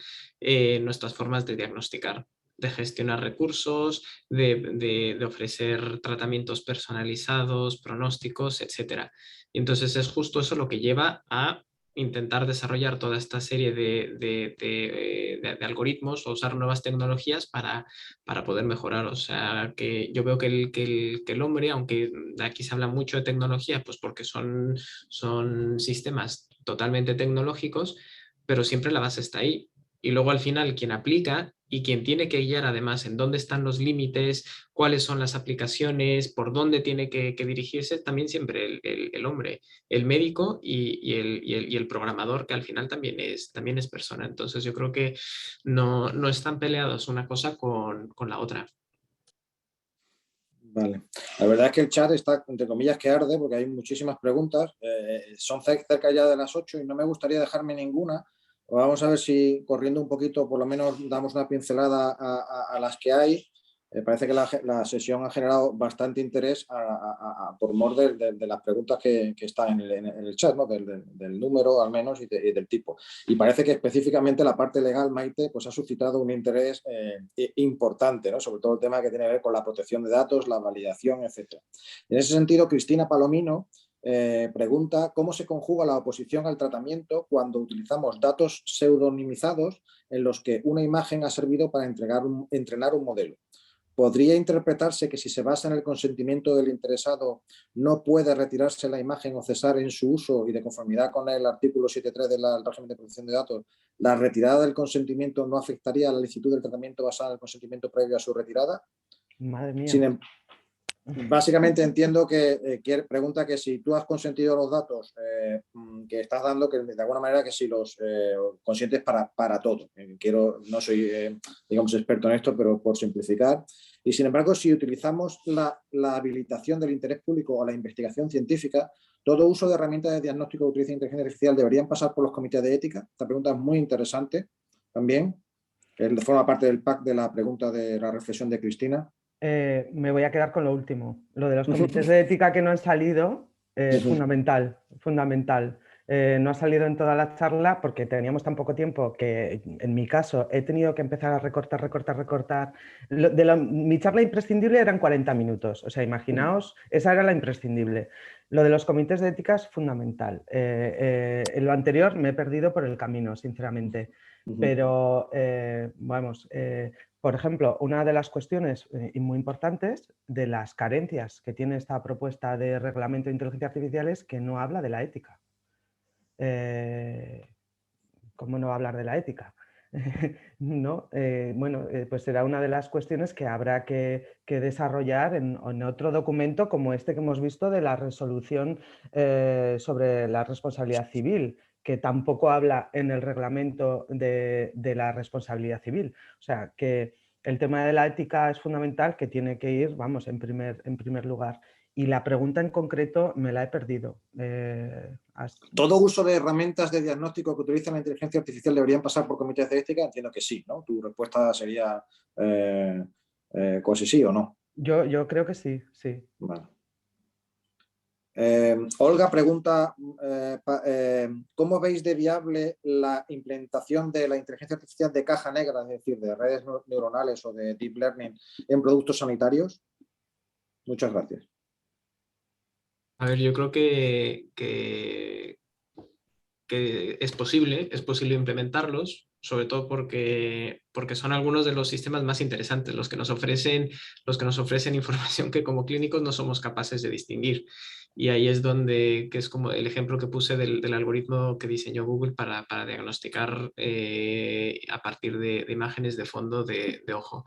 Speaker 4: nuestras formas de diagnosticar, de gestionar recursos, de ofrecer tratamientos personalizados, pronósticos, etc. Y entonces es justo eso lo que lleva a intentar desarrollar toda esta serie de algoritmos o usar nuevas tecnologías para poder mejorar. O sea, que yo veo que el hombre, aunque aquí se habla mucho de tecnología, pues porque son sistemas totalmente tecnológicos, pero siempre la base está ahí. Y luego al final quien aplica y quien tiene que guiar además en dónde están los límites, cuáles son las aplicaciones, por dónde tiene que dirigirse, también siempre el hombre, el médico y el programador, que al final también es persona. Entonces yo creo que no están peleados una cosa con la otra.
Speaker 2: Vale. La verdad es que el chat está, entre comillas, que arde, porque hay muchísimas preguntas. Son cerca ya de las 8 y no me gustaría dejarme ninguna. Vamos a ver si, corriendo un poquito, por lo menos damos una pincelada a las que hay. Parece que la sesión ha generado bastante interés por mor de las preguntas que están en el chat, ¿no? Del número al menos y del tipo. Y parece que específicamente la parte legal, Maite, pues ha suscitado un interés importante, ¿no? Sobre todo el tema que tiene que ver con la protección de datos, la validación, etc. En ese sentido, Cristina Palomino pregunta cómo se conjuga la oposición al tratamiento cuando utilizamos datos pseudonimizados en los que una imagen ha servido para entrenar un modelo. ¿Podría interpretarse que si se basa en el consentimiento del interesado no puede retirarse la imagen o cesar en su uso, y de conformidad con el artículo 7.3 del régimen de protección de datos, la retirada del consentimiento no afectaría a la licitud del tratamiento basado en el consentimiento previo a su retirada?
Speaker 5: Madre mía.
Speaker 2: Básicamente entiendo que pregunta que si tú has consentido los datos que estás dando, que de alguna manera que si los consientes para todo. No soy, digamos, experto en esto, pero por simplificar. Y sin embargo, si utilizamos la habilitación del interés público o la investigación científica, todo uso de herramientas de diagnóstico que utilicen inteligencia artificial deberían pasar por los comités de ética. Esta pregunta es muy interesante también. Forma parte del pack de la pregunta de la reflexión de Cristina.
Speaker 5: Me voy a quedar con lo último. Lo de los comités de ética que no han salido, fundamental, fundamental. No ha salido en toda la charla porque teníamos tan poco tiempo que, en mi caso, he tenido que empezar a recortar. Mi charla imprescindible eran 40 minutos. O sea, imaginaos, esa era la imprescindible. Lo de los comités de ética es fundamental. En lo anterior me he perdido por el camino, sinceramente. Pero, vamos... por ejemplo, una de las cuestiones muy importantes de las carencias que tiene esta propuesta de reglamento de inteligencia artificial es que no habla de la ética. ¿Cómo no va a hablar de la ética? ¿No? Bueno, pues será una de las cuestiones que habrá que desarrollar en otro documento como este que hemos visto de la resolución sobre la responsabilidad civil, que tampoco habla en el reglamento de la responsabilidad civil. O sea, que el tema de la ética es fundamental, que tiene que ir, vamos, en primer lugar. Y la pregunta en concreto me la he perdido.
Speaker 2: ¿Todo uso de herramientas de diagnóstico que utilizan la inteligencia artificial deberían pasar por comités de ética? Entiendo que sí, ¿no? Tu respuesta sería si sí o no.
Speaker 5: Yo creo que sí, sí.
Speaker 2: Vale. Olga pregunta, ¿cómo veis de viable la implementación de la inteligencia artificial de caja negra, es decir, de redes neuronales o de deep learning en productos sanitarios? Muchas gracias.
Speaker 4: A ver, yo creo que es posible implementarlos, sobre todo porque son algunos de los sistemas más interesantes, los que nos ofrecen información que como clínicos no somos capaces de distinguir. Y ahí es donde, que es como el ejemplo que puse del algoritmo que diseñó Google para diagnosticar a partir de imágenes de fondo de ojo.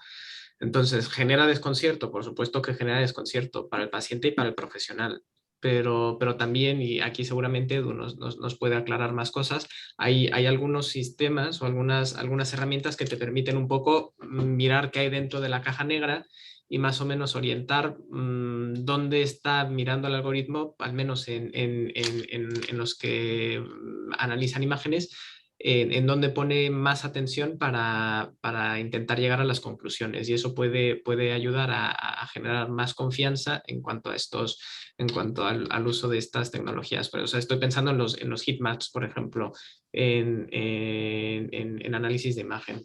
Speaker 4: Entonces, ¿genera desconcierto? Por supuesto que genera desconcierto para el paciente y para el profesional. Pero también, y aquí seguramente Edu nos puede aclarar más cosas, hay algunos sistemas o algunas herramientas que te permiten un poco mirar qué hay dentro de la caja negra y más o menos orientar dónde está mirando el algoritmo, al menos en los que analizan imágenes, en donde pone más atención para intentar llegar a las conclusiones, y eso puede ayudar a generar más confianza en cuanto al uso de estas tecnologías. Pero, o sea, estoy pensando en los heatmaps, por ejemplo, en análisis de imagen.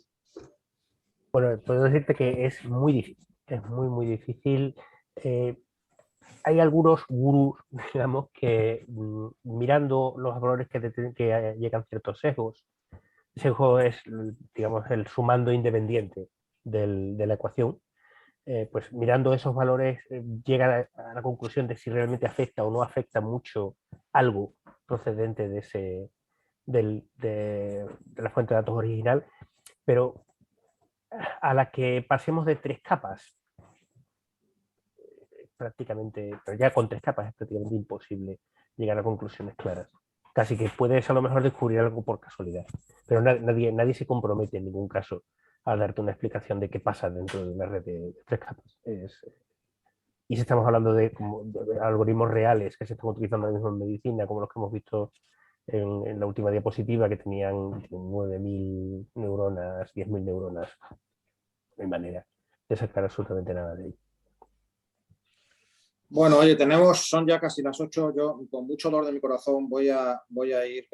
Speaker 3: Bueno, puedo decirte que es muy difícil, es muy difícil. Hay algunos gurús, digamos, que mirando los valores que llegan ciertos sesgos, sesgo es, digamos, el sumando independiente de la ecuación, pues mirando esos valores llegan a la conclusión de si realmente afecta o no afecta mucho algo procedente de la fuente de datos original, pero a la que pasemos de 3 capas, prácticamente, pero ya con 3 capas es prácticamente imposible llegar a conclusiones claras. Casi que puedes a lo mejor descubrir algo por casualidad, pero nadie se compromete en ningún caso a darte una explicación de qué pasa dentro de una red de 3 capas. Y si estamos hablando de algoritmos reales que se están utilizando ahora mismo en medicina, como los que hemos visto en la última diapositiva, que tenían 9.000 neuronas, 10.000 neuronas, no hay manera de sacar absolutamente nada de ahí.
Speaker 2: Bueno, oye, son ya casi las 8. Yo, con mucho dolor de mi corazón, voy a ir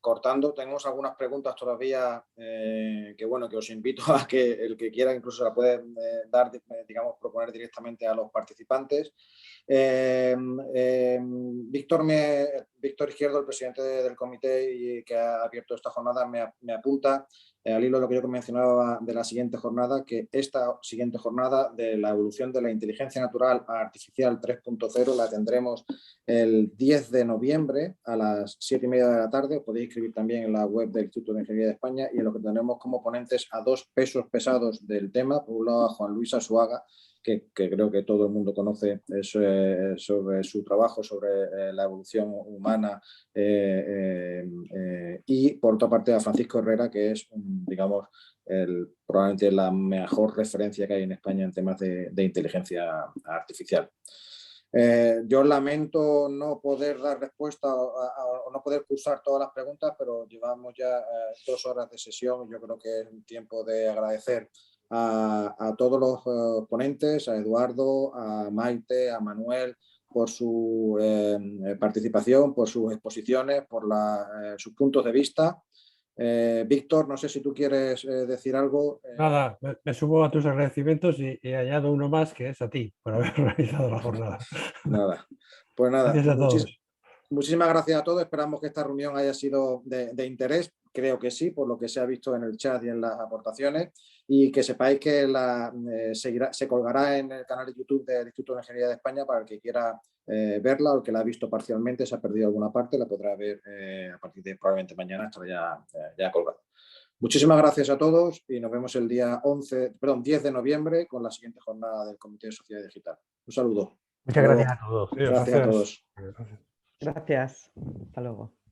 Speaker 2: cortando. Tenemos algunas preguntas todavía que os invito a que el que quiera incluso la puede dar, digamos, proponer directamente a los participantes. Víctor Izquierdo, el presidente del comité y que ha abierto esta jornada, me apunta al hilo de lo que yo mencionaba de la siguiente jornada, que esta siguiente jornada de la evolución de la inteligencia natural artificial 3.0 la tendremos el 10 de noviembre a las 7:30 de la tarde. Os podéis inscribir también en la web del Instituto de Ingeniería de España, y en lo que tendremos como ponentes a 2 pesos pesados del tema. Por un lado, a Juan Luis Arzuaga, que creo que todo el mundo conoce sobre su trabajo, sobre la evolución humana, y por otra parte a Francisco Herrera, que es, digamos, probablemente la mejor referencia que hay en España en temas de inteligencia artificial. Yo lamento no poder dar respuesta o no poder cursar todas las preguntas, pero llevamos ya 2 horas de sesión y yo creo que es un tiempo de agradecer a todos los ponentes, a Eduardo, a Maite, a Manuel, por su participación, por sus exposiciones, por sus puntos de vista. Víctor, no sé si tú quieres decir algo.
Speaker 1: Nada, me sumo a tus agradecimientos y añado uno más, que es a ti por haber organizado la jornada.
Speaker 2: Nada, pues nada.
Speaker 1: Gracias a todos.
Speaker 2: Muchísimas gracias a todos. Esperamos que esta reunión haya sido de interés. Creo que sí, por lo que se ha visto en el chat y en las aportaciones. Y que sepáis que se colgará en el canal de YouTube del Instituto de Ingeniería de España para el que quiera verla, o el que la ha visto parcialmente, se ha perdido alguna parte, la podrá ver a partir de probablemente mañana, estará ya colgado. Muchísimas gracias a todos y nos vemos el día 10 de noviembre con la siguiente jornada del Comité de Sociedad Digital. Un saludo.
Speaker 3: Muchas gracias a todos.
Speaker 2: Gracias a todos.
Speaker 5: Gracias. Hasta luego.